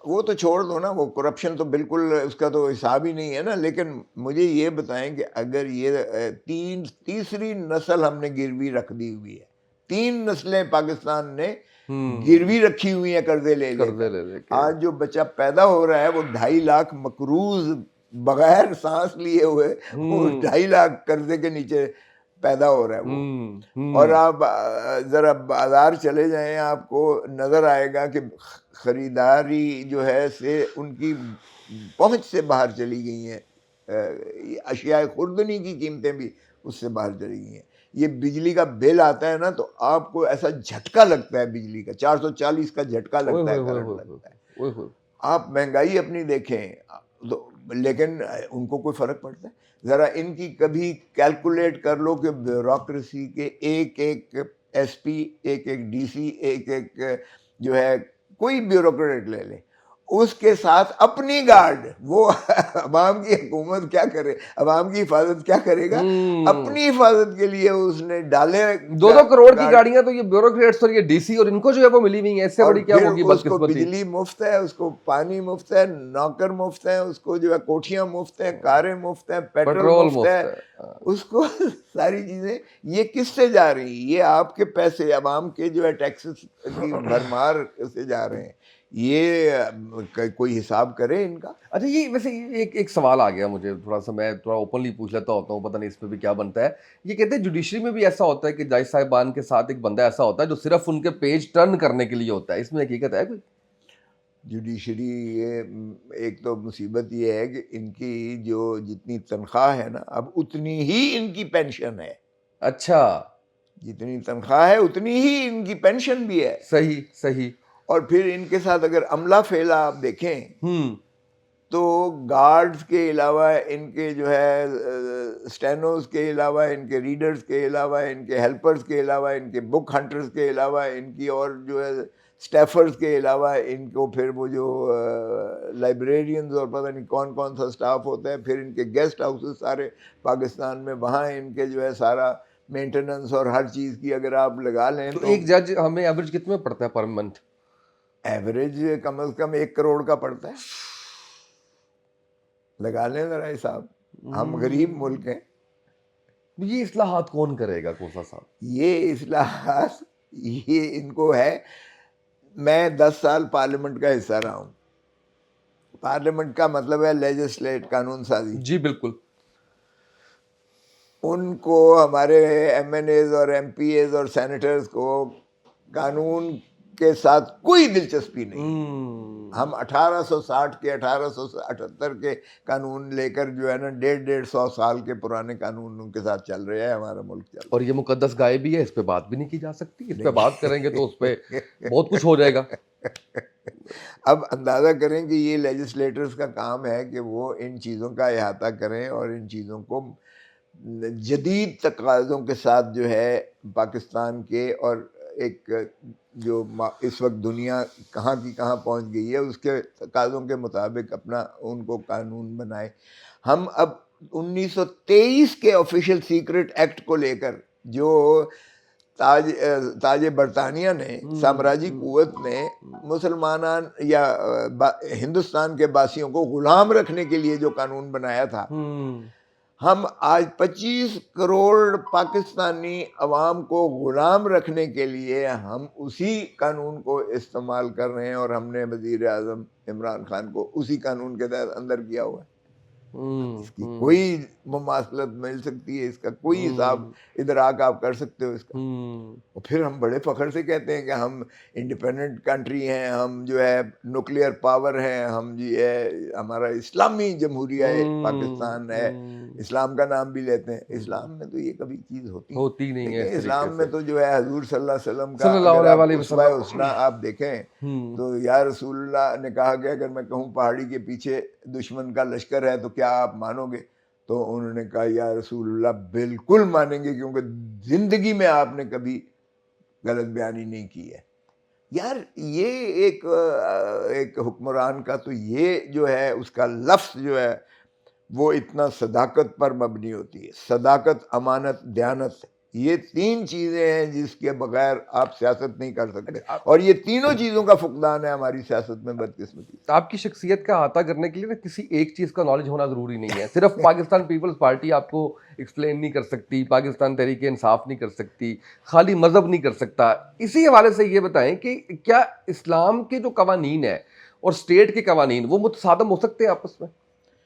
وہ تو چھوڑ دو نا, وہ کرپشن تو بالکل اس کا تو حساب ہی نہیں ہے نا. لیکن مجھے یہ بتائیں کہ اگر یہ تیسری نسل ہم نے گروی رکھ دی ہوئی ہے, 3 نسلیں پاکستان نے گروی رکھی ہوئی ہیں قرضے لے لے. آج جو بچہ پیدا ہو رہا ہے وہ 2.5 لاکھ مقروض بغیر سانس لیے ہوئے, وہ 2.5 لاکھ قرضے کے نیچے پیدا ہو رہا ہے وہ. اور آپ ذرا بازار چلے جائیں, آپ کو نظر آئے گا کہ خریداری جو ہے سے ان کی پہنچ سے باہر چلی گئی ہیں. اشیاء خوردنی کی قیمتیں بھی اس سے باہر چلی گئی ہیں. یہ بجلی کا بل آتا ہے نا, تو آپ کو ایسا جھٹکا لگتا ہے بجلی کا, 440 کا جھٹکا لگتا ہے, کرنٹ لگتا ہے. آپ مہنگائی اپنی دیکھیں, لیکن ان کو کوئی فرق پڑتا ہے؟ ذرا ان کی کبھی کیلکولیٹ کر لو کہ بیوروکریسی کے ایک ایس پی, ایک ڈی سی, ایک جو ہے کوئی بیوروکریٹ لے لیں, اس کے ساتھ اپنی گارڈ, وہ عوام کی حکومت کیا کرے, عوام کی حفاظت کیا کرے گا, اپنی حفاظت کے لیے اس نے ڈالے
2 کروڑ کی گاڑیاں. تو یہ بیوروکریٹس اور یہ ڈی سی اور ان کو جو ہے وہ ملی ہوئی ہیں, اس سے بڑی کیا ہوگی بدقسمتی.
اس کو بجلی مفت ہے, اس کو پانی مفت ہے, نوکر مفت ہے, اس کو جو ہے کوٹھیاں مفت ہیں, کاریں مفت ہیں, پیٹرول مفت ہے, اس کو ساری چیزیں. یہ کس سے جا رہی ہیں؟ یہ آپ کے پیسے, عوام کے جو ہے ٹیکسز کی بھرمار سے جا رہے ہیں. یہ کوئی حساب کرے ان کا.
اچھا, یہ ویسے ایک سوال آ گیا مجھے, تھوڑا سا میں تھوڑا اوپنلی پوچھ لیتا ہوتا ہوں, پتہ نہیں اس میں بھی کیا بنتا ہے. یہ کہتے ہیں جوڈیشری میں بھی ایسا ہوتا ہے کہ جج صاحبان کے ساتھ ایک بندہ ایسا ہوتا ہے جو صرف ان کے پیج ٹرن کرنے کے لیے ہوتا ہے, اس میں حقیقت ہے کوئی؟
جوڈیشری یہ ایک تو مصیبت یہ ہے کہ ان کی جو جتنی تنخواہ ہے نا, اب اتنی ہی ان کی پینشن ہے.
اچھا,
جتنی تنخواہ ہے اتنی ہی ان کی پینشن بھی ہے.
صحیح.
اور پھر ان کے ساتھ اگر عملہ فیلا آپ دیکھیں تو گارڈز کے علاوہ, ان کے جو ہے اسٹینوز کے علاوہ, ان کے ریڈرز کے علاوہ, ان کے ہیلپرز کے علاوہ, ان کے بک ہنٹرز کے علاوہ, ان کی اور جو ہے اسٹیفرز کے علاوہ, ان کو پھر وہ جو لائبریرینز اور پتہ نہیں کون کون سا اسٹاف ہوتا ہے, پھر ان کے گیسٹ ہاؤسز سارے پاکستان میں, وہاں ان کے جو ہے سارا مینٹیننس اور ہر چیز کی اگر آپ لگا لیں
تو ایک جج ہمیں ایوریج کتنے پڑتا ہے پر منتھ؟
ایوریج کم از کم 1 کروڑ کا پڑتا ہے. لگا لیں ذرا حساب, ہم غریب ملک ہیں.
یہ اصلاحات کون کرے گا کوسا صاحب؟
یہ اصلاحات یہ ان کو ہے. میں 10 سال پارلیمنٹ کا حصہ رہا ہوں, پارلیمنٹ کا مطلب ہے لیجسلیٹ، قانون سازی.
جی بالکل.
ان کو ہمارے ایم این ایز اور ایم پی ایز اور سینیٹرز کو قانون کے ساتھ کوئی دلچسپی نہیں. ہم 1860 کے 1878 کے قانون لے کر جو ہے نا 150 سال کے پرانے قانون کے ساتھ چل رہے ہیں. ہمارا ملک چل رہا ہے.
اور یہ مقدس گائے بھی ہے, اس پہ بات بھی نہیں کی جا سکتی. اس پہ بات کریں گے تو اس پہ بہت کچھ ہو جائے گا.
اب اندازہ کریں کہ یہ لیجسلیٹرز کا کام ہے کہ وہ ان چیزوں کا احاطہ کریں اور ان چیزوں کو جدید تقاضوں کے ساتھ جو ہے پاکستان کے اور ایک جو اس وقت دنیا کہاں کی کہاں پہنچ گئی ہے اس کے تقاضوں کے مطابق اپنا ان کو قانون بنائے. ہم اب 1923 کے آفیشیل سیکرٹ ایکٹ کو لے کر جو تاج برطانیہ نے سامراجی قوت نے مسلمان یا ہندوستان کے باسیوں کو غلام رکھنے کے لیے جو قانون بنایا تھا, ہم آج 25 کروڑ پاکستانی عوام کو غلام رکھنے کے لیے ہم اسی قانون کو استعمال کر رہے ہیں, اور ہم نے وزیر اعظم عمران خان کو اسی قانون کے تحت اندر کیا ہوا ہے. اس کی کوئی مماثلت مل سکتی ہے, اس کا کوئی حساب ادراک آپ کر سکتے ہو اس کا. اور پھر ہم بڑے فخر سے کہتے ہیں کہ ہم انڈیپینڈنٹ کنٹری ہیں, ہم جو ہے نیوکلیئر پاور ہیں, ہم جو ہے ہمارا اسلامی جمہوریہ پاکستان ہے, اسلام کا نام بھی لیتے ہیں. اسلام میں تو یہ کبھی چیز ہوتی
نہیں ہے.
اسلام میں تو جو ہے حضور صلی اللہ علیہ وسلم کا
صلی اللہ علیہ وسلم
حسنہ آپ دیکھیں تو یا رسول اللہ نے کہا کہ اگر میں کہوں پہاڑی کے پیچھے دشمن کا لشکر ہے تو کیا آپ مانو گے؟ تو انہوں نے کہا یا رسول اللہ بالکل مانیں گے, کیونکہ زندگی میں آپ نے کبھی غلط بیانی نہیں کی ہے. یار یہ ایک حکمران کا تو یہ جو ہے اس کا لفظ جو ہے وہ اتنا صداقت پر مبنی ہوتی ہے. صداقت, امانت, دیانت, یہ 3 چیزیں ہیں جس کے بغیر آپ سیاست نہیں کر سکتے, اور یہ تینوں چیزوں کا فقدان ہے ہماری سیاست میں بدقسمتی.
آپ کی شخصیت کا احاطہ کرنے کے لیے نا کسی ایک چیز کا نالج ہونا ضروری نہیں ہے. صرف پاکستان پیپلز پارٹی آپ کو ایکسپلین نہیں کر سکتی, پاکستان تحریک انصاف نہیں کر سکتی, خالی مذہب نہیں کر سکتا. اسی حوالے سے یہ بتائیں کہ کیا اسلام کے جو قوانین ہیں اور اسٹیٹ کے قوانین وہ متصادم ہو سکتے ہیں آپس میں؟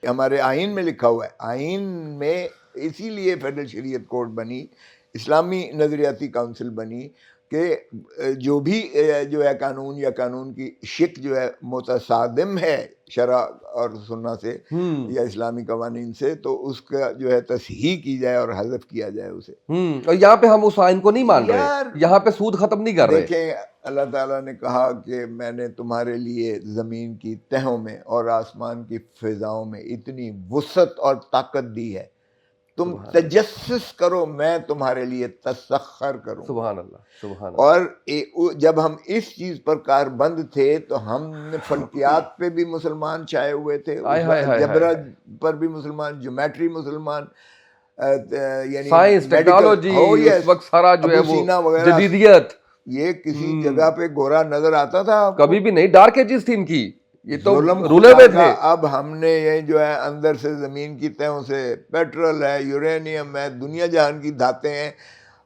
ہمارے آئین میں لکھا ہوا ہے, آئین میں اسی لیے فیڈرل شریعت کورٹ بنی, اسلامی نظریاتی کونسل بنی کہ جو بھی جو ہے قانون یا قانون کی شک جو ہے متصادم ہے شرع اور سنت سے یا اسلامی قوانین سے, تو اس کا جو ہے تصحیح کی جائے اور حذف کیا جائے اسے.
اور یہاں پہ ہم اس آئین کو نہیں مان رہے, یہاں پہ سود ختم نہیں کر رہے.
دیکھیں اللہ تعالیٰ نے کہا کہ میں نے تمہارے لیے زمین کی تہوں میں اور آسمان کی فضاؤں میں اتنی وسعت اور طاقت دی ہے, تم تجسس کرو میں تمہارے لیے تسخر کروں.
سبحان اللہ, سبحان اللہ.
اور جب ہم اس چیز پر کاربند تھے تو ہم نے فلکیات پہ بھی مسلمان چھائے ہوئے تھے, الجبرا پر بھی مسلمان, جیومیٹری مسلمان, یعنی
سائنس, ٹیکنالوجی, اس وقت سارا جو ہے وہ جدیدیت.
یہ کسی جگہ پہ گورا نظر آتا تھا
کبھی بھی نہیں, ڈارک ایجز تھی ان کی, یہ تو
ظلم
رولے ہوئے تھے.
اب ہم نے یہ جو ہے اندر سے زمین کی تہوں سے پیٹرول ہے, یورینیم ہے, دنیا جہان کی دھاتیں ہیں,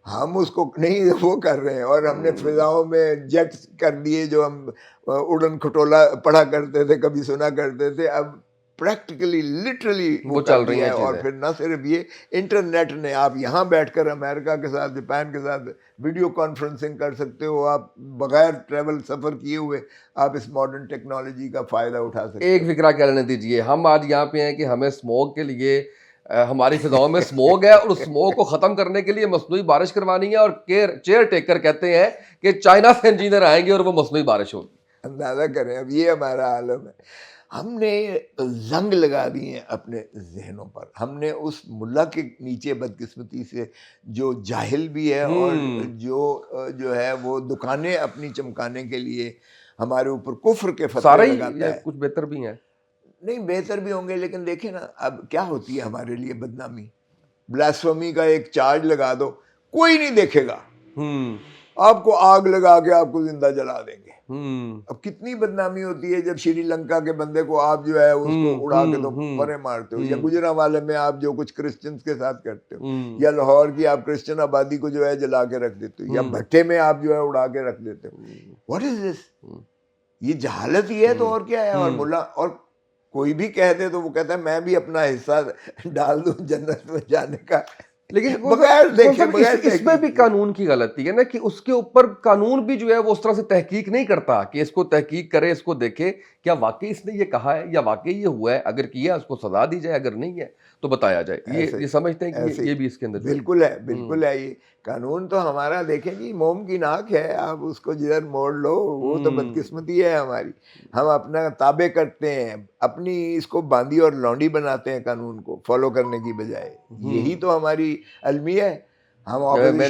ہم اس کو نہیں وہ کر رہے ہیں, اور ہم نے فضاؤں میں جیٹ کر دیے جو ہم اڑن کھٹولا پڑھا کرتے تھے, کبھی سنا کرتے تھے, اب پریکٹیکلی لٹرلی وہ
چل رہی ہے.
اور پھر نہ صرف یہ, انٹرنیٹ نے آپ یہاں بیٹھ کر امریکہ کے ساتھ, جاپان کے ساتھ ویڈیو کانفرنسنگ کر سکتے ہو, آپ بغیر ٹریول سفر کیے ہوئے آپ اس ماڈرن ٹیکنالوجی کا فائدہ اٹھا سکتے ہو.
ایک فکرہ کہہ لینے دیجئے, ہم آج یہاں پہ ہیں کہ ہمیں اسموگ کے لیے, ہماری فضاؤں میں اسموگ ہے اور اس اسموگ کو ختم کرنے کے لیے مصنوعی بارش کروانی ہے, اور چیئر ٹیکر کہتے ہیں کہ چائنا سے انجینئر آئیں گے اور وہ مصنوعی بارش ہوگی.
اندازہ کریں, اب یہ ہمارا عالم ہے. ہم نے زنگ لگا دی ہیں اپنے ذہنوں پر. ہم نے اس ملا کے نیچے بدقسمتی سے جو جاہل بھی ہے اور جو ہے وہ دکانیں اپنی چمکانے کے لیے ہمارے اوپر کفر کے فتوے لگاتا ہے.
کچھ بہتر بھی ہیں,
نہیں بہتر بھی ہوں گے, لیکن دیکھیں نا اب کیا ہوتی ہے ہمارے لیے بدنامی. بلاسفمی کا ایک چارج لگا دو, کوئی نہیں دیکھے گا, آپ کو آگ لگا کے آپ کو زندہ جلا دیں گے. اب کتنی بدنامی ہوتی ہے جب شری لنکا کے بندے کو آپ جو ہے اس کو اڑا کے تو پرے مارتے ہو, یا گجرانوالے میں آپ جو کچھ کرسچنز کے ساتھ کرتے ہو, یا لاہور کی آپ کرسچن آبادی کو جو ہے جلا کے رکھ دیتے ہو, یا بھٹے میں آپ جو ہے اڑا کے رکھ دیتے ہو. واٹ از دس؟ یہ جہالت ہی ہے تو اور کیا ہے. اور ملا, اور کوئی بھی کہہ دے تو وہ کہتا ہے میں بھی اپنا حصہ ڈال دوں جنت میں جانے کا.
لیکن
بغیر دیکھے
اس میں بھی قانون کی غلطی ہے نا کہ اس کے اوپر قانون بھی جو ہے وہ اس طرح سے تحقیق نہیں کرتا کہ اس کو تحقیق کرے, اس کو دیکھے کیا واقعی اس نے یہ کہا ہے یا واقعی یہ ہوا ہے, اگر کیا اس کو سزا دی جائے, اگر نہیں ہے تو بتایا جائے. یہ سمجھتے ہیں کہ یہ بھی اس کے اندر
بالکل ہے, بالکل ہے. یہ قانون تو ہمارا دیکھیں جی موم کی ناک ہے, آپ اس کو جدھر موڑ لو وہ تو بدقسمتی ہے ہماری. ہم اپنا تابع کرتے ہیں, اپنی اس کو باندھی اور لونڈی بناتے ہیں قانون کو فالو کرنے کی بجائے. یہی تو ہماری المیہ ہے. ہم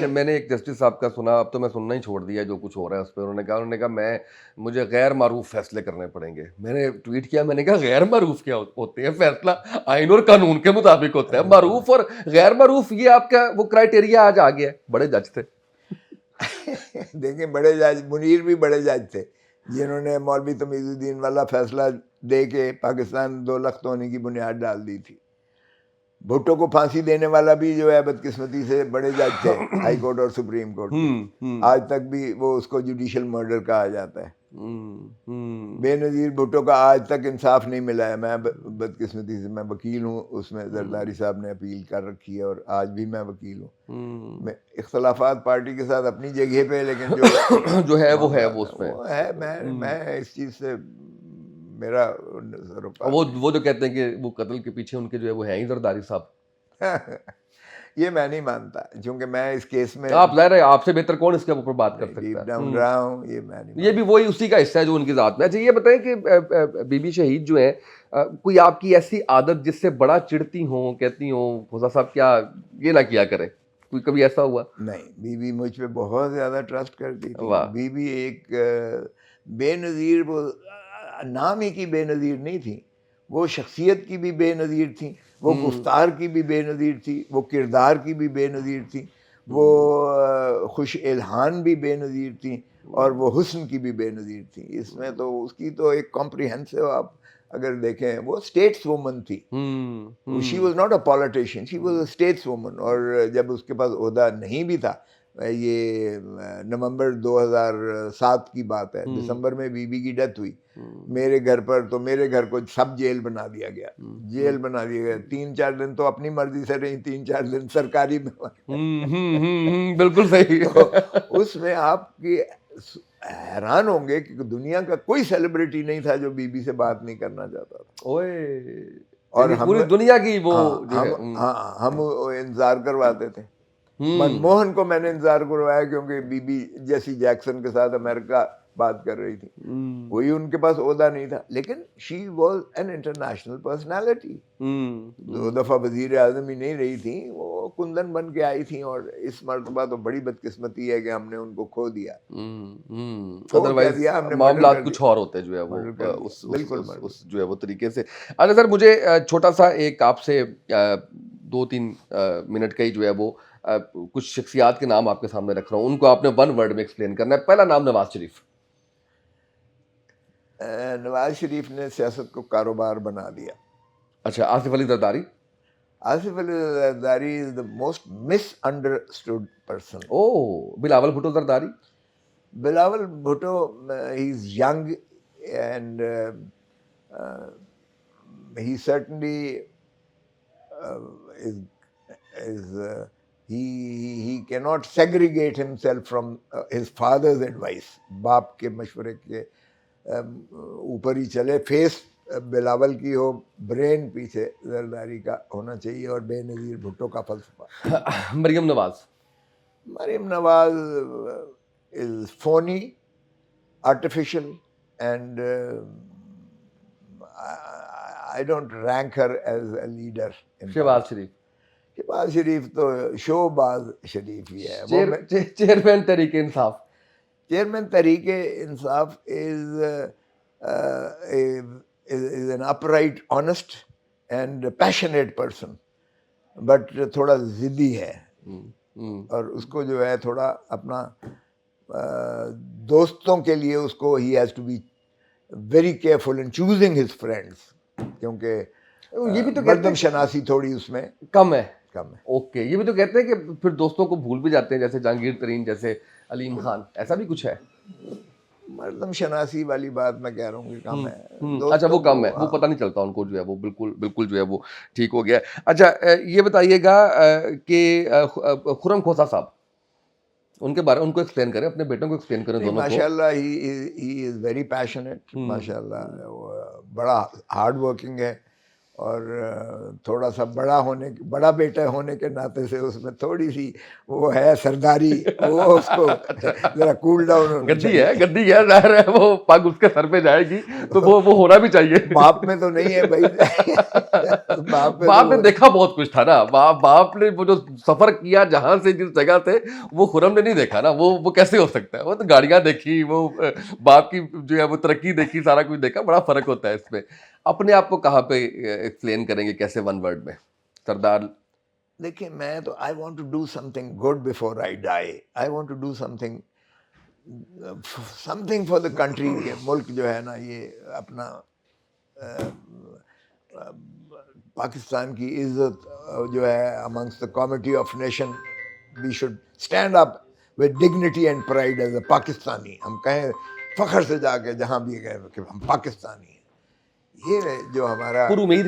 میں نے ایک جسٹس صاحب کا سنا, اب تو میں سننا ہی چھوڑ دیا جو کچھ ہو رہا ہے اس پہ. انہوں نے کہا مجھے غیر معروف فیصلے کرنے پڑیں گے. میں نے ٹویٹ کیا, میں نے کہا غیر معروف کیا ہوتے ہیں؟ فیصلہ آئین اور قانون کے مطابق ہوتا ہے. معروف اور غیر معروف یہ آپ کا وہ کرائٹیریا آج آ گیا ہے. بڑے جج تھے
دیکھیں, بڑے جج, منیر بھی بڑے جج تھے جنہوں نے مولوی تمیز الدین والا فیصلہ دے کے پاکستان 2 لخت ہونے کی بنیاد ڈال دی تھی. بھٹو کو پھانسی دینے والا بھی جو ہے بدقسمتی سے بڑے جج تھے, ہائی کورٹ اور سپریم کورٹ. آج تک بھی وہ اس کو جوڈیشل مرڈر کہا جاتا ہے. بے نظیر بھٹو کا آج تک انصاف نہیں ملا ہے. میں بدقسمتی سے میں وکیل ہوں, اس میں زرداری صاحب نے اپیل کر رکھی ہے اور آج بھی میں وکیل ہوں. میں اختلافات پارٹی کے ساتھ اپنی جگہ پہ, لیکن
جو ہے وہ ہے وہ اس میں
ہے. میں اس چیز سے میرا
وہ جو کہتے ہیں کہ وہ قتل کے پیچھے ان کے جو ہے وہ ہیں ہی زرداری صاحب,
یہ میں نہیں مانتا, کیونکہ میں اس کیس میں
آپ ظاہر ہے آپ سے بہتر کون اس کے اوپر بات کر سکتا ہے.
رہا ہوں, یہ میں نہیں.
یہ بھی وہی اسی کا حصہ ہے جو ان کی ذات میں. اچھا یہ بتائیں کہ بی بی شہید جو ہے, کوئی آپ کی ایسی عادت جس سے بڑا چڑھتی ہوں, کہتی ہوں خوسا صاحب کیا یہ نہ کیا کرے, کوئی کبھی ایسا ہوا؟
نہیں, بی بی مجھ پہ بہت زیادہ ٹرسٹ کرتی تھی. بی بی ایک بے نظیر, وہ نام ہی کی بے نظیر نہیں تھی, وہ شخصیت کی بھی بے نظیر تھی, وہ گفتار کی بھی بے نظیر تھی, وہ کردار کی بھی بے نظیر تھی, وہ خوش الہان بھی بے نظیر تھی, اور وہ حسن کی بھی بے نظیر تھی. اس میں تو اس کی تو ایک کمپریہنسو, آپ اگر دیکھیں, وہ اسٹیٹس وومن تھی. She was not a politician, she was a stateswoman. اور جب اس کے پاس عہدہ نہیں بھی تھا, یہ نومبر 2007 کی بات ہے, دسمبر میں بی بی کی ڈیتھ ہوئی. میرے گھر پر تو میرے گھر کو سب جیل بنا دیا گیا, جیل بنا دیا گیا. 3-4 دن تو اپنی مرضی سے رہی, 3-4 دن سرکاری میں.
بالکل صحیح.
اس میں آپ کی حیران ہوں گے کہ دنیا کا کوئی سیلیبریٹی نہیں تھا جو بی بی سے بات نہیں کرنا چاہتا تھا.
اور پوری دنیا کی وہ
ہم انتظار کرواتے تھے. منموہن کو میں نے انتظار کروایا کیونکہ بی بی جیسی جیکسن کے ساتھ امریکہ بات کر رہی تھی. کوئی ان کے پاس عہدہ نہیں تھا, لیکن she was an international personality. 2 دفعہ وزیر اعظم ہی نہیں رہی تھیں, وہ کندن بن کے آئی تھیں. اور اس مرتبہ تو بڑی بدقسمتی ہے کہ ہم نے ان کو کھو دیا.
معاملات کچھ اور ہوتے جو ہے وہ اس جو ہے وہ طریقے سے. اچھا سر, مجھے چھوٹا سا ایک آپ سے 2-3 منٹ کا ہی جو ہے وہ کچھ شخصیات کے نام آپ کے سامنے رکھ رہا ہوں, ان کو آپ نے 1 ورڈ میں ایکسپلین کرنا ہے. پہلا نام نواز شریف.
نواز شریف نے سیاست کو کاروبار بنا دیا.
اچھا, Asif Ali Zardari.
Asif Ali Zardari is the most misunderstood person.
Bilawal Bhutto Zardari.
Bilawal Bhutto, he is young and he certainly he cannot segregate himself from his father's advice. باپ کے مشورے کے اوپر ہی چلے. فیس بلاول کی ہو, برین پیچھے زرداری کا ہونا چاہیے, اور بے نظیر بھٹو کا فلسفہ.
Maryam Nawaz.
Maryam Nawaz is phony, artificial, and I don't rank her as a leader.
Shahbaz شریف.
شہباز شریف تو شو باز شریف ہی ہے.
Chairman Tehreek Insaf.
Chairman Tehreek Insaf is an upright, honest and passionate person, but تھوڑا ضدی ہے. اور اس کو جو ہے تھوڑا اپنا دوستوں کے لیے اس کو he has to be very careful in choosing his friends, کیونکہ
یہ بھی تو
مردم شناسی تھوڑی اس میں
کم ہے.
اوکے,
یہ بھی تو کہتے ہیں کہ پھر دوستوں کو بھول بھی جاتے ہیں, جیسے جہانگیر ترین, جیسے علیم خان, ایسا بھی کچھ ہے.
مردم شناسی والی بات میں کہہ رہا ہوں کہ کم ہے.
اچھا وہ کم ہے, وہ پتہ نہیں چلتا ان کو جو ہے وہ بالکل جو ہے وہ ٹھیک ہو گیا. اچھا یہ بتائیے گا کہ خرم کھوسہ صاحب, ان کے بارے ان کو ایکسپلین کریں, اپنے بیٹوں کو ایکسپلین کریں دونوں کو.
ماشاء اللہ ہی از ویری پیشنیٹ, ماشاء اللہ بڑا ہارڈ ورکنگ ہے, اور تھوڑا سا بڑا بیٹا ہونے کے ناطے سے اس میں تھوڑی سی وہ ہے سرداری, وہ اس کو ذرا کول ڈاؤن.
گدی ہے ظاہر ہے, وہ پگ اس کے سر پہ جائے گی تو وہ ہونا بھی چاہیے.
باپ میں تو نہیں ہے بھائی,
باپ نے دیکھا بہت کچھ تھا نا, باپ نے وہ جو سفر کیا جہاں سے جس جگہ سے, وہ خرم نے نہیں دیکھا نا, وہ کیسے ہو سکتا ہے. وہ تو گاڑیاں دیکھی, وہ باپ کی جو ہے وہ ترقی دیکھی, سارا کچھ دیکھا, بڑا فرق ہوتا ہے اس میں. اپنے آپ کو کہاں پہ ایکسپلین کریں گے, کیسے ون ورڈ میں سردار؟
دیکھیں میں تو I want to do something good before I die. I want to do something for the country. کے ملک جو ہے نا, یہ اپنا پاکستان کی عزت جو ہے amongst the community of nation, we should stand up with dignity and pride as a Pakistani. ہم کہیں فخر سے جا کے جہاں بھی گئے کہ ہم پاکستانی ہیں. یہ جو ہمارا
پر امید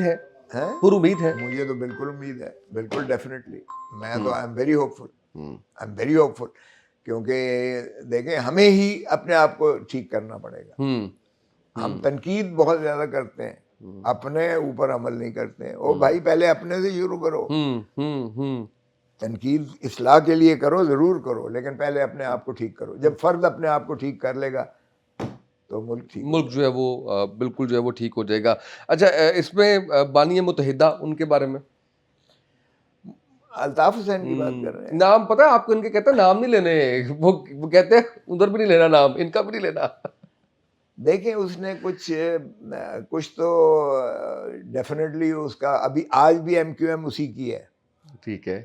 ہے,
مجھے تو بالکل امید ہے, بالکل ڈیفینیٹلی. میں تو آئی ایم ویری ہوپ فل, کیونکہ دیکھیں ہمیں ہی اپنے آپ کو ٹھیک کرنا پڑے گا. ہم تنقید بہت زیادہ کرتے ہیں, اپنے اوپر عمل نہیں کرتے ہیں. او بھائی پہلے اپنے سے شروع کرو. تنقید اصلاح کے لیے کرو, ضرور کرو, لیکن پہلے اپنے آپ کو ٹھیک کرو. جب فرد اپنے آپ کو ٹھیک کر لے گا تو ملک
جو ہے وہ بالکل جو ہے وہ ٹھیک ہو جائے گا. اچھا اس میں بانی متحدہ ان کے بارے میں
الطاف حسین کی بات کر رہے ہیں.
نام پتہ ہے آپ کو ان کے, کہتے ہیں نام نہیں لینے, وہ کہتے ہیں ادھر بھی نہیں لینا نام, ان کا بھی نہیں لینا.
دیکھیں اس نے کچھ تو ڈیفینیٹلی اس کا ابھی آج بھی ایم کیو ایم اسی کی ہے.
ٹھیک ہے,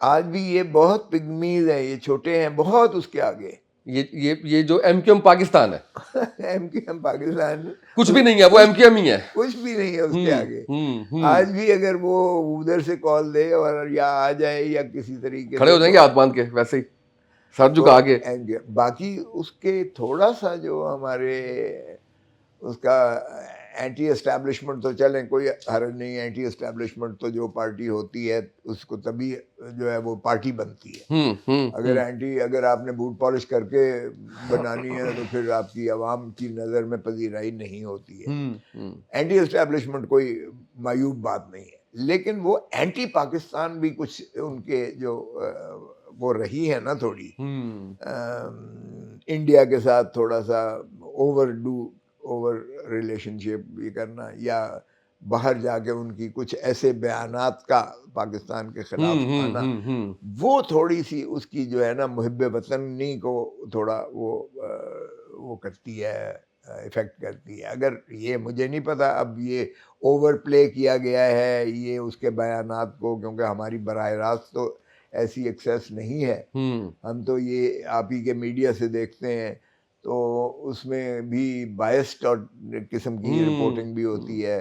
آج بھی یہ بہت پگمیز ہے, یہ چھوٹے ہیں بہت اس کے آگے.
یہ جو ایم کیو ایم پاکستان ہے,
ایم کیو ایم پاکستان
کچھ بھی نہیں ہے, وہ ایم کیو ایم ہی ہے,
کچھ بھی نہیں ہے اس کے آگے. آج بھی اگر وہ ادھر سے کال دے اور یا آ جائے یا کسی طریقے
کھڑے ہو جائیں گے ہاتھ باندھ کے ویسے ہی سر جھکا کے.
باقی اس کے تھوڑا سا جو ہمارے اس کا اینٹی اسٹیبلشمنٹ, تو چلیں کوئی حرج نہیں, اینٹی اسٹیبلشمنٹ تو جو پارٹی ہوتی ہے اس کو تبھی جو ہے وہ پارٹی بنتی ہے. اگر آپ نے بوٹ پالش کر کے بنانی ہے تو پھر آپ کی عوام کی نظر میں پذیرائی نہیں ہوتی ہے. اینٹی اسٹیبلشمنٹ کوئی معیوب بات نہیں ہے, لیکن وہ اینٹی پاکستان بھی کچھ ان کے جو وہ رہی ہے نا تھوڑی, انڈیا کے ساتھ تھوڑا سا اوور ریلیشن شپ یہ کرنا, یا باہر جا کے ان کی کچھ ایسے بیانات کا پاکستان کے خلاف آنا, وہ تھوڑی سی اس کی جو ہے نا محب وطنی کو تھوڑا وہ کرتی ہے, افیکٹ کرتی ہے. اگر یہ مجھے نہیں پتا اب یہ اوور پلے کیا گیا ہے یہ اس کے بیانات کو, کیونکہ ہماری براہ راست تو ایسی ایکسیس نہیں ہے. ہم تو یہ آپ ہی کے میڈیا سے دیکھتے ہیں, تو اس میں بھی بائسڈ اور قسم کی رپورٹنگ بھی ہوتی ہے.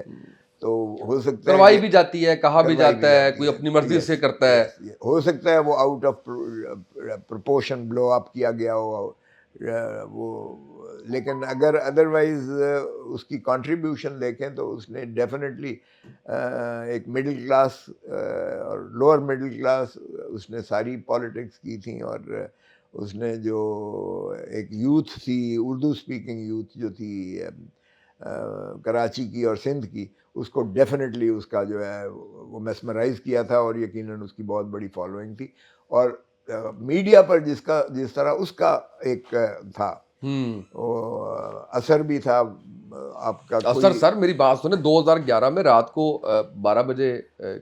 تو ہو سکتا ہے
کروائی بھی جاتی ہے, کہا بھی جاتا ہے, کوئی اپنی مرضی سے کرتا ہے.
ہو سکتا ہے وہ آؤٹ آف پروپورشن بلو اپ کیا گیا ہو وہ, لیکن اگر ادروائز اس کی کنٹریبیوشن دیکھیں تو اس نے ڈیفینیٹلی ایک مڈل کلاس اور لوور مڈل کلاس اس نے ساری پالیٹکس کی تھیں, اور اس نے جو ایک یوتھ تھی, اردو اسپیکنگ یوتھ جو تھی کراچی کی اور سندھ کی, اس کو ڈیفینیٹلی اس کا جو ہے وہ میسمرائز کیا تھا, اور یقیناً اس کی بہت بڑی فالوئنگ تھی. اور میڈیا پر جس طرح اس کا ایک تھا اثر بھی تھا آپ کا
اثر. سر میری بات سنیں, 2011 میں رات کو 12 بجے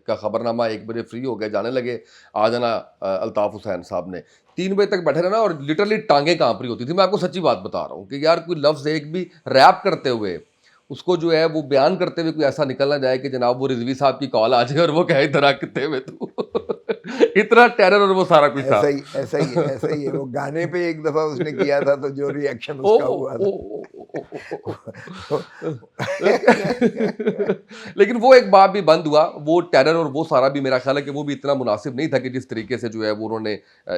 کا خبر نامہ 1 بجے فری ہو گئے, جانے لگے آ جانا الطاف حسین صاحب نے 3 بجے تک بیٹھے رہنا, اور لٹرلی ٹانگیں کانپ رہی ہوتی تھی. میں آپ کو سچی بات بتا رہا ہوں کہ یار کوئی لفظ ایک بھی ریپ کرتے ہوئے, اس کو جو ہے وہ بیان کرتے ہوئے کوئی ایسا نکل نہ جائے کہ جناب وہ رضوی صاحب کی کال آ جائے اور وہ کہے ادھر آ کتے ہوئے تو اتنا ٹیرر اور وہ سارا کچھ تھا.
ایسا ہی ہے. وہ گانے پہ ایک دفعہ اس نے کیا تھا تو جو ریئیکشن اس کا ہوا تھا,
لیکن وہ ایک باب بھی بند ہوا, وہ ٹیرر اور وہ سارا بھی میرا خیال ہے کہ وہ بھی اتنا مناسب نہیں تھا کہ جس طریقے سے جو ہے وہ انہوں نے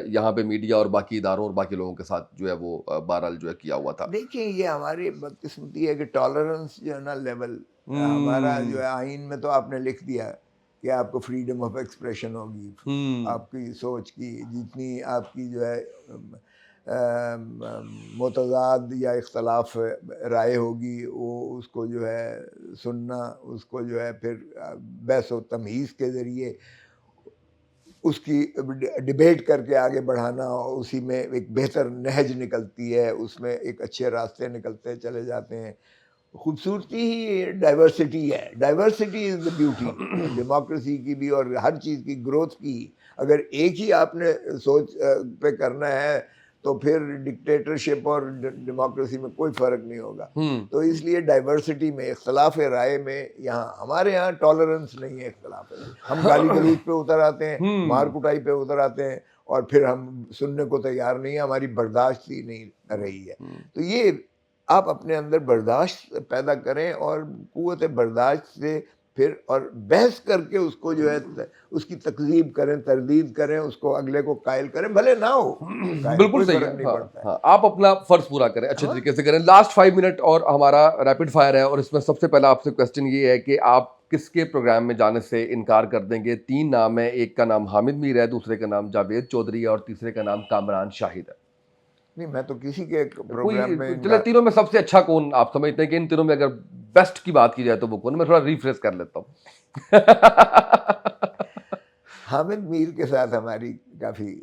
یہاں پہ میڈیا اور باقی اداروں اور باقی لوگوں کے ساتھ جو ہے وہ بہرحال جو ہے کیا ہوا تھا.
دیکھیں یہ ہماری بدقسمتی ہے کہ ٹالرنس جو ہے نا لیول ہمارا جو ہے آئین میں تو آپ نے لکھ دیا کہ آپ کو فریڈم آف ایکسپریشن ہوگی, آپ کی سوچ کی جتنی آپ کی جو ہے متضاد یا اختلاف رائے ہوگی وہ اس کو جو ہے سننا, اس کو جو ہے پھر بحث و تمہیز کے ذریعے اس کی ڈبیٹ کر کے آگے بڑھانا, اسی میں ایک بہتر نہج نکلتی ہے, اس میں ایک اچھے راستے نکلتے چلے جاتے ہیں. خوبصورتی ہی ڈائیورسٹی ہے, diversity is the beauty democracy کی بھی اور ہر چیز کی گروتھ کی. اگر ایک ہی آپ نے سوچ پہ کرنا ہے تو پھر ڈکٹیٹرشپ اور ڈیموکریسی میں کوئی فرق نہیں ہوگا. تو اس لیے ڈائیورسٹی میں, اختلاف رائے میں, ہمارے یہاں ٹالرنس نہیں ہے اختلاف رائے. ہم گالی گلوچ پہ اتر آتے ہیں, مار کٹائی پہ اتر آتے ہیں, اور پھر ہم سننے کو تیار نہیں ہیں, ہماری برداشت ہی نہیں رہی ہے. تو یہ آپ اپنے اندر برداشت پیدا کریں اور قوت برداشت سے پھر اور بحث کر کے اس کو جو ہے اس کی تکذیب کریں, تردید کریں, اس کو اگلے کو قائل کریں, بھلے نہ ہو.
بالکل صحیح ہے, آپ اپنا فرض پورا کریں, اچھے طریقے سے کریں. لاسٹ 5 منٹ اور ہمارا ریپڈ فائر ہے, اور اس میں سب سے پہلا آپ سے کویسچن یہ ہے کہ آپ کس کے پروگرام میں جانے سے انکار کر دیں گے؟ 3 نام ہے, ایک کا نام حامد میر ہے, دوسرے کا نام جاوید چودھری ہے, اور تیسرے کا نام کامران شاہد ہے.
نہیں میں تو کسی کے پروگرام میں
چلے تینوں میں سب سے اچھا کون آپ سمجھتے ہیں کہ ان تینوں میں اگر بیسٹ کی بات کی جائے تو وہ کون؟ میں تھوڑا ریفریش کر لیتا ہوں.
حامد میر کے ساتھ ہماری کافی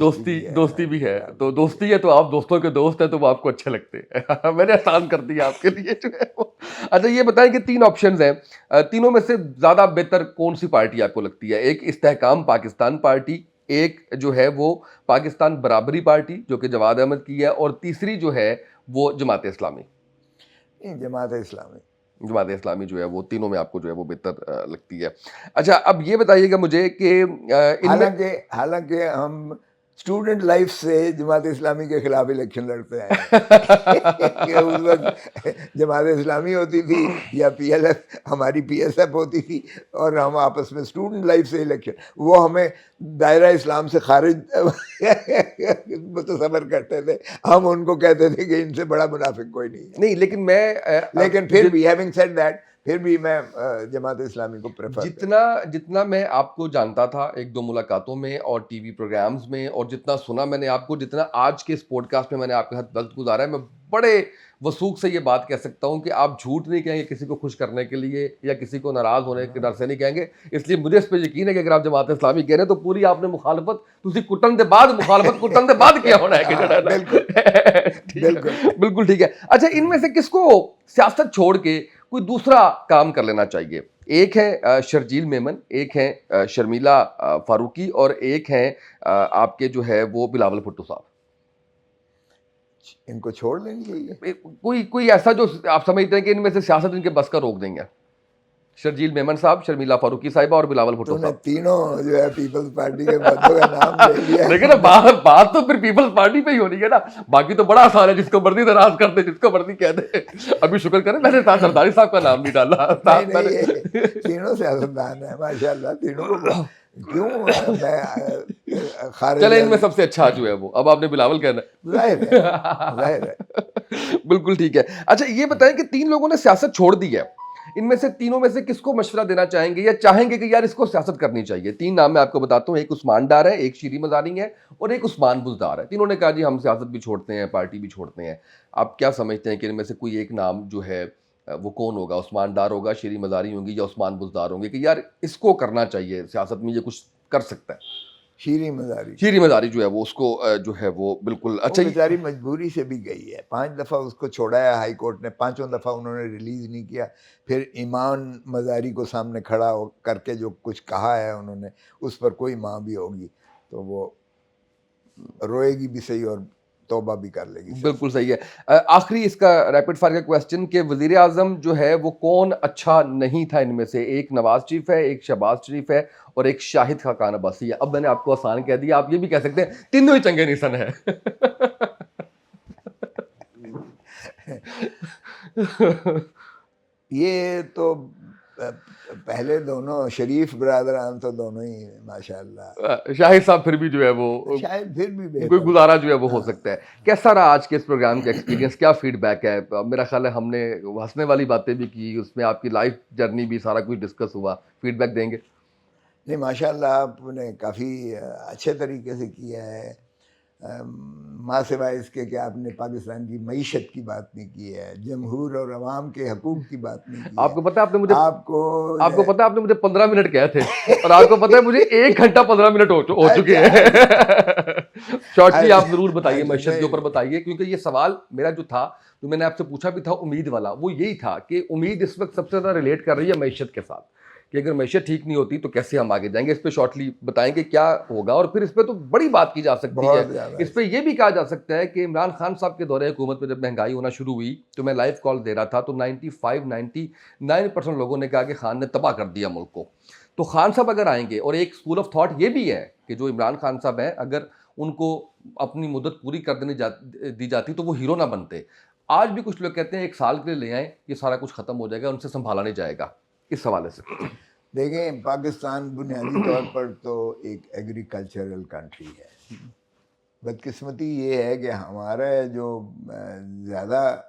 دوستی بھی ہے, تو دوستی ہے تو آپ دوستوں کے دوست ہیں تو وہ آپ کو اچھے لگتے ہیں. میں نے آسان کر دیا آپ کے لیے جو ہے وہ. اچھا یہ بتائیں کہ 3 آپشنز ہیں, تینوں میں سے زیادہ بہتر کون سی پارٹی آپ کو لگتی ہے؟ ایک استحکام پاکستان پارٹی, ایک جو ہے وہ پاکستان برابری پارٹی جو کہ جواد احمد کی ہے, اور تیسری جو ہے وہ جماعت اسلامی.
جماعت اسلامی.
جماعت اسلامی جو ہے وہ تینوں میں آپ کو جو ہے وہ بہتر لگتی ہے. اچھا اب یہ بتائیے گا مجھے کہ
حالانکہ ہم اسٹوڈنٹ لائف سے جماعت اسلامی کے خلاف الیکشن لڑتے ہیں کہ اس وقت جماعت اسلامی ہوتی تھی یا پی ایل ایف, ہماری پی ایس ایف ہوتی تھی, اور ہم آپس میں اسٹوڈنٹ لائف سے الیکشن, وہ ہمیں دائرہ اسلام سے خارج متصور کرتے تھے, ہم ان کو کہتے تھے کہ ان سے بڑا منافق کوئی نہیں ہے.
نہیں
لیکن پھر بھی ہیونگ سیڈ دیٹ, پھر بھی میں جماعت اسلامی کو پریفر
جتنا میں آپ کو جانتا تھا 1-2 ملاقاتوں میں اور ٹی وی پروگرامز میں, اور جتنا سنا میں نے آپ کو, جتنا آج کے اس پوڈ کاسٹ میں میں نے آپ کے ساتھ وقت گزارا ہے, میں بڑے وثوق سے یہ بات کہہ سکتا ہوں کہ آپ جھوٹ نہیں کہیں گے کسی کو خوش کرنے کے لیے یا کسی کو ناراض ہونے کے ڈر سے نہیں کہیں گے. اس لیے مجھے اس پہ یقین ہے کہ اگر آپ جماعت اسلامی کہہ رہے ہیں تو پوری آپ نے مخالفت کٹن دے بعد کیا ہونا ہے. بالکل ٹھیک ہے. اچھا ان میں سے کس کو سیاست چھوڑ کے کوئی دوسرا کام کر لینا چاہیے؟ ایک ہے شرجیل میمن, ایک ہے شرمیلا فاروقی, اور ایک ہیں آپ کے جو ہے وہ بلاول بھٹو صاحب.
ان کو چھوڑ دیں گے
کوئی ایسا جو آپ سمجھتے ہیں کہ ان میں سے سیاست ان کے بس کا روک دیں گے؟ شرجیل میمن صاحب, شرمیلا فاروقی صاحبہ اور بلاول بھٹو صاحب.
تینوں جو ہے پیپلز پارٹی کے بندوں کا نام لے لیا.
لیکن بات تو پھر پیپلز پارٹی پہ ہی ہونی ہے نا, باقی تو بڑا آسان ہے, جس کو مرضی ناراض کر دے, جس کو مرضی کہہ دے. ابھی شکر کریں میں نے سرداری صاحب کا نام نہیں ڈالا.
تینوں سیاستدان ہیں ماشاء اللہ, تینوں کو کیوں
چلے ان میں سب سے اچھا جو ہے وہ, اب آپ نے بلاول کہنا
ظاہر ہے.
بالکل ٹھیک ہے. اچھا یہ بتائیں کہ 3 لوگوں نے سیاست چھوڑ دی ہے, ان میں سے تینوں میں سے کس کو مشورہ دینا چاہیں گے یا چاہیں گے کہ یار اس کو سیاست کرنی چاہیے؟ 3 نام میں آپ کو بتاتا ہوں, ایک عثمان ڈار ہے, ایک شیری مزاری ہے, اور ایک عثمان بزدار ہے. تینوں نے کہا جی ہم سیاست بھی چھوڑتے ہیں, پارٹی بھی چھوڑتے ہیں. آپ کیا سمجھتے ہیں کہ ان میں سے کوئی ایک نام جو ہے وہ کون ہوگا؟ عثمان ڈار ہوگا, شیری مزاری ہوں گی, یا عثمان بزدار ہوں گے کہ یار اس کو کرنا چاہیے سیاست میں, یہ کچھ کر سکتا ہے؟
شیری
مزاری جو ہے وہ اس کو جو ہے وہ بالکل اچھا
بیچاری مجبوری سے بھی گئی ہے. 5 دفعہ اس کو چھوڑایا ہائی کورٹ نے, 5 دفعہ انہوں نے ریلیز نہیں کیا. پھر ایمان مزاری کو سامنے کھڑا کر کے جو کچھ کہا ہے انہوں نے, اس پر کوئی ماں بھی ہوگی تو وہ روئے گی بھی صحیح اور توبہ بھی کر لے گی.
بالکل صحیح ہے. آخری اس کا ریپڈ فائر کا کویسچن کہ وزیر اعظم جو ہے وہ کون اچھا نہیں تھا ان میں سے؟ ایک نواز شریف ہے, ایک شہباز شریف ہے, اور ایک شاہد خاقان عباسی ہے. اب میں نے آپ کو آسان کہہ دیا, آپ یہ بھی کہہ سکتے ہیں تینوں ہی چنگے نیسن ہیں.
یہ تو پہلے دونوں شریف برادران تو دونوں ہی ماشاءاللہ.
شاہد صاحب پھر بھی جو ہے وہ
شاید پھر بھی
کوئی
بہتر.
گزارا جو ہے وہ ہو سکتا ہے. کیسا رہا آج کے اس پروگرام کا ایکسپیرینس؟ کیا فیڈ بیک ہے؟ میرا خیال ہے ہم نے ہنسنے والی باتیں بھی کی، اس میں آپ کی لائف جرنی بھی سارا کچھ ڈسکس ہوا. فیڈ بیک دیں گے؟
نہیں ماشاءاللہ آپ نے کافی اچھے طریقے سے کیا ہے. ماں سوائے اس کے کہ آپ نے پاکستان کی معیشت کی بات نہیں کی ہے، جمہور اور عوام کے حقوق کی بات نہیں کی
آپ
ہے.
کو پتہ ہے آپ نے مجھے
آپ کو
پتہ ہے آپ نے مجھے 15 منٹ کہے تھے اور آپ کو پتہ ہے مجھے 1 گھنٹہ 15 منٹ ہو چکے ہیں. شارٹلی آپ ضرور بتائیے، معیشت کے اوپر بتائیے، کیونکہ یہ سوال میرا جو تھا، جو میں نے آپ سے پوچھا بھی تھا امید والا، وہ یہی تھا کہ امید اس وقت سب سے زیادہ ریلیٹ کر رہی ہے معیشت کے ساتھ، کہ اگر معیشت ٹھیک نہیں ہوتی تو کیسے ہم آگے جائیں گے. اس پہ شارٹلی بتائیں کہ کیا ہوگا. اور پھر اس پہ تو بڑی بات کی جا سکتی ہے.
بہت زیادہ
اس پہ یہ بھی کہا جا سکتا ہے کہ عمران خان صاحب کے دورے حکومت میں جب مہنگائی ہونا شروع ہوئی تو میں لائیو کال دے رہا تھا تو 99% لوگوں نے کہا کہ خان نے تباہ کر دیا ملک کو. تو خان صاحب اگر آئیں گے، اور ایک اسکول آف تھاٹ یہ بھی ہے کہ جو عمران خان صاحب ہیں اگر ان کو اپنی مدت پوری کر دی جاتی تو وہ ہیرو نہ بنتے. آج بھی کچھ لوگ کہتے ہیں 1 سال کے لیے لے آئیں، یہ سارا کچھ ختم ہو جائے گا، ان سے سنبھالا نہیں جائے گا. اس حوالے سے
دیکھیں، پاکستان بنیادی طور پر تو ایک ایگریکلچرل کنٹری ہے. بدقسمتی یہ ہے کہ ہمارا جو زیادہ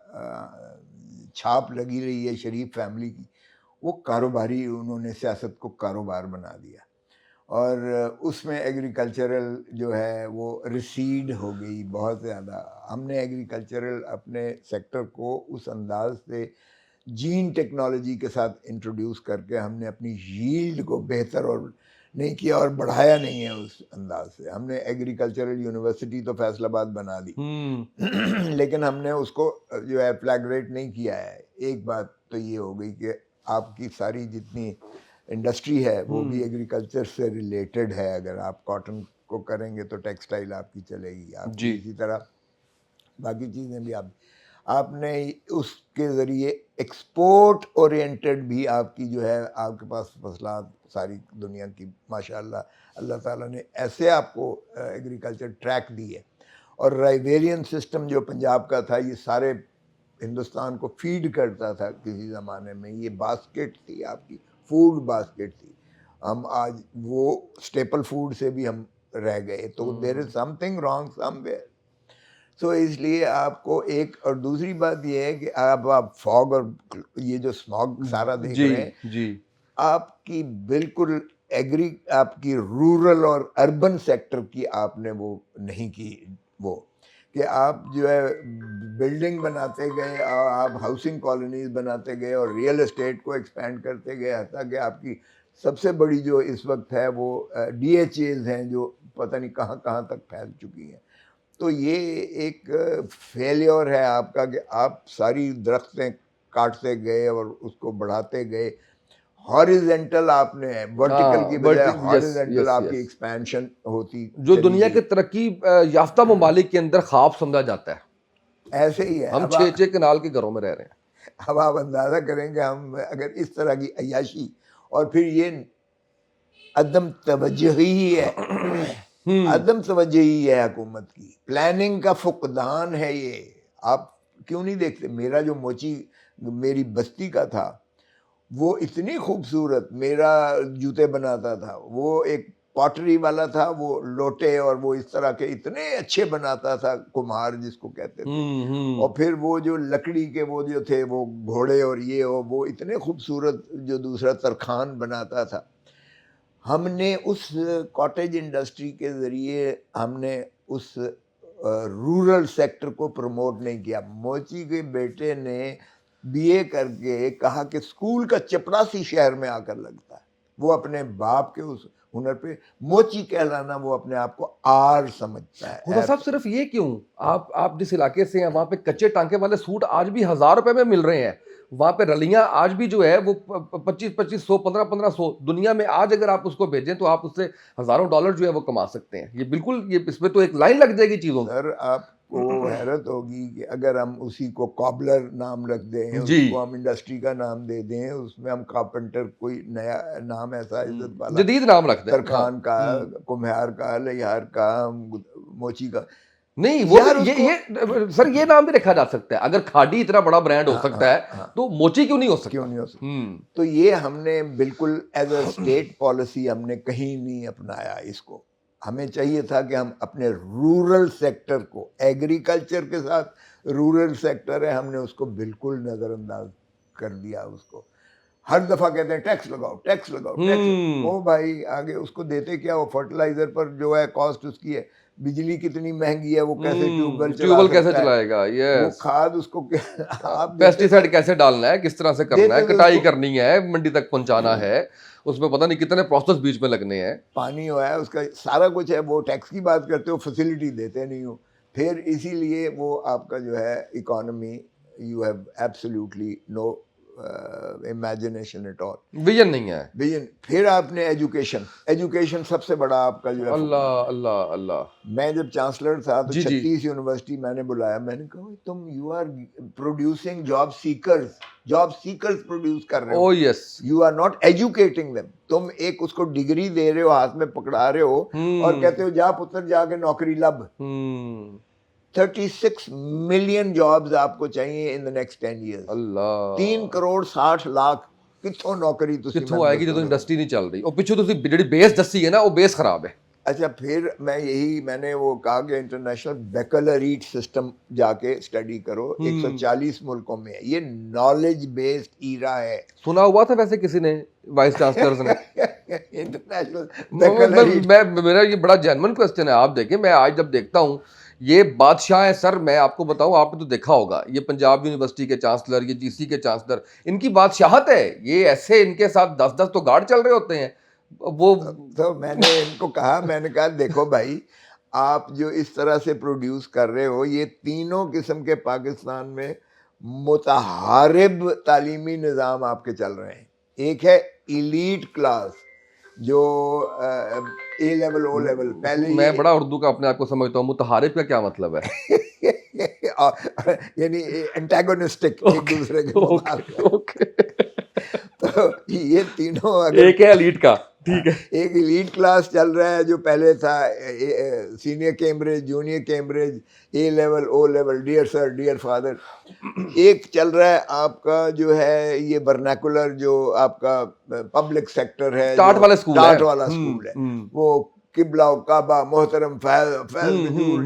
چھاپ لگی رہی ہے شریف فیملی کی، وہ کاروباری، انہوں نے سیاست کو کاروبار بنا دیا، اور اس میں ایگریکلچرل جو ہے وہ ریسیڈ ہو گئی بہت زیادہ. ہم نے ایگریکلچرل اپنے سیکٹر کو اس انداز سے جین ٹیکنالوجی کے ساتھ انٹروڈیوس کر کے ہم نے اپنی ییلڈ کو بہتر اور نہیں کیا اور بڑھایا نہیں ہے اس انداز سے. ہم نے ایگریکلچرل یونیورسٹی تو فیصل آباد بنا دی، لیکن ہم نے اس کو جو ہے فلیگریٹ نہیں کیا ہے. ایک بات تو یہ ہو گئی کہ آپ کی ساری جتنی انڈسٹری ہے وہ بھی ایگریکلچر سے ریلیٹڈ ہے. اگر آپ کاٹن کو کریں گے تو ٹیکسٹائل آپ کی چلے گی، آپ کی اسی طرح باقی چیزیں بھی آپ نے اس کے ذریعے ایکسپورٹ اورینٹڈ بھی آپ کی جو ہے، آپ کے پاس فصلات ساری دنیا کی ماشاءاللہ اللہ تعالیٰ نے ایسے آپ کو ایگریکلچر ٹریک دی ہے. اور رائیویرین سسٹم جو پنجاب کا تھا، یہ سارے ہندوستان کو فیڈ کرتا تھا کسی زمانے میں. یہ باسکٹ تھی، آپ کی فوڈ باسکٹ تھی. ہم آج وہ اسٹیپل فوڈ سے بھی ہم رہ گئے. تو there is something wrong somewhere. تو اس لیے آپ کو ایک، اور دوسری بات یہ ہے کہ آپ فاگ اور یہ جو اسماگ سارا دیکھ رہے ہیں، آپ کی بالکل آپ کی رورل اور اربن سیکٹر کی آپ نے وہ نہیں کی، وہ کہ آپ جو ہے بلڈنگ بناتے گئے اور آپ ہاؤسنگ کالونیز بناتے گئے اور ریئل اسٹیٹ کو ایکسپینڈ کرتے گئے، حتیٰ کہ آپ کی سب سے بڑی جو اس وقت ہے وہ ڈی ایچ ایز ہیں جو پتہ نہیں کہاں کہاں تک پھیل چکی ہیں. تو یہ ایک فیلیور ہے آپ کا کہ آپ ساری درختیں کاٹتے گئے اور اس کو بڑھاتے گئے. ہاریزنٹل آپ نے، ورٹیکل کی بجائے ہاریزنٹل آپ کی ایکسپینشن ہوتی،
جو دنیا کے ترقی یافتہ ممالک کے اندر خواب سمجھا جاتا ہے.
ایسے ہی ہے.
ہم 6 کنال کے گھروں میں رہ رہے ہیں.
اب آپ اندازہ کریں کہ ہم اگر اس طرح کی عیاشی، اور پھر یہ عدم توجہی ہے، عدم توجہی ہے حکومت کی، پلاننگ کا فقدان ہے. یہ آپ کیوں نہیں دیکھتے؟ میرا جو موچی میری بستی کا تھا، وہ اتنی خوبصورت، میرا جوتے بناتا تھا، وہ ایک پاٹری والا تھا، وہ لوٹے اور وہ اس طرح کے اتنے اچھے بناتا تھا، کمہار جس کو کہتے تھے. اور پھر وہ جو لکڑی کے وہ جو تھے وہ گھوڑے اور یہ وہ اتنے خوبصورت، جو دوسرا ترخان بناتا تھا. ہم نے اس کاٹیج انڈسٹری کے ذریعے ہم نے اس رورل سیکٹر کو پروموٹ نہیں کیا. موچی کے بیٹے نے بی اے کر کے کہا کہ اسکول کا چپڑاسی شہر میں آ کر لگتا ہے. وہ اپنے باپ کے اس ہنر پہ موچی کہلانا وہ اپنے آپ کو آر سمجھتا ہے.
خدا صاحب صرف یہ کیوں؟ آپ جس علاقے سے ہیں وہاں پہ کچے ٹانکے والے سوٹ آج بھی 1000 روپے میں مل رہے ہیں. وہاں پہ رلیاں آج بھی جو ہے وہ 2500 1500 دنیا میں آج اگر آپ اس کو بھیجیں تو آپ اس سے ہزاروں ڈالر جو ہے وہ کما سکتے ہیں. یہ بالکل، یہ اس میں تو ایک لائن لگ جائے گی چیزوں.
سر آپ کو حیرت ہوگی کہ اگر ہم اسی کو کابلر نام رکھ دیں، اس کو ہم انڈسٹری کا نام دے دیں، اس میں ہم کارپینٹر کوئی نیا نام ایسا عزت والا
جدید نام رکھ دیں،
ترخان کا، کمہار کا، لیہار کا، موچی کا،
نہیں وہ یہ سر یہ نام بھی رکھا جا سکتا ہے, اگر کھاڈی اتنا بڑا برانڈ ہو سکتا ہے تو موچی کیوں نہیں ہو سکتا؟
کیوں نہیں ہو سکتا؟ تو یہ ہم نے بالکل ایز اے اسٹیٹ پالیسی ہم نے کہیں نہیں اپنایا اس کو. ہمیں چاہیے تھا کہ ہم اپنے رورل سیکٹر کو, ایگریکلچر کے ساتھ رورل سیکٹر ہے, ہم نے اس کو بالکل نظر انداز کر دیا. اس کو ہر دفعہ کہتے ہیں ٹیکس لگاؤ ٹیکس لگاؤ ٹیکس. او بھائی آگے اس کو دیتے کیا, وہ فرٹیلائزر پر جو ہے کاسٹ اس کی ہے, بجلی کتنی مہنگی ہے, وہ کیسے ٹیوب ویل
کیسے چلائے گا,
وہ کھاد اس کو آپ
پیسٹی کیسے ڈالنا ہے, کس طرح سے کرنا ہے, کٹائی کرنی ہے, منڈی تک پہنچانا ہے, اس میں پتہ نہیں کتنے پروسیس بیچ میں لگنے ہیں,
پانی ہوا ہے اس کا سارا کچھ ہے. وہ ٹیکس کی بات کرتے ہو, فیسلٹی دیتے نہیں ہو, پھر اسی لیے وہ آپ کا جو ہے economy, you have absolutely no imagination at all,
vision نہیں ہے,
ویژن. پھر آپ نے ایجوکیشن سب سے بڑا آپ کا جو ہے.
اللہ اللہ اللہ.
میں جب چانسلر تھا تو 36 یونیورسٹی میں نے بلایا, میں نے کہا تم you are producing job seekers produce کر رہے ہو, you are not educating them. تم ایک اس کو ڈگری دے رہے ہو, ہاتھ میں پکڑا رہے ہو اور کہتے ہو جا پتر جا کے نوکری لب. 36 ملین جابز آپ کو چاہیے ان the next 10 years.
اللہ,
3 کروڑ 60 لاکھ کتوں نوکری
کتوں آئے گی جب انڈسٹری نہیں چل رہی, اور پیچھے تو جڑی بیس دسی ہے نا وہ بیس خراب ہے.
اچھا پھر میں نے وہ کہا کہ انٹرنیشنل بیکلریٹ سسٹم جا کے اسٹڈی کرو, 140 ملکوں میں ہے, یہ نالج بیسڈ ایرا ہے.
سنا ہوا تھا ویسے کسی نے, وائس چانسلرز نے, میرا یہ بڑا جینوئن کوسچن ہے. آپ دیکھیں میں آج جب دیکھتا ہوں یہ بادشاہ ہے سر, میں آپ کو بتاؤں, آپ نے تو دیکھا ہوگا یہ پنجاب یونیورسٹی کے چانسلر, یہ جی سی کے چانسلر, ان کی بادشاہت ہے یہ, ایسے ان کے ساتھ 10 تو گارڈ چل رہے ہوتے ہیں. وہ
تو میں نے ان کو کہا, میں نے کہا دیکھو بھائی آپ جو اس طرح سے پروڈیوس کر رہے ہو, یہ تینوں قسم کے پاکستان میں متحارب تعلیمی نظام آپ کے چل رہے ہیں. ایک ہے ایلیٹ کلاس جو اے لیول او لیول, پہلے
میں بڑا اردو کا اپنے آپ کو سمجھتا ہوں, متحارب کا کیا مطلب ہے؟
یعنی اینٹاگونسٹک, ایک دوسرے کے. تو یہ تینوں
ایک ہے ایلیٹ کا, ٹھیک ہے,
ایک ایلیٹ کلاس چل رہا ہے جو پہلے تھا سینئر کیمبرج, جونیئر کیمبرج, اے لیول او لیول, ڈیئر سر ڈیئر فادر. ایک چل رہا ہے آپ کا جو ہے یہ برنیکولر, جو آپ کا پبلک سیکٹر ہے,
ٹاٹ والا
اسکول ہے, وہ قبلہ و کعبہ محترم فیض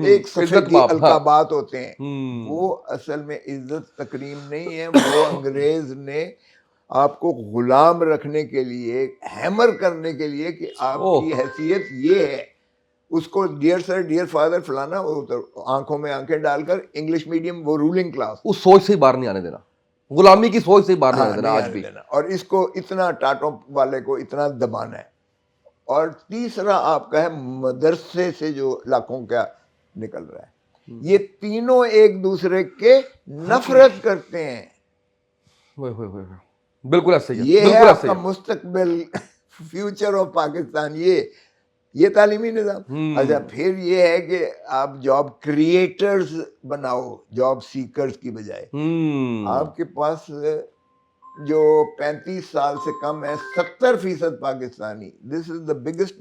ایک صفحے کی القابات ہوتے ہیں. وہ اصل میں عزت تکریم نہیں ہے, وہ انگریز نے آپ کو غلام رکھنے کے لیے, ہیمر کرنے کے لیے کہ آپ کی حیثیت یہ ہے. اس کو ڈیئر سر ڈیئر فادر فلانا, آنکھوں میں آنکھیں ڈال کر انگلش میڈیم, وہ رولنگ کلاس,
اس سوچ سے باہر نہیں آنے دینا, غلامی کی سوچ سے باہر نہیں آنے دینا آج بھی.
اور اس کو اتنا ٹاٹوں والے کو اتنا دبانا ہے. اور تیسرا آپ کا ہے مدرسے سے جو لاکھوں کا نکل رہا ہے. یہ تینوں ایک دوسرے کے نفرت کرتے ہیں.
بالکل ایسا ہی ہے,
یہ ہے آپ کا مستقبل, فیوچر آف پاکستان, یہ تعلیمی نظام. اچھا پھر یہ ہے کہ آپ جاب کریٹرز بناؤ جاب سیکرز کی بجائے. آپ کے پاس جو 35 سال سے کم ہے 70% Pakistani, this is the biggest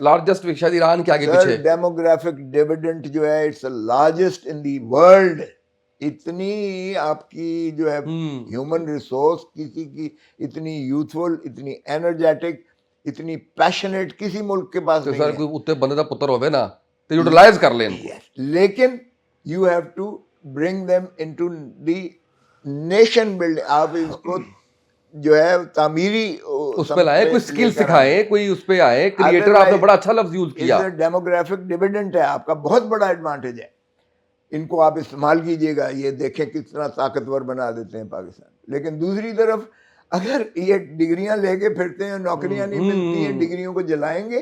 largest شاید ایران کے آگے پیچھے
ڈیموگرافک ڈیویڈنٹ جو ہے, it's the largest in the world. اتنی آپ کی جو ہے ہیومن ریسورس کسی کی اتنی یوتھفل, اتنی انرجیٹک, اتنی پیشنیٹ کسی ملک کے پاس نہیں ہے.
سر کوئی اتنے بندے دا پتر ہوئے نا تو یوٹیلائز کر لیں.
لیکن you have to bring them into the nation building. آپ اس کو جو ہے تعمیری
اس پہ لائیں, کوئی سکل سکھائیں, کوئی اس پہ آئے. کریٹر آپ نے بڑا اچھا لفظ یوز کیا.
ڈیموگرافک ڈیویڈنٹ ہے آپ کا, بہت بڑا ایڈوانٹیج ہے. ان کو آپ استعمال کیجئے گا, یہ دیکھیں کتنا طاقتور بنا دیتے ہیں پاکستان. لیکن دوسری طرف اگر یہ ڈگریاں لے کے پھرتے ہیں, نوکریاں نہیں ملتی ہیں, ڈگریوں کو جلائیں گے,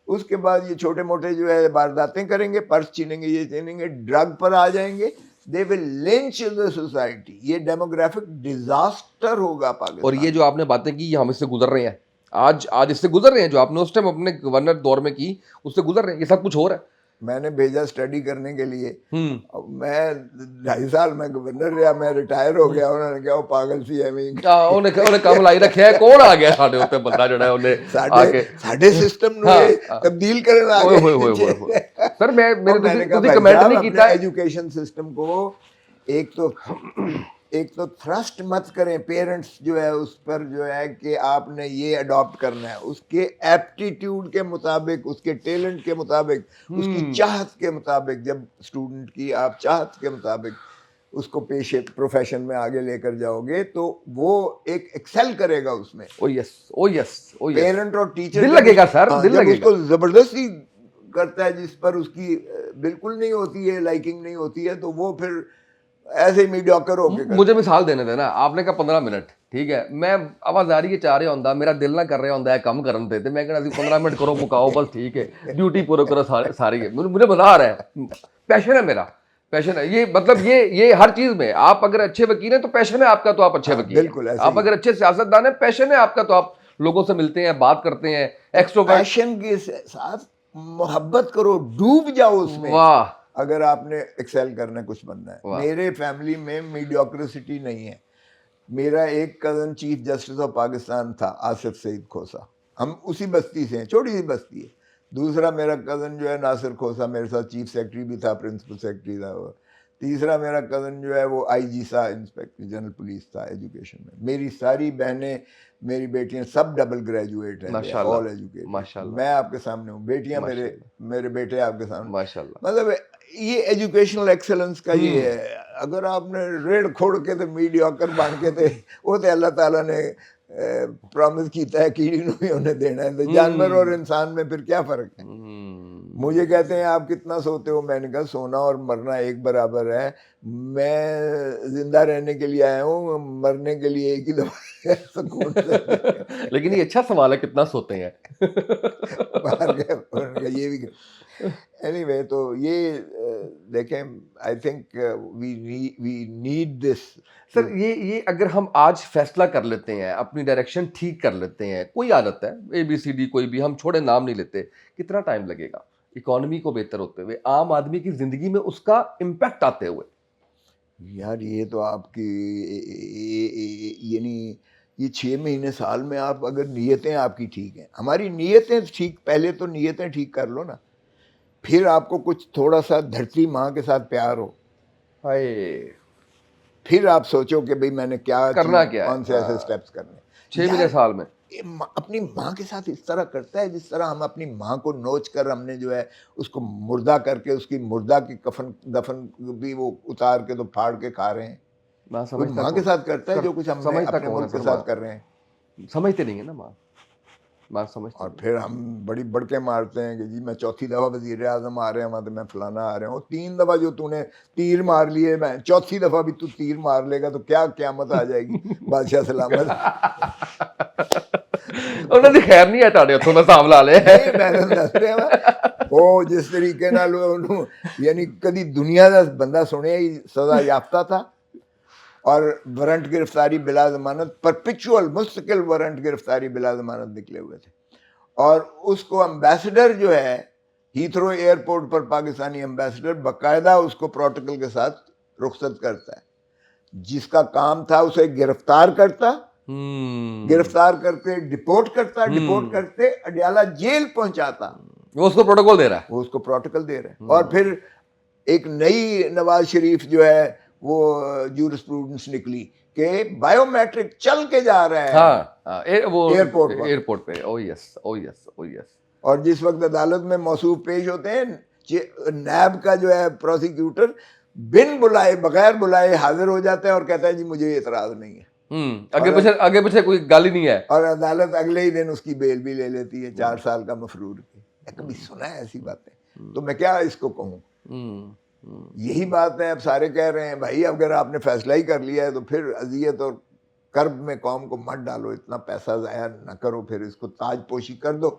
اس کے بعد یہ چھوٹے موٹے جو ہے وارداتیں کریں گے, پرس چھینیں گے, یہ چھینیں گے, ڈرگ پر آ جائیں گے, they will lynch the society. یہ ڈیموگرافک ڈیزاسٹر ہوگا پاکستان.
اور یہ جو آپ نے باتیں کی, یہ ہم اس سے گزر رہے ہیں آج اس سے گزر رہے ہیں, جو آپ نے اس ٹائم اپنے گورنر دور میں کی اس سے گزر رہے ہیں. یہ سب کچھ ہو رہا ہے.
میں نے بھیجا اسٹڈی کرنے کے لیے, میں 2.5 سال میں گورنر رہا, میں ریٹائر ہو گیا. انہوں نے کہا وہ پاگل سی ہے,
انہیں کم لائی رکھے ہے. کون آ گیا ساڈے اوتے بندہ جڑا ہے انہیں
ساڈے سسٹم نو تبدیل کرنا آ گیا.
سر میں
اور میں نے کہا
تسی
بھائی
کمنٹ
صاحب
نہیں
اپنے
کیتا
ایجوکیشن سسٹم کو ایک تو تھرسٹ مت کریں پیرنٹس جو ہے اس پر جو ہے کہ آپ نے یہ اڈاپٹ کرنا ہے، اس کے ایپٹیٹیوڈ کے مطابق، اس کے ٹیلنٹ کے مطابق، اس کی چاہت کے مطابق، جب اسٹوڈنٹ کی آپ چاہت کے مطابق اس کو پیشے پروفیشن میں آگے لے کر جاؤ گے تو وہ ایک ایکسل کرے گا اس میں.
او یس او یس او یس،
پیرنٹ اور ٹیچر
دل لگے گا سر، دل
جب
لگے
اس
گا.
کو زبردستی کرتا ہے جس پر اس کی بالکل نہیں ہوتی ہے، لائکنگ نہیں ہوتی ہے، تو وہ پھر ایسے ہی میڈیوکر ہو کے
مجھے مثال دینے دینا، آپ نے کہا 15 منٹ ٹھیک ہے، میں آوازاری کے چاہ رہا ہوں، میرا دل نہ کر رہا ہوں کم کرن پہ، میں کہنا 15 منٹ کرو مکاؤ بس ٹھیک ہے، ڈیوٹی پورے کرو ساری ہے، مجھے مزہ آ رہا ہے، پیشن ہے میرا، پیشن ہے یہ، مطلب یہ ہر چیز میں آپ اگر اچھے وکیل ہیں تو پیشن ہے آپ کا تو آپ اچھے وکیل
بالکل
ہیں،
ایسے
آپ
ہی
اگر اچھے سیاستدان ہیں پیشن ہے آپ کا تو آپ لوگوں سے ملتے ہیں، بات کرتے ہیں، ایکسٹروورٹ.
پیشن کے ساتھ محبت کرو، ڈوب جاؤ اس میں.
واہ
اگر آپ نے ایکسیل کرنا ہے، کچھ بننا ہے.
واہ.
میرے فیملی میں میڈیوکریسٹی نہیں ہے. میرا ایک cousin chief justice of Pakistan تھا، آصف سعید کھوسا، ہم اسی بستی سے ہیں، چھوٹی سی بستی ہے. دوسرا میرا کزن جو ہے ناصر کھوسا، میرے ساتھ چیف سیکرٹری بھی تھا، پرنسپل سیکرٹری تھا وہ. تیسرا میرا کزن جو ہے وہ آئی جی تھا، انسپیکٹر جنرل پولیس تھا ایجوکیشن میں. میری ساری بہنیں، میری بیٹیاں سب ڈبل گریجویٹ ہیں،
ماشاء
آل
اللہ
ایجوکیٹڈ.
ماشاء اللہ
میں آپ کے سامنے ہوں، بیٹیاں
ماشاء اللہ
میرے بیٹے آپ کے سامنے.
ماشاء اللہ.
مطلب یہ ایجوکیشنل ایکسلنس کا یہ ہے. اگر آپ نے ریڑھ کھوڑ کے تو میڈیوکر بن کے تھے، وہ تو اللہ تعالیٰ نے پرامس کیتا ہے کیڑی نو بھی انہیں دینا ہے. تو جانور اور انسان میں پھر کیا فرق ہے؟ مجھے کہتے ہیں آپ کتنا سوتے ہو، میں نے کہا سونا اور مرنا ایک برابر ہے. میں زندہ رہنے کے لیے آیا ہوں، مرنے کے لیے ایک ہی دفعہ سکون سے.
لیکن یہ اچھا سوال ہے کتنا سوتے ہیں.
باہر گئے یہ بھی. اینی وے تو یہ دیکھیں، I think we need this.
سر یہ اگر ہم آج فیصلہ کر لیتے ہیں، اپنی ڈائریکشن ٹھیک کر لیتے ہیں، کوئی عادت ہے ABCD کوئی بھی، ہم چھوڑے نام نہیں لیتے، کتنا ٹائم لگے گا اکانومی کو بہتر ہوتے ہوئے، عام آدمی کی زندگی میں اس کا امپیکٹ آتے ہوئے؟
یار یہ تو آپ کی یعنی یہ 6 مہینے سال میں آپ اگر نیتیں آپ کی ٹھیک ہیں، ہماری نیتیں ٹھیک، پہلے تو نیتیں ٹھیک کر لو نا، پھر آپ کو کچھ تھوڑا سا دھرتی ماں کے ساتھ پیار ہو، پھر آپ سوچو کہ بھئی میں نے کیا
کرنا کیا ہے،
کون سے ایسے سٹیپس کرنے.
6 مہینے سال میں
اپنی ماں کے ساتھ اس طرح کرتا ہے جس طرح ہم اپنی ماں کو نوچ کر ہم نے جو ہے اس کو مردہ کر کے اس کی مردہ کی دفن بھی وہ اتار کے تو پھاڑ کے کھا رہے ہیں. کوئی ماں کے ساتھ کرتا ہے جو کچھ ہم نے اپنے ملک کے ساتھ کر رہے ہیں؟
سمجھتے نہیں ہے نا ماں سمجھتے.
اور پھر ہم بڑی بڑکے مارتے ہیں کہ جی میں 4تھی دفعہ وزیر اعظم آ رہے ہیں وہاں تو میں فلانا آ رہا ہوں. 3 دفعہ جو تو نے تیر مار لیے، میں 4تھی دفعہ بھی تو تیر مار لے گا تو کیا قیامت آ جائے گی. بادشاہ سلامت.
انہوں نے خیر نہیں ہے تاڑے اتوں میں حساب لا لے.
میں دس رہا وہ جس طریقے نال یعنی کدی دنیا کا بندہ سنیا ہی سزا یافتہ تھا اور وارنٹ گرفتاری بلا ضمانت، پرپیچول مستقل وارنٹ گرفتاری بلا ضمانت نکلے ہوئے تھے. اور اس کو امبیسڈر جو ہے ہیتھرو ایئرپورٹ پر، پاکستانی امبیسڈر باقاعدہ اس کو پروٹوکول کے ساتھ رخصت کرتا ہے. جس کا کام تھا اسے گرفتار کرتا، گرفتار کرتے ڈپورٹ کرتا، ڈپورٹ کرتے اڈیالہ جیل پہنچاتا.
وہ اس کو پروٹوکول دے رہا ہے،
وہ اس کو پروٹوکول دے رہے ہیں. اور پھر ایک نئی نواز شریف جو ہے وہ جورسپروڈنس نکلی کہ بائیو میٹرک چل کے جا رہا ہے.
ہاں وہ
ایئرپورٹ
پہ. او یس او یس او یس.
اور جس وقت عدالت میں موصوف پیش ہوتے ہیں، نیب کا جو ہے پروسیکیوٹر بن بلائے، بغیر بلائے حاضر ہو جاتا ہے اور کہتا ہے جی مجھے اعتراض نہیں ہے.
آگے پیچھے کوئی گال ہی نہیں ہے.
اور عدالت اگلے ہی دن اس کی بیل بھی لے لیتی ہے 4 سال کا مفرور کی. کبھی سنا ہے ایسی باتیں؟ تو میں کیا اس کو کہوں. یہی بات ہے، اب سارے کہہ رہے ہیں بھائی اگر آپ نے فیصلہ ہی کر لیا ہے تو پھر اذیت اور کرب میں قوم کو مت ڈالو، اتنا پیسہ ضائع نہ کرو، پھر اس کو تاج پوشی کر دو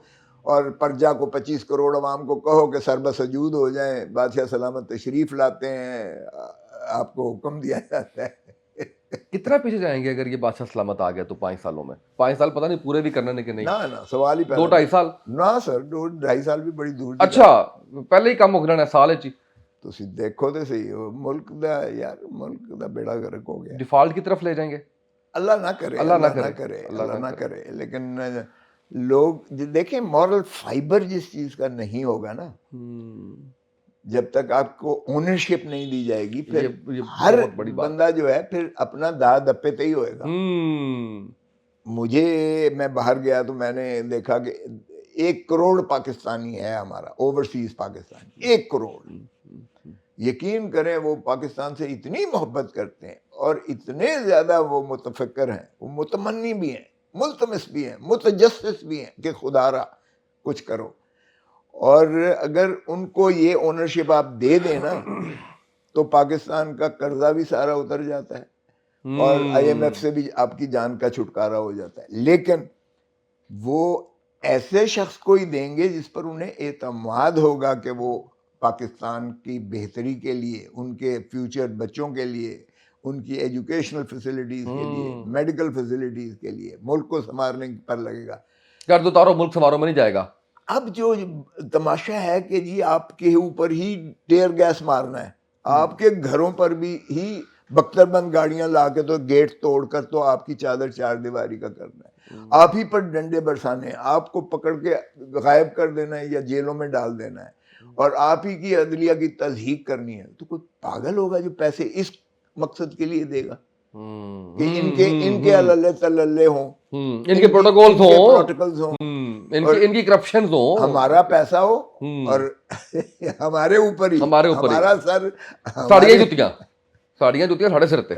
اور پرجا کو 25 کروڑ عوام کو کہو کہ سربسجود ہو جائیں. بادشاہ سلامت تشریف لاتے ہیں، آپ کو حکم دیا جاتا ہے.
کتنا پیچھے جائیں گے اگر یہ بادشاہ سلامت آ گیا تو 5 سالوں میں؟ 5 سال پتہ نہیں پورے بھی کرنے کے نہیں.
نہ سوال ہی
2-2.5 سال.
نہ سر 2-2.5 سال بھی بڑی دور.
اچھا پہلے ہی کم ہو گیا سال چ.
تسی دیکھو تو صحیح، ملک دا یار ملک دا بیڑا غرق ہو گیا.
ڈیفالٹ کی طرف لے جائیں گے.
اللہ نہ کرے، اللہ نہ کرے. لیکن لوگ دیکھیں مورل فائبر جس چیز کا نہیں ہوگا نا، جب تک آپ کو اونرشپ نہیں دی جائے گی پھر
یہ
ہر
بہت بڑی بات.
بندہ جو ہے پھر اپنا داد اپے تے ہی ہوئے گا. مجھے میں باہر گیا تو میں نے دیکھا کہ 1 کروڑ پاکستانی ہے ہمارا اوورسیز پاکستانی 1 کروڑ. یقین کریں وہ پاکستان سے اتنی محبت کرتے ہیں اور اتنے زیادہ وہ متفکر ہیں, وہ متمنی بھی ہیں, ملتمس بھی ہیں, متجسس بھی ہیں کہ خدا را کچھ کرو. اور اگر ان کو یہ اونرشپ آپ دے دیں نا تو پاکستان کا قرضہ بھی سارا اتر جاتا ہے اور IMF سے بھی آپ کی جان کا چھٹکارا ہو جاتا ہے. لیکن وہ ایسے شخص کو ہی دیں گے جس پر انہیں اعتماد ہوگا کہ وہ پاکستان کی بہتری کے لیے, ان کے فیوچر بچوں کے لیے, ان کی ایجوکیشنل فیسلٹیز کے لیے, میڈیکل فیسلٹیز کے لیے ملک کو سنوارنے پر لگے گا.
قرض اتارو ملک سنوارو میں نہیں جائے گا.
اب جو تماشا ہے کہ جی آپ کے اوپر ہی ٹیئر گیس مارنا ہے, آپ کے گھروں پر بھی ہی بختر بند گاڑیاں لا کے تو گیٹ توڑ کر تو آپ کی چادر 4 دیواری کا کرنا ہے, آپ ہی پر ڈنڈے برسانے ہیں, آپ کو پکڑ کے غائب کر دینا ہے یا جیلوں میں ڈال دینا ہے, اور آپ ہی کی عدلیہ کی تضحیق کرنی ہے. تو کوئی پاگل ہوگا جو پیسے اس مقصد کے لیے دے گا کہ ان کے اللہ تللے ہوں,
ان کے پروٹوکولز ہوں, ان کی کرپشنز ہوں,
ہمارا پیسہ ہو اور ہمارے اوپر ہی ہمارا سر
ساڑیاں جوتیاں ساڑھے سر پہ.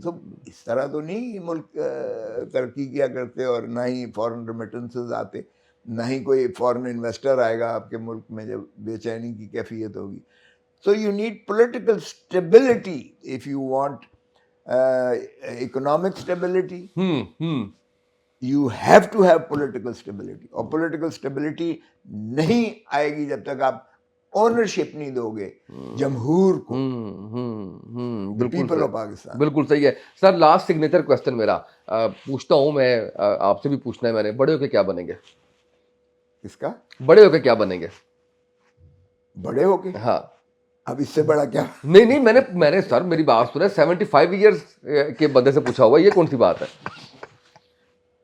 تو اس طرح تو نہیں ملک ترقی کیا کرتے, اور نہ ہی فورن ریمیٹنسز آتے, نہ ہی کوئی فورن انویسٹر آئے گا آپ کے ملک میں جب بے چینی کی کیفیت ہوگی. So you need political stability if you want economic stability. You have to have political stability. اور political stability نہیں آئے گی جب تک آپ اونرشپ نہیں دو گے جمہور کو, پیپل آف پاکستان.
بالکل صحیح ہے سر. لاسٹ سگنیچر کوسچن میرا پوچھتا ہوں میں, آپ سے بھی پوچھنا ہے میں نے, بڑے ہو کے کیا بنیں گے؟
کس کا
بڑے ہو کے کیا بنیں گے؟
بڑے ہو کے؟
ہاں.
اب اس سے بڑا کیا؟
نہیں میں نے سر میری بات سنے, 75 ایئرس کے بندے سے پوچھا ہوا, یہ کون سی بات ہے؟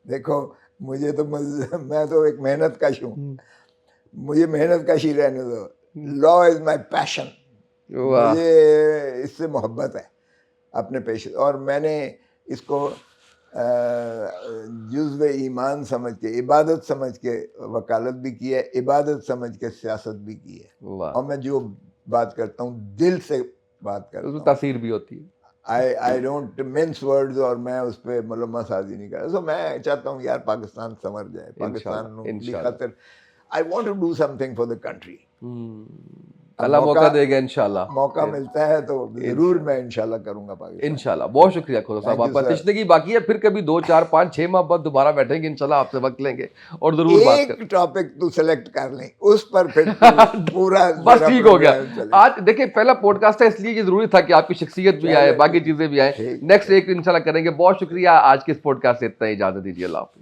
دیکھو مجھے تو میں تو ایک محنت کش ہوں, مجھے محنت کش ہی رہنے دو. لا از مائی پیشن, مجھے اس سے محبت ہے اپنے پیشے, اور میں نے اس کو جزو ایمان سمجھ کے, عبادت سمجھ کے وکالت بھی کی ہے, عبادت سمجھ کے سیاست بھی کی ہے, اور میں جو بات کرتا ہوں دل سے بات کرتا ہوں,
تاثیر بھی ہوتی ہے.
I don't mince words, اور میں اس پہ ملمہ سازی نہیں کرتا. سو میں چاہتا ہوں یار پاکستان سنور جائے, پاکستان کی خاطر I want to do something for the country.
اللہ موقع دے گا انشاءاللہ,
موقع ملتا ہے تو ضرور میں انشاءاللہ کروں گا پاکستان.
انشاءاللہ. بہت شکریہ کھوسا صاحب, آپ کا تشنگی باقی ہے, پھر کبھی 2 4 5 6 ماہ بعد دوبارہ بیٹھیں گے انشاءاللہ, آپ سے وقت لیں گے اور ضرور بات کریں.
ایک ٹاپک تو سلیکٹ کر لیں, اس پر پھر پورا
بس ٹھیک ہو گیا. آج دیکھیں پہلا پوڈ کاسٹ ہے, اس لیے یہ ضروری تھا کہ آپ کی شخصیت بھی آئے, باقی چیزیں بھی آئیں. نیکسٹ ایک انشاءاللہ کریں گے. بہت شکریہ. آج کے اس پوڈ کاسٹ سے اتنا ہی, اجازت دیجیے. اللہ حافظ.